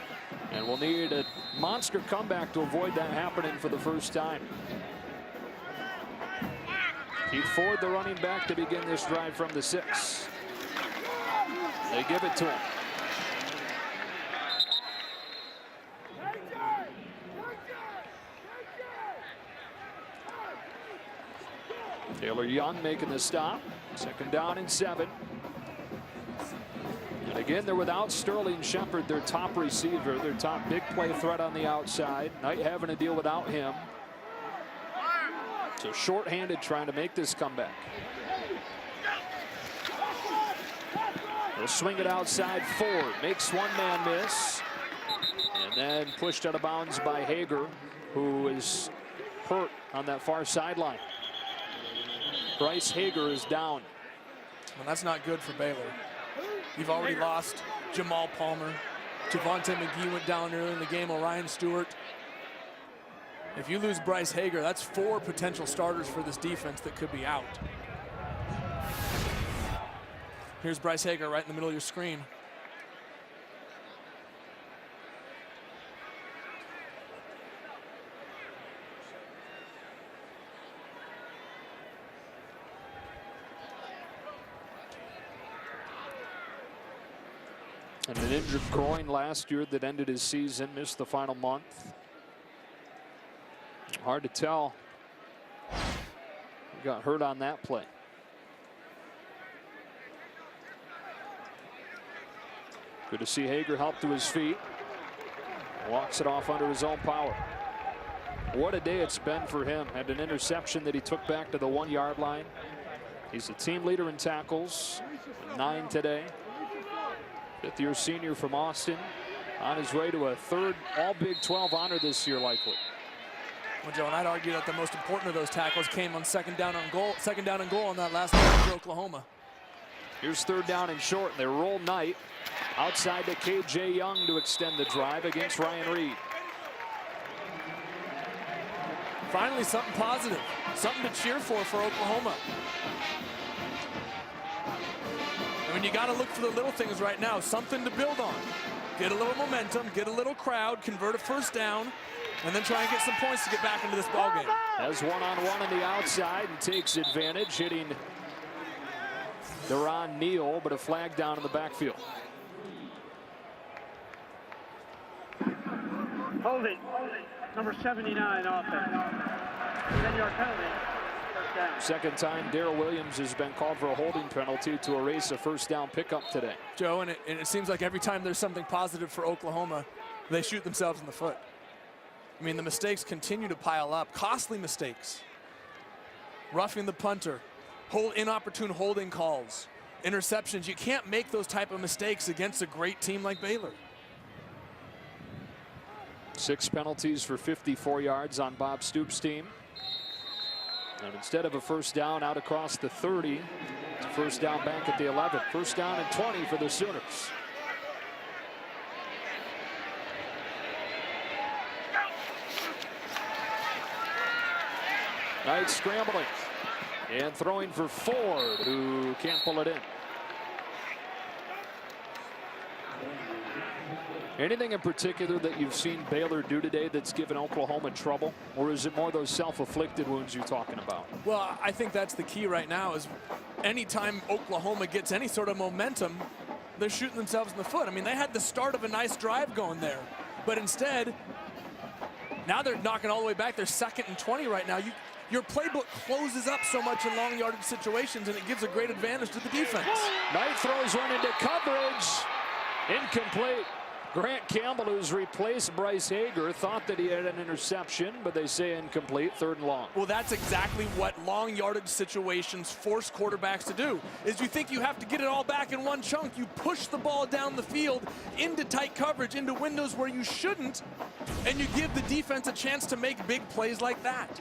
And we'll need a monster comeback to avoid that happening for the first time. Keith Ford, the running back, to begin this drive from the 6. They give it to him. Taylor Young making the stop. 2nd down and 7. And again, they're without Sterling Shepard, their top receiver, their top big play threat on the outside. Knight having to deal without him. So short-handed trying to make this comeback. They'll swing it outside. Ford makes one man miss. And then pushed out of bounds by Hager, who is hurt on that far sideline. Bryce Hager is down. Well, that's not good for Baylor. You've already lost Jamal Palmer. Javonte McGee went down early in the game. Orion Stewart. If you lose Bryce Hager, that's 4 potential starters for this defense that could be out. Here's Bryce Hager right in the middle of your screen. And an injured groin last year that ended his season, missed the final month. Hard to tell. He got hurt on that play. Good to see Hager help to his feet. Walks it off under his own power. What a day it's been for him. Had an interception that he took back to the 1-yard line. He's the team leader in tackles, 9 today. 5th-year senior from Austin, on his way to a 3rd All-Big 12 honor this year, likely. Well, Joe, and I'd argue that the most important of those tackles came on second down and goal on that last play for Oklahoma. Here's 3rd down and short, and they roll Knight outside to KJ Young to extend the drive against Ryan Reed. Finally, something positive, something to cheer for Oklahoma. I mean, you got to look for the little things right now, something to build on. Get a little momentum, get a little crowd, convert a 1st down, and then try and get some points to get back into this ballgame. Has one-on-one on the outside and takes advantage, hitting Deron Neal, but a flag down in the backfield. Hold it. Number 79 offense. 10-yard penalty. 2nd time Darrell Williams has been called for a holding penalty to erase a 1st down pickup today. Joe, and it seems like every time there's something positive for Oklahoma, they shoot themselves in the foot. I mean, the mistakes continue to pile up. Costly mistakes. Roughing the punter. Inopportune holding calls. Interceptions. You can't make those type of mistakes against a great team like Baylor. 6 penalties for 54 yards on Bob Stoops' team. And instead of a 1st down out across the 30, it's a 1st down back at the 11. 1st down and 20 for the Sooners. Knight scrambling and throwing for Ford, who can't pull it in. Anything in particular that you've seen Baylor do today that's given Oklahoma trouble? Or is it more those self-afflicted wounds you're talking about? Well, I think that's the key right now is anytime Oklahoma gets any sort of momentum, they're shooting themselves in the foot. I mean, they had the start of a nice drive going there. But instead, now they're knocking all the way back. They're 2nd and 20 right now. Your playbook closes up so much in long yardage situations, and it gives a great advantage to the defense. Knight throws one into coverage. Incomplete. Grant Campbell, who's replaced Bryce Hager, thought that he had an interception, but they say incomplete, 3rd and long. Well, that's exactly what long yardage situations force quarterbacks to do, is you think you have to get it all back in one chunk. You push the ball down the field into tight coverage, into windows where you shouldn't, and you give the defense a chance to make big plays like that.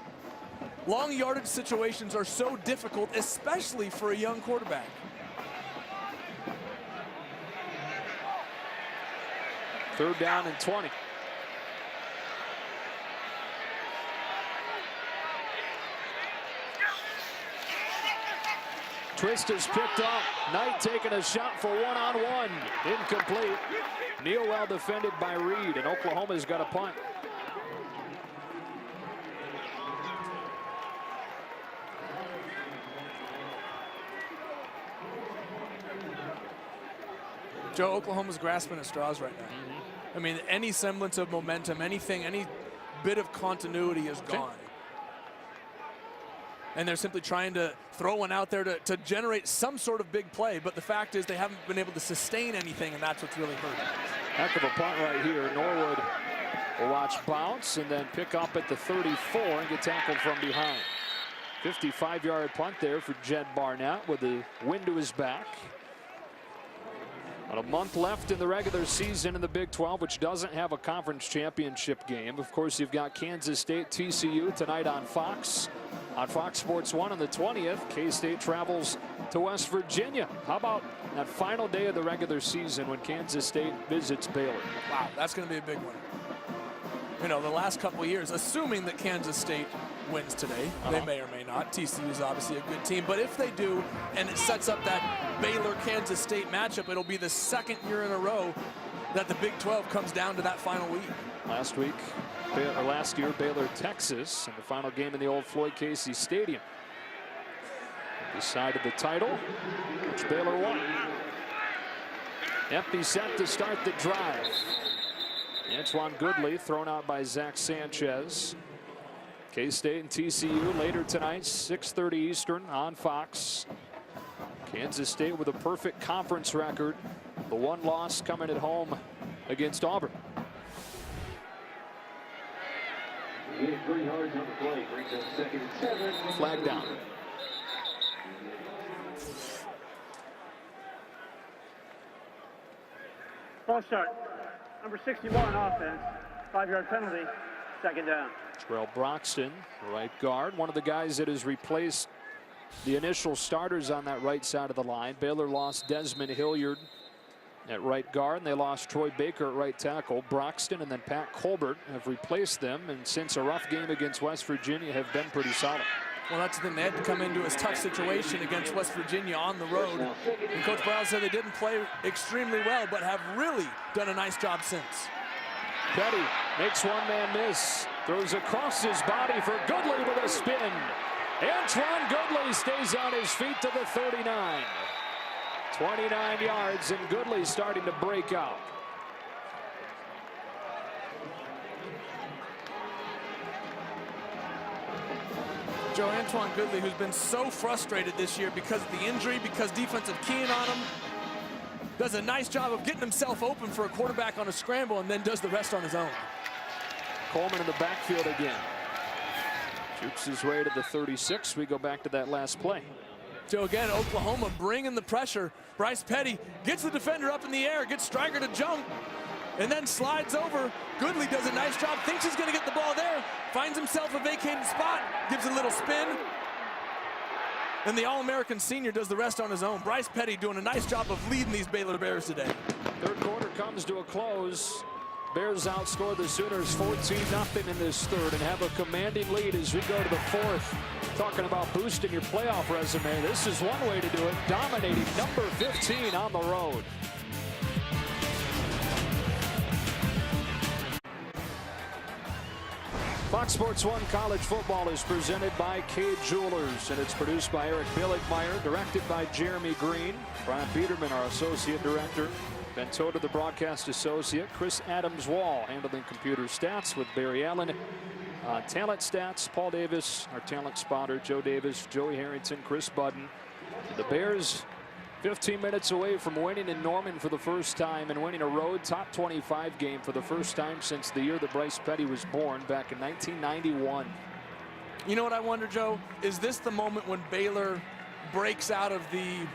Long yardage situations are so difficult, especially for a young quarterback. Third down and 20. Twist is picked up. Knight taking a shot for one-on-one. Incomplete. Neal well defended by Reed, and Oklahoma's got a punt. Joe, Oklahoma's grasping at straws right now. I mean, any semblance of momentum, anything, any bit of continuity is gone. And they're simply trying to throw one out there to generate some sort of big play. But the fact is they haven't been able to sustain anything, and that's what's really hurting. Heck of a punt right here. Norwood will watch bounce and then pick up at the 34 and get tackled from behind. 55-yard punt there for Jed Barnett with the wind to his back. About a month left in the regular season in the Big 12, which doesn't have a conference championship game. Of course, you've got Kansas State, TCU tonight on Fox. On Fox Sports 1 on the 20th, K-State travels to West Virginia. How about that final day of the regular season when Kansas State visits Baylor? Wow, that's going to be a big one. You know, the last couple of years, assuming that Kansas State wins today, they may or may not. TCU is obviously a good team, but if they do, and it sets up that Baylor-Kansas State matchup, it'll be the second year in a row that the Big 12 comes down to that final week. Last year, Baylor, Texas, in the final game in the old Floyd Casey Stadium. Decided the title, which Baylor won. Empty set to start the drive. Antoine Goodley thrown out by Zach Sanchez. K-State and TCU later tonight, 6:30 Eastern on Fox. Kansas State with a perfect conference record. The one loss coming at home against Auburn. 3 yards on the play, brings up 2nd and 7. Flag down. False start. Number 61 offense. 5-yard penalty. 2nd down. Terrell Broxton, right guard, one of the guys that has replaced the initial starters on that right side of the line. Baylor lost Desmond Hilliard at right guard, and they lost Troy Baker at right tackle. Broxton and then Pat Colbert have replaced them, and since a rough game against West Virginia, have been pretty solid. Well, that's the thing. They had to come into a tough situation against West Virginia on the road. And Coach Brown said they didn't play extremely well, but have really done a nice job since. Petty makes one man miss. Throws across his body for Goodley with a spin. Antoine Goodley stays on his feet to the 39. 29 yards, and Goodley starting to break out. Joe, Antoine Goodley, who's been so frustrated this year because of the injury, because defensive keying on him, does a nice job of getting himself open for a quarterback on a scramble and then does the rest on his own. Coleman in the backfield again. Jukes his way to the 36. We go back to that last play. Joe, again, Oklahoma bringing the pressure. Bryce Petty gets the defender up in the air, gets Stryker to jump, and then slides over. Goodley does a nice job, thinks he's going to get the ball there, finds himself a vacated spot, gives a little spin, and the All-American senior does the rest on his own. Bryce Petty doing a nice job of leading these Baylor Bears today. Third quarter comes to a close. Bears outscore the Sooners 14-0 in this third and have a commanding lead as we go to the fourth. Talking about boosting your playoff resume, this is one way to do it. Dominating number 15 on the road. Fox Sports 1 College Football is presented by Cade Jewelers, and it's produced by Eric Billigmeyer, directed by Jeremy Green. Brian Peterman, our associate director. Ben Toda, the broadcast associate. Chris Adams-Wall handling computer stats with Barry Allen. Talent stats, Paul Davis, our talent spotter, Joe Davis, Joey Harrington, Chris Budden. The Bears 15 minutes away from winning in Norman for the first time and winning a road top 25 game for the first time since the year that Bryce Petty was born back in 1991. You know what I wonder, Joe? Is this the moment when Baylor breaks out of the,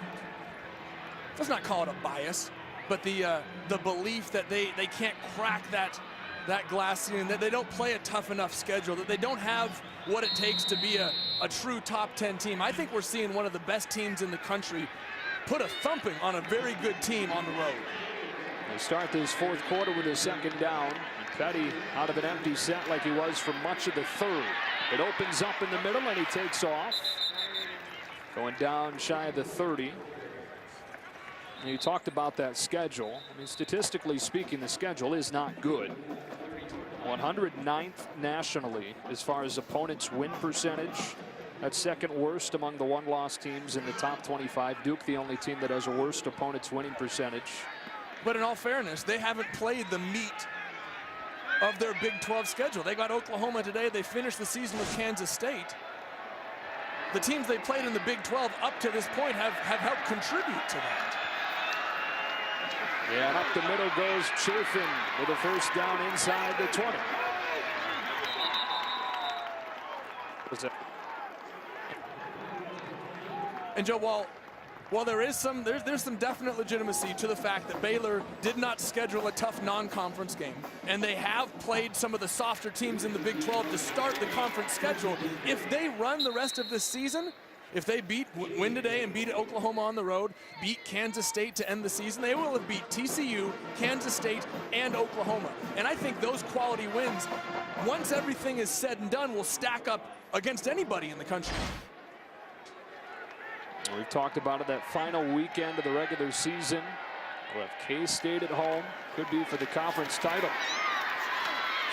let's not call it a bias, but the belief that they can't crack that glass ceiling, that they don't play a tough enough schedule, that they don't have what it takes to be a true top 10 team? I think we're seeing one of the best teams in the country put a thumping on a very good team on the road. They start this fourth quarter with a 2nd down. Petty out of an empty set like he was for much of the third. It opens up in the middle and he takes off. Going down shy of the 30. And you talked about that schedule. I mean, statistically speaking, the schedule is not good. 109th nationally as far as opponents' win percentage. That's second worst among the one-loss teams in the top 25. Duke, the only team that has a worst opponent's winning percentage. But in all fairness, they haven't played the meat of their Big 12 schedule. They got Oklahoma today. They finished the season with Kansas State. The teams they played in the Big 12 up to this point have helped contribute to that. Yeah, and up the middle goes Chafin with a first down inside the 20. And Joe, while there is there's some definite legitimacy to the fact that Baylor did not schedule a tough non-conference game, and they have played some of the softer teams in the Big 12 to start the conference schedule. If they run the rest of this season, if they win today and beat Oklahoma on the road, beat Kansas State to end the season, they will have beat TCU, Kansas State, and Oklahoma. And I think those quality wins, once everything is said and done, will stack up against anybody in the country. We've talked about it, that final weekend of the regular season. We'll have K-State at home. Could be for the conference title.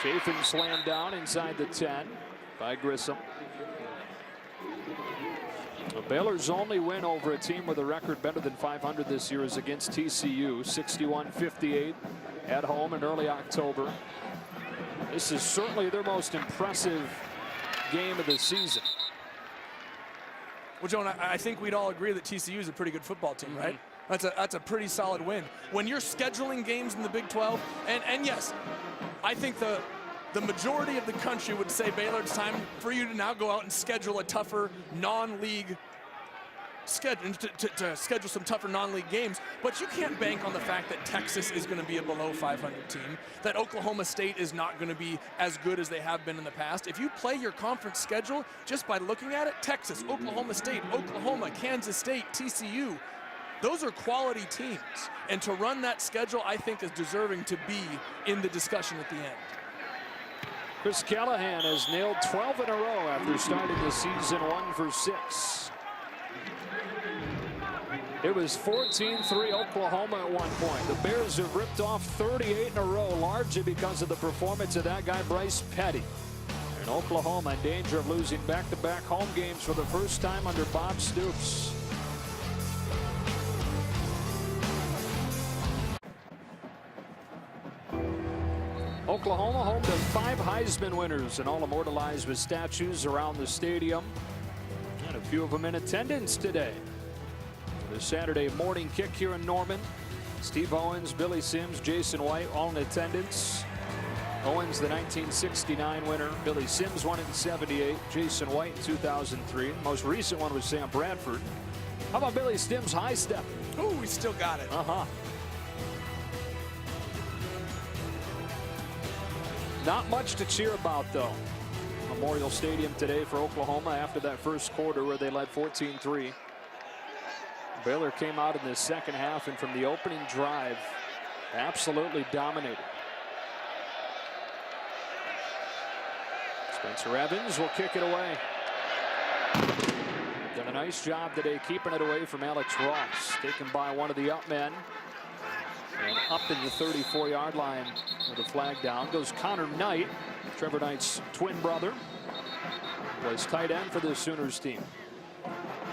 Chafin slammed down inside the 10 by Grissom. Well, Baylor's only win over a team with a record better than 500 this year is against TCU, 61-58 at home in early October. This is certainly their most impressive game of the season. Well, Joan, I think we'd all agree that TCU is a pretty good football team, right? That's a pretty solid win. When you're scheduling games in the Big 12, and yes, I think the majority of the country would say, Baylor, it's time for you to now go out and schedule a tougher non-league schedule, to schedule some tougher non-league games. But you can't bank on the fact that Texas is going to be a below 500 team, that Oklahoma State is not going to be as good as they have been in the past. If you play your conference schedule just by looking at it, Texas, Oklahoma State, Oklahoma, Kansas State, TCU, those are quality teams. And to run that schedule, I think, is deserving to be in the discussion at the end. Chris Callahan has nailed 12 in a row after starting the season 1 for 6. It was 14-3 Oklahoma at one point. The Bears have ripped off 38 in a row, largely because of the performance of that guy, Bryce Petty. And Oklahoma in danger of losing back-to-back home games for the first time under Bob Stoops. Oklahoma home to 5 Heisman winners and all immortalized with statues around the stadium. And a few of them in attendance today. The Saturday morning kick here in Norman. Steve Owens, Billy Sims, Jason White all in attendance. Owens, the 1969 winner. Billy Sims won it in 78. Jason White in 2003. The most recent one was Sam Bradford. How about Billy Sims high step? Ooh, he still got it. Not much to cheer about, though. Memorial Stadium today for Oklahoma after that first quarter where they led 14-3. Baylor came out in the second half and from the opening drive absolutely dominated. Spencer Evans will kick it away. Done a nice job today keeping it away from Alex Ross. Taken by one of the up men. And up in the 34-yard line with a flag down goes Connor Knight, Trevor Knight's twin brother. Was tight end for the Sooners team.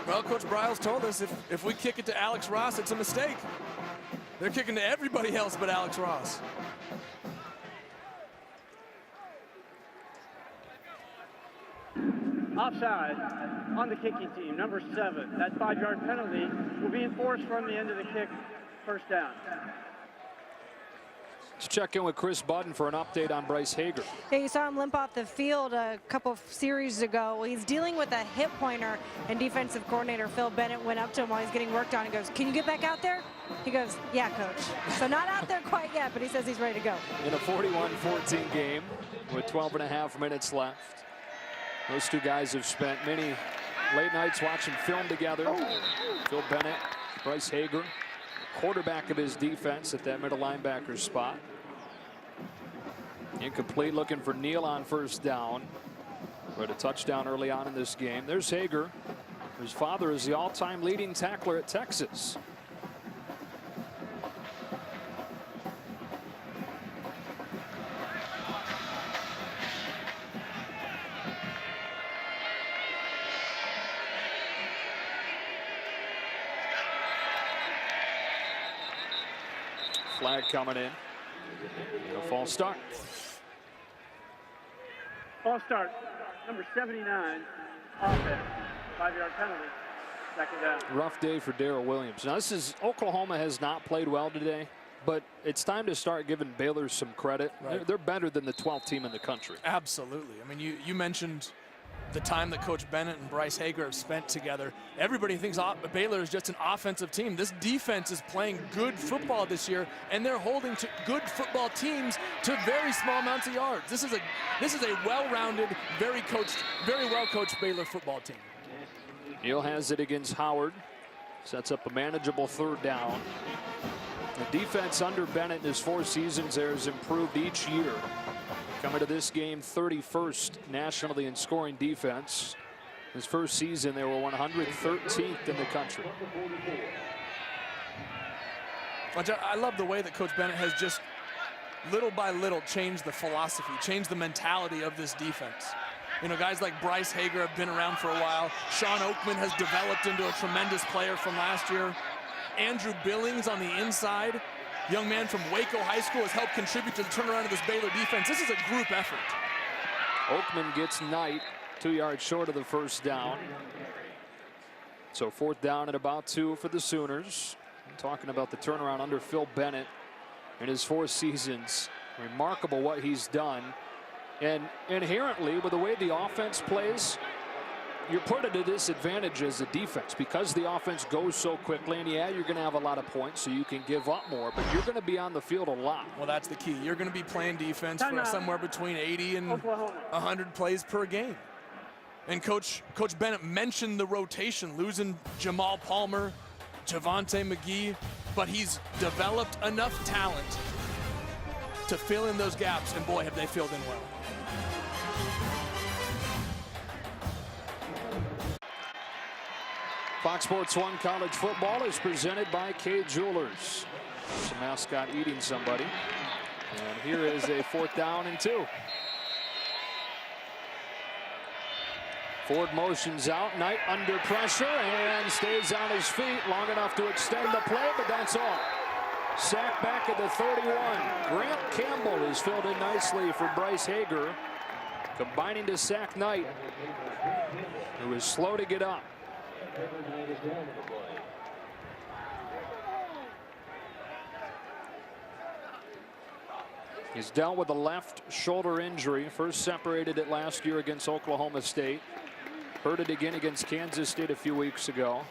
Well, Coach Briles told us if we kick it to Alex Ross, it's a mistake. They're kicking to everybody else but Alex Ross. Offside on the kicking team, number 7. That 5-yard penalty will be enforced from the end of the kick. First down. Let's check in with Chris Budden for an update on Bryce Hager. Yeah, you saw him limp off the field a couple of series ago. Well, he's dealing with a hip pointer, and defensive coordinator Phil Bennett went up to him while he's getting worked on and goes, "Can you get back out there?" He goes, "Yeah, coach." So not out there quite yet, but he says he's ready to go. In a 41-14 game with 12.5 minutes left. Those two guys have spent many late nights watching film together. Phil Bennett, Bryce Hager, quarterback of his defense at that middle linebacker spot. Incomplete, looking for Neal on first down. But a touchdown early on in this game. There's Hager, whose father is the all-time leading tackler at Texas. Flag coming in. And a false start. False start. Number 79. Offense. 5-yard penalty. Second down. Rough day for Darrell Williams. Now this is Oklahoma has not played well today, but it's time to start giving Baylor some credit. Right. They're better than the 12th team in the country. Absolutely. I mean, you mentioned the time that Coach Bennett and Bryce Hager have spent together. Everybody thinks Baylor is just an offensive team. This defense is playing good football this year, and they're holding to good football teams to very small amounts of yards. This is a well-rounded, very well-coached Baylor football team. Neal has it against Howard. Sets up a manageable third down. The defense under Bennett in his 4 seasons there has improved each year. Coming to this game, 31st nationally in scoring defense. His first season, they were 113th in the country. I love the way that Coach Bennett has just little by little changed the philosophy, changed the mentality of this defense. You know, guys like Bryce Hager have been around for a while. Sean Oakman has developed into a tremendous player from last year. Andrew Billings on the inside, young man from Waco High School, has helped contribute to the turnaround of this Baylor defense. This is a group effort. Oakman gets Knight 2 yards short of the first down. So 4th down at about 2 for the Sooners. I'm talking about the turnaround under Phil Bennett in his 4 seasons. Remarkable what he's done. And inherently, with the way the offense plays, you're put at a disadvantage as a defense because the offense goes so quickly. And yeah, you're going to have a lot of points, so you can give up more, but you're going to be on the field a lot. Well, that's the key. You're going to be playing defense for somewhere between 80 and 100 plays per game. And Coach Bennett mentioned the rotation, losing Jamal Palmer, Javonte McGee, but he's developed enough talent to fill in those gaps, and boy, have they filled in well. Fox Sports 1 College Football is presented by K Jewelers. There's a mascot eating somebody. And here is a 4th down and 2. Ford motions out. Knight under pressure and stays on his feet long enough to extend the play, but that's all. Sack back at the 31. Grant Campbell is filled in nicely for Bryce Hager, combining to sack Knight, who was slow to get up. He's dealt with a left shoulder injury. First separated it last year against Oklahoma State. Hurt it again against Kansas State a few weeks ago.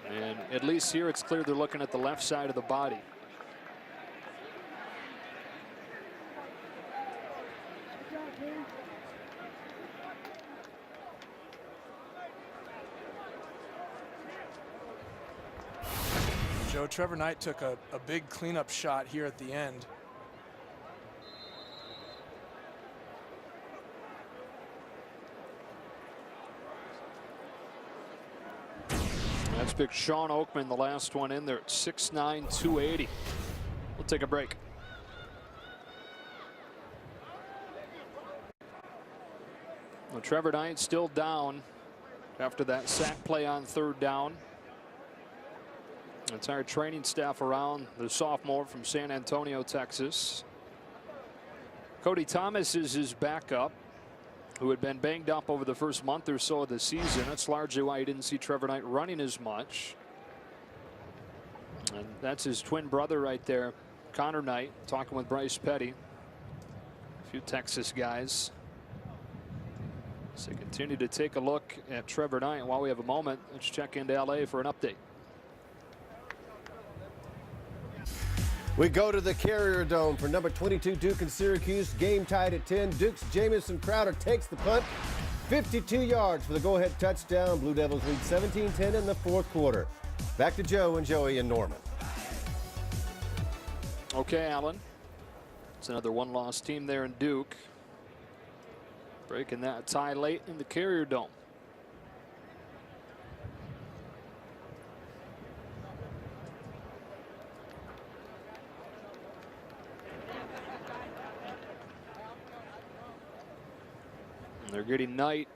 And at least here it's clear they're looking at the left side of the body. Joe, Trevor Knight took a big cleanup shot here at the end. That's big Sean Oakman, the last one in there at 6'9", 280. We'll take a break. Well, Trevor Knight still down after that sack play on 3rd down. Entire training staff around the sophomore from San Antonio, Texas. Cody Thomas is his backup, who had been banged up over the first month or so of the season. That's largely why you didn't see Trevor Knight running as much. And that's his twin brother right there, Connor Knight, talking with Bryce Petty. A few Texas guys. So continue to take a look at Trevor Knight. While we have a moment, let's check into LA for an update. We go to the Carrier Dome for number 22 Duke and Syracuse. Game tied at 10. Duke's Jamison Crowder takes the punt. 52 yards for the go-ahead touchdown. Blue Devils lead 17-10 in the 4th quarter. Back to Joe and Joey and Norman. Okay, Alan. It's another one-loss team there in Duke. Breaking that tie late in the Carrier Dome. they're getting Knight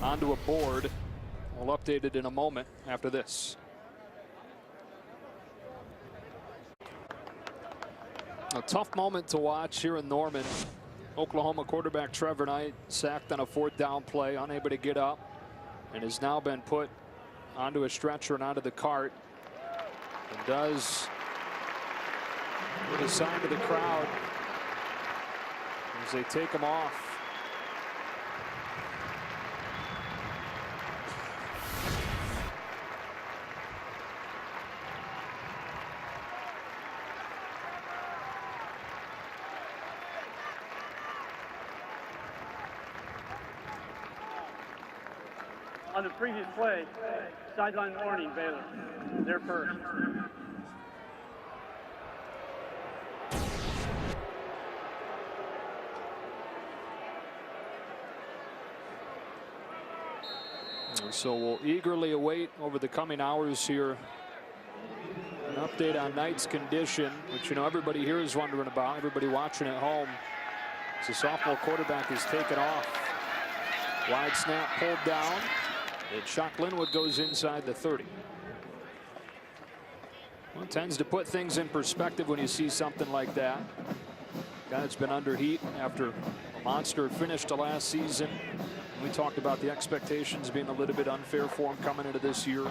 onto a board. We'll update it in a moment after this. A tough moment to watch here in Norman. Oklahoma quarterback Trevor Knight sacked on a 4th down play, unable to get up, and has now been put onto a stretcher and onto the cart, and does give a sign to the crowd as they take him off. On the previous play, sideline warning, Baylor. They're first. And so we'll eagerly await over the coming hours here an update on Knight's condition, which, you know, everybody here is wondering about, everybody watching at home. As the sophomore quarterback is taken off. Wide snap pulled down. And Shock Linwood goes inside the 30. Well, it tends to put things in perspective when you see something like that. Guy that's been under heat after a monster finish to last season. We talked about the expectations being a little bit unfair for him coming into this year.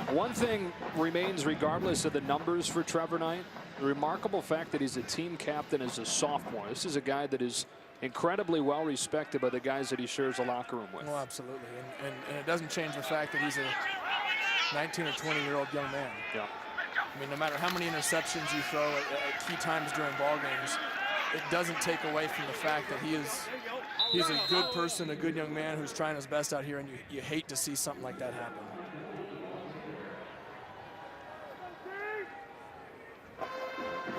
One thing remains, regardless of the numbers for Trevor Knight, the remarkable fact that he's a team captain as a sophomore. This is a guy that is incredibly well respected by the guys that he shares a locker room with. Well, absolutely, and it doesn't change the fact that he's a 19 or 20-year-old young man. Yeah. I mean, no matter how many interceptions you throw at key times during ball games, it doesn't take away from the fact that he's a good person, a good young man who's trying his best out here, and you hate to see something like that happen.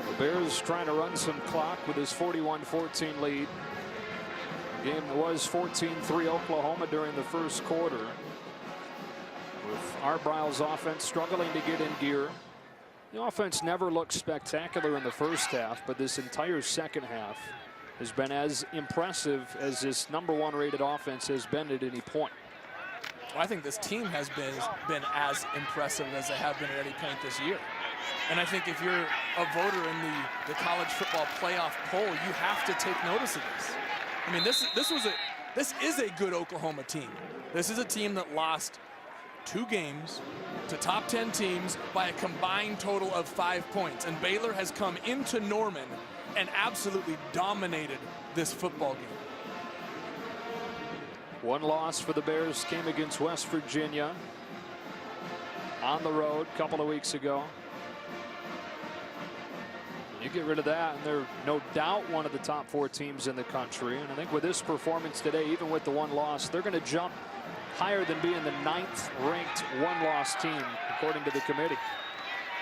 The Bears trying to run some clock with his 41-14 lead. Game was 14-3 Oklahoma during the first quarter, with Arbrile's offense struggling to get in gear. The offense never looked spectacular in the first half, but this entire second half has been as impressive as this #1 rated offense has been at any point. Well, I think this team has been as impressive as they have been at any point this year. And I think if you're a voter in the college football playoff poll, you have to take notice of this. I mean, this is a good Oklahoma team. This is a team that lost 2 games to top 10 teams by a combined total of 5 points. And Baylor has come into Norman and absolutely dominated this football game. One loss for the Bears came against West Virginia on the road a couple of weeks ago. You get rid of that, and they're no doubt one of the top 4 teams in the country. And I think with this performance today, even with the 1 loss, they're going to jump higher than being the 9th ranked 1-loss team, according to the committee.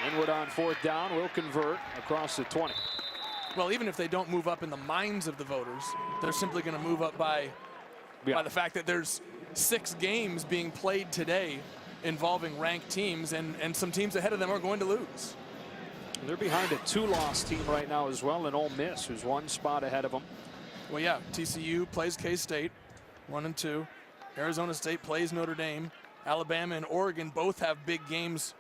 Linwood on 4th down will convert across the 20. Well, even if they don't move up in the minds of the voters, they're simply going to move up by the fact that there's 6 games being played today involving ranked teams, and some teams ahead of them are going to lose. They're behind a 2-loss team right now as well in Ole Miss, who's 1 spot ahead of them. Well, yeah, TCU plays K-State, 1 and 2. Arizona State plays Notre Dame. Alabama and Oregon both have big games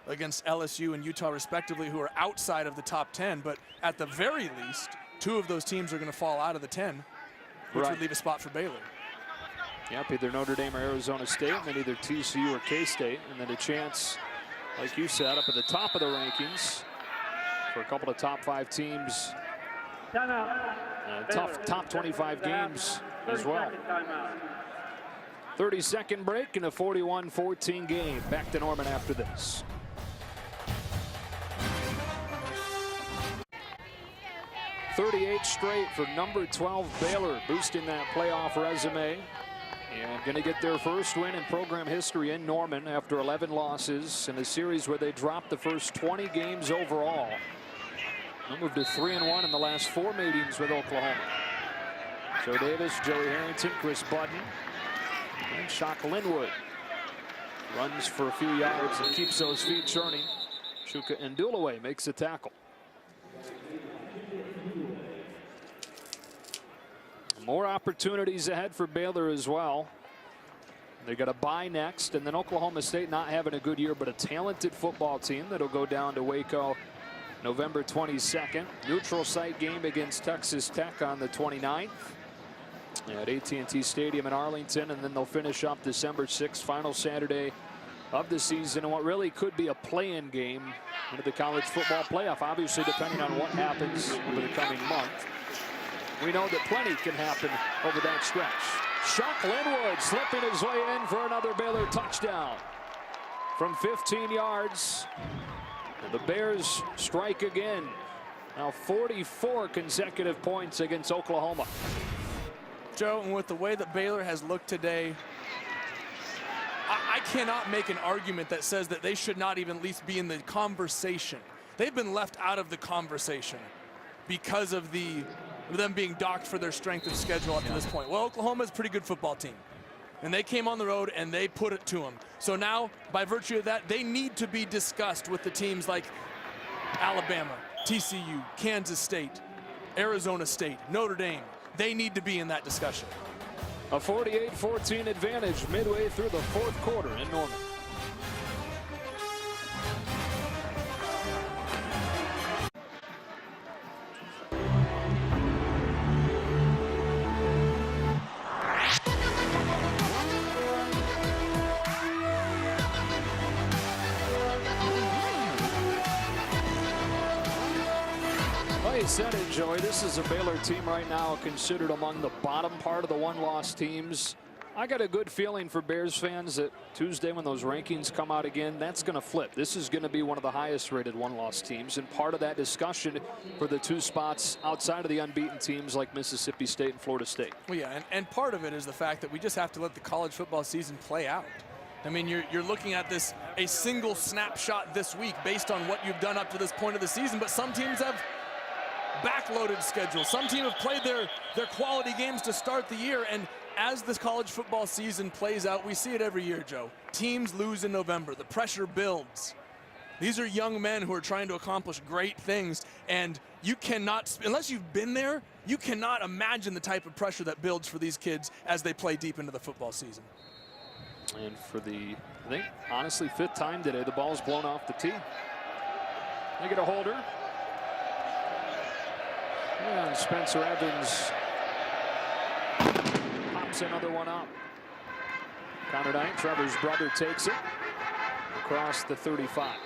against LSU and Utah respectively, who are outside of the top 10. But at the very least, 2 of those teams are going to fall out of the 10, which would leave a spot for Baylor. Yep, either Notre Dame or Arizona State, and then either TCU or K-State, and then a chance, like you said, up at the top of the rankings for a couple of top 5 teams. Tough top 25 games as well. 30-second break in a 41-14 game. Back to Norman after this. #38 straight for number 12 Baylor, boosting that playoff resume. And going to get their first win in program history in Norman after 11 losses in a series where they dropped the first 20 games overall. They'll move to 3-1 in the last 4 meetings with Oklahoma. Joe Davis, Joey Harrington, Chris Budden, and Shock Linwood runs for a few yards and keeps those feet churning. Shuka Ndulaway makes a tackle. More opportunities ahead for Baylor as well. They got a bye next, and then Oklahoma State not having a good year, but a talented football team that'll go down to Waco November 22nd. Neutral site game against Texas Tech on the 29th at AT&T Stadium in Arlington, and then they'll finish up December 6th, final Saturday of the season, and what really could be a play-in game into the college football playoff, obviously depending on what happens over the coming month. We know that plenty can happen over that stretch. Chuck Linwood slipping his way in for another Baylor touchdown from 15 yards. And the Bears strike again. Now 44 consecutive points against Oklahoma. Joe, and with the way that Baylor has looked today, I cannot make an argument that says that they should not even at least be in the conversation. They've been left out of the conversation because of them being docked for their strength of schedule up to this point. Well, Oklahoma's a pretty good football team, and they came on the road and they put it to them. So now, by virtue of that, they need to be discussed with the teams like Alabama, TCU, Kansas State, Arizona State, Notre Dame. They need to be in that discussion. A 48-14 advantage midway through the fourth quarter in Norman. Said it, Joey. This is a Baylor team right now considered among the bottom part of the one-loss teams. I got a good feeling for Bears fans that Tuesday when those rankings come out again, that's going to flip. This is going to be one of the highest rated one-loss teams, and part of that discussion for the two spots outside of the unbeaten teams like Mississippi State and Florida State. Well, yeah, and part of it is the fact that we just have to let the college football season play out. I mean, you're looking at this, a single snapshot this week based on what you've done up to this point of the season, but some teams have backloaded schedule. Some teams have played their quality games to start the year, and as this college football season plays out, we see it every year, Joe. Teams lose in November. The pressure builds. These are young men who are trying to accomplish great things, and you cannot, unless you've been there, you cannot imagine the type of pressure that builds for these kids as they play deep into the football season. And for the, I think, honestly, 5th time today, the ball's blown off the tee. They get a holder. And Spencer Evans pops another one up. Connor Knight, Trevor's brother, takes it across the 35.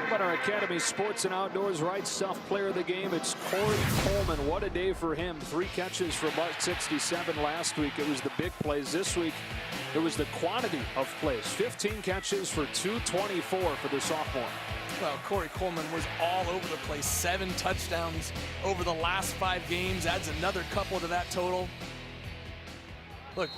But our Academy Sports and Outdoors Right Stuff player of the game, it's Corey Coleman. What a day for him. 3 catches for $167 last week. It was the big plays. This week, it was the quantity of plays. 15 catches for $224 for the sophomore. Well, Corey Coleman was all over the place. 7 touchdowns over the last 5 games. Adds another couple to that total. Look,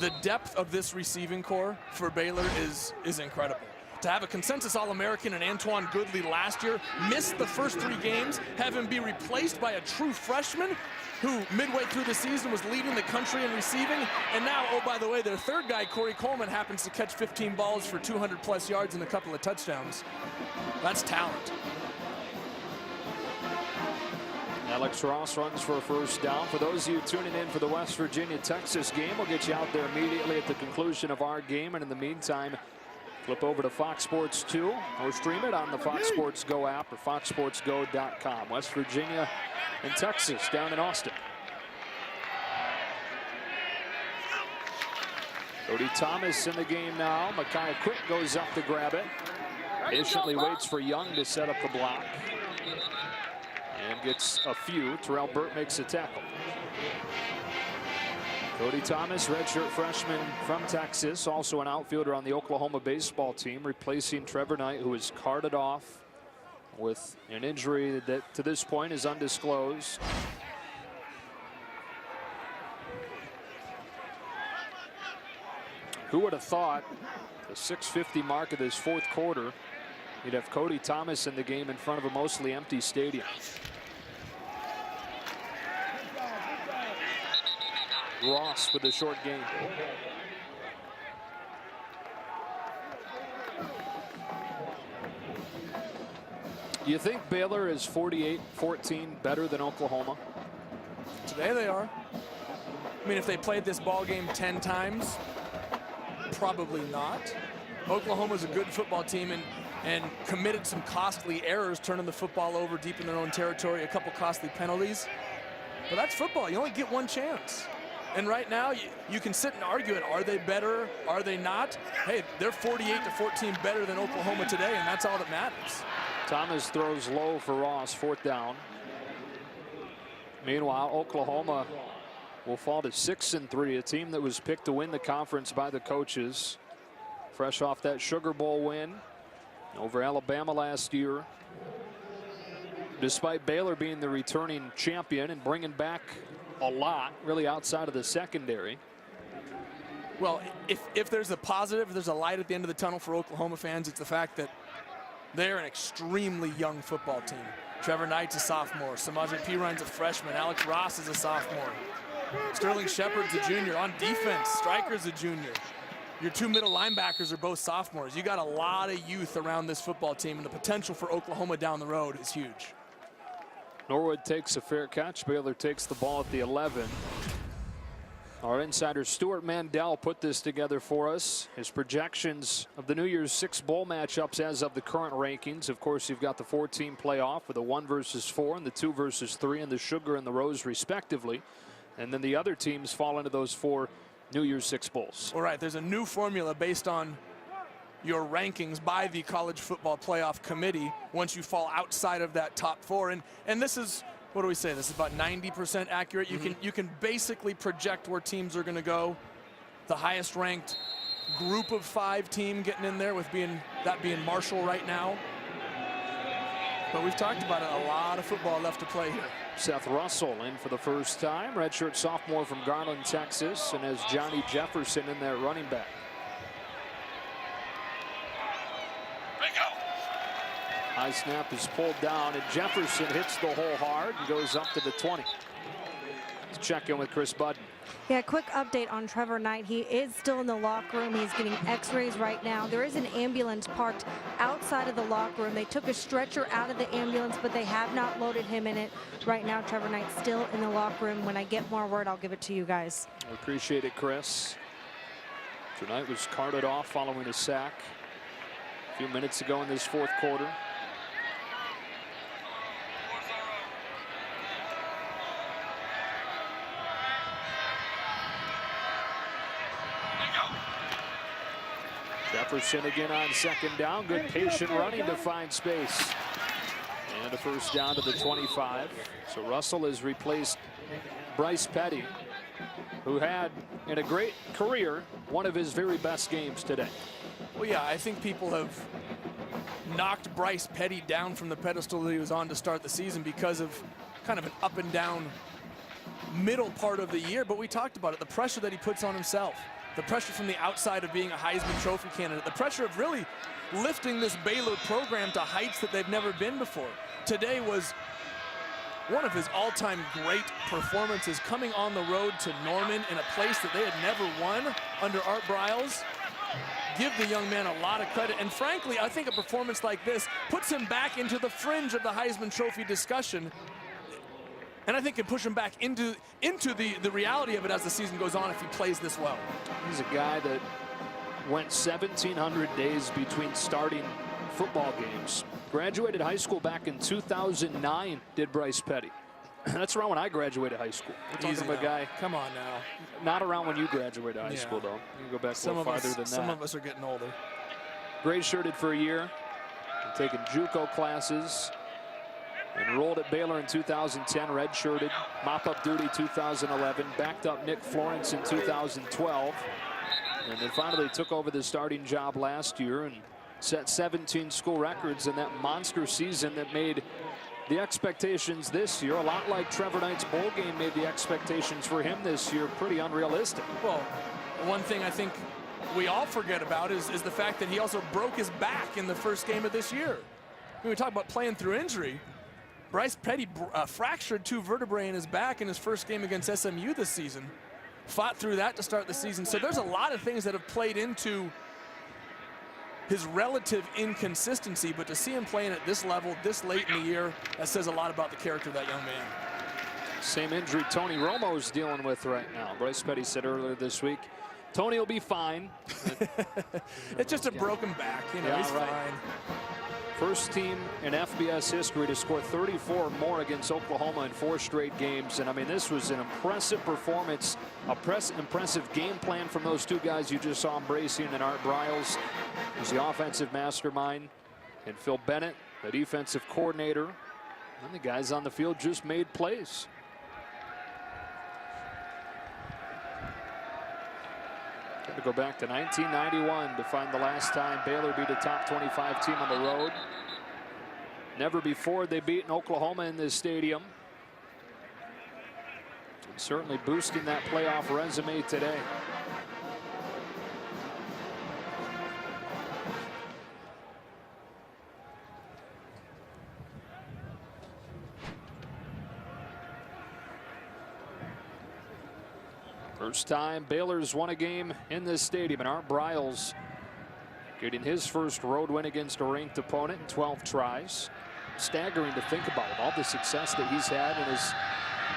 the depth of this receiving core for Baylor is incredible. To have a consensus All-American in Antoine Goodley last year, missed the first 3 games, have him be replaced by a true freshman who midway through the season was leading the country in receiving, and now, oh, by the way, their 3rd guy, Corey Coleman, happens to catch 15 balls for 200+ yards and a couple of touchdowns. That's talent. Alex Ross runs for a first down. For those of you tuning in for the West Virginia-Texas game, we'll get you out there immediately at the conclusion of our game, and in the meantime, flip over to Fox Sports 2 or stream it on the Fox Sports Go app or foxsportsgo.com. West Virginia and Texas down in Austin. Cody Thomas in the game now. Micaiah Quick goes up to grab it. Patiently waits for Young to set up the block. And gets a few. Terrell Burt makes a tackle. Cody Thomas, redshirt freshman from Texas, also an outfielder on the Oklahoma baseball team, replacing Trevor Knight, who was carted off with an injury that to this point is undisclosed. Who would have thought the 6:50 mark of this fourth quarter, you'd have Cody Thomas in the game in front of a mostly empty stadium. Ross with a short game. You think Baylor is 48-14 better than Oklahoma? Today they are. I mean, if they played this ball game 10 times, probably not. Oklahoma's a good football team and committed some costly errors, turning the football over deep in their own territory, a couple costly penalties. But that's football. You only get one chance. And right now, you can sit and argue it. Are they better? Are they not? Hey, they're 48-14 better than Oklahoma today, and that's all that matters. Thomas throws low for Ross, 4th down. Meanwhile, Oklahoma will fall to 6-3, a team that was picked to win the conference by the coaches. Fresh off that Sugar Bowl win over Alabama last year. Despite Baylor being the returning champion and bringing back a lot, really outside of the secondary. Well, if there's a positive, if there's a light at the end of the tunnel for Oklahoma fans, it's the fact that they're an extremely young football team. Trevor Knight's a sophomore. Samaje Perine's a freshman. Alex Ross is a sophomore. Sterling Shepard's a junior. On defense, Stryker's a junior. Your 2 middle linebackers are both sophomores. You got a lot of youth around this football team, and the potential for Oklahoma down the road is huge. Norwood takes a fair catch. Baylor takes the ball at the 11. Our insider Stuart Mandel put this together for us. His projections of the New Year's 6 bowl matchups as of the current rankings. Of course, you've got the 4-team playoff with the 1 versus 4 and the 2 versus 3 and the Sugar and the Rose respectively. And then the other teams fall into those 4 New Year's 6 bowls. All right, there's a new formula based on your rankings by the College Football Playoff Committee once you fall outside of that top 4. And this is, what do we say? This is about 90% accurate. You can basically project where teams are going to go. The highest ranked group of 5 team getting in there with being Marshall right now. But we've talked about it, a lot of football left to play here. Seth Russell in for the first time, redshirt sophomore from Garland, Texas, and has Johnny Jefferson in there running back. High snap is pulled down, and Jefferson hits the hole hard and goes up to the 20. Let's check in with Chris Budden. Yeah, quick update on Trevor Knight. He is still in the locker room. He's getting x-rays right now. There is an ambulance parked outside of the locker room. They took a stretcher out of the ambulance, but they have not loaded him in it. Right now, Trevor Knight's still in the locker room. When I get more word, I'll give it to you guys. We appreciate it, Chris. Tonight was carted off following a sack a few minutes ago in this 4th quarter. Jefferson again on 2nd down. Good patient running to find space. And a first down to the 25. So Russell has replaced Bryce Petty, who had, in a great career, one of his very best games today. Well, yeah, I think people have knocked Bryce Petty down from the pedestal that he was on to start the season because of kind of an up and down middle part of the year. But we talked about it, the pressure that he puts on himself. The pressure from the outside of being a Heisman Trophy candidate. The pressure of really lifting this Baylor program to heights that they've never been before. Today was one of his all-time great performances, coming on the road to Norman in a place that they had never won under Art Briles. Give the young man a lot of credit. And frankly, I think a performance like this puts him back into the fringe of the Heisman Trophy discussion. And I think it push him back into the reality of it as the season goes on if he plays this well. He's a guy that went 1,700 days between starting football games. Graduated high school back in 2009, did Bryce Petty. That's around when I graduated high school. We're talking about a guy. Come on now. Not around when you graduated high school, though. You can go back a little farther than that. Some of us are getting older. Gray shirted for a year, taking JUCO classes. Enrolled at Baylor in 2010, redshirted, mop-up duty 2011, backed up Nick Florence in 2012, and then finally took over the starting job last year and set 17 school records in that monster season that made the expectations this year, a lot like Trevor Knight's bowl game made the expectations for him this year pretty unrealistic. Well, one thing I think we all forget about is the fact that he also broke his back in the first game of this year. When we talk about playing through injury, Bryce Petty fractured 2 vertebrae in his back in his first game against SMU this season. Fought through that to start the season. So there's a lot of things that have played into his relative inconsistency, but to see him playing at this level this late in the year, that says a lot about the character of that young man. Same injury Tony Romo's dealing with right now. Bryce Petty said earlier this week, Tony will be fine. It's just a broken back, you know, yeah, he's right. fine. First team in FBS history to score 34 more against Oklahoma in 4 straight games. And I mean, this was an impressive performance, impressive game plan from those 2 guys you just saw embracing, and Art Briles, who's the offensive mastermind, and Phil Bennett, the defensive coordinator. And the guys on the field just made plays. Got to go back to 1991 to find the last time Baylor beat a top 25 team on the road. Never before they beaten Oklahoma in this stadium. And certainly boosting that playoff resume today. First time Baylor's won a game in this stadium, and Art Briles getting his first road win against a ranked opponent in 12 tries. Staggering to think about, with all the success that he's had in his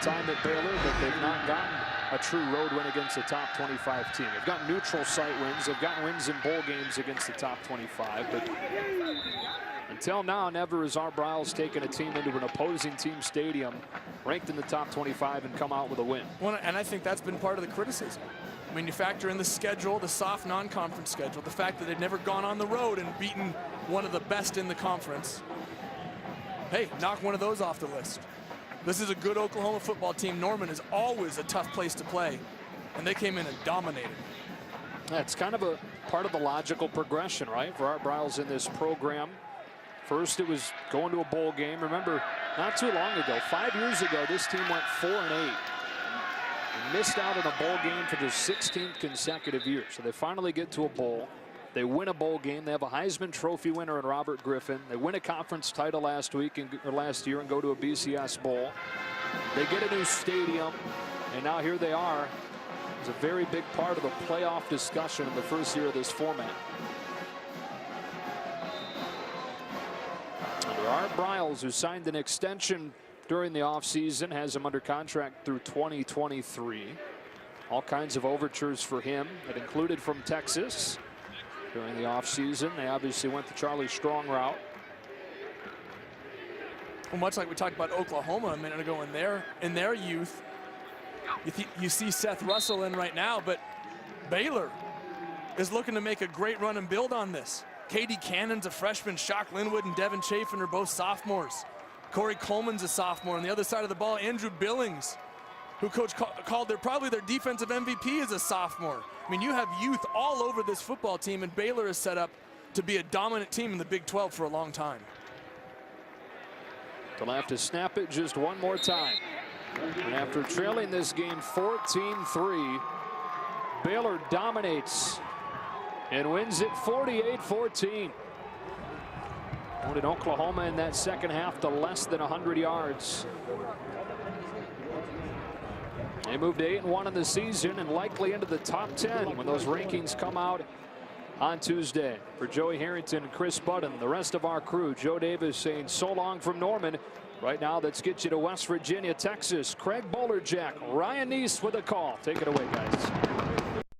time at Baylor, that they've not gotten a true road win against a top 25 team. They've got neutral site wins, they've gotten wins in bowl games against the top 25, but until now, never has Art Briles taken a team into an opposing team stadium ranked in the top 25 and come out with a win. Well, and I think that's been part of the criticism. I mean, you factor in the schedule, the soft non-conference schedule, the fact that they've never gone on the road and beaten one of the best in the conference. Hey, knock one of those off the list. This is a good Oklahoma football team. Norman is always a tough place to play, and they came in and dominated. That's kind of a part of the logical progression, right, for Art Briles in this program. First, it was going to a bowl game. Remember, not too long ago, 5 years ago, this team went 4-8. Missed out on a bowl game for their 16th consecutive year. So they finally get to a bowl. They win a bowl game. They have a Heisman Trophy winner in Robert Griffin. They win a conference title last year and go to a BCS bowl. They get a new stadium, and now here they are. It's a very big part of the playoff discussion in the first year of this format. Under Art Briles, who signed an extension during the offseason, has him under contract through 2023. All kinds of overtures for him that included from Texas during the offseason. They obviously went the Charlie Strong route. Well, much like we talked about Oklahoma a minute ago in their youth, you see Seth Russell in right now, but Baylor is looking to make a great run and build on this. Katie Cannon's a freshman. Shock Linwood and Devin Chafin are both sophomores. Corey Coleman's a sophomore. On the other side of the ball, Andrew Billings, who coach called probably their defensive MVP, is a sophomore. I mean, you have youth all over this football team, and Baylor is set up to be a dominant team in the Big 12 for a long time. They'll have to snap it just one more time. And after trailing this game 14-3, Baylor dominates and wins it 48-14. Out in Oklahoma in that second half to less than 100 yards. They moved to 8-1 in the season and likely into the top 10 when those rankings come out on Tuesday. For Joey Harrington and Chris Budden, the rest of our crew, Joe Davis saying so long from Norman. Right now, let's get you to West Virginia, Texas. Craig Bolerjack, Ryan Neese with a call. Take it away, guys.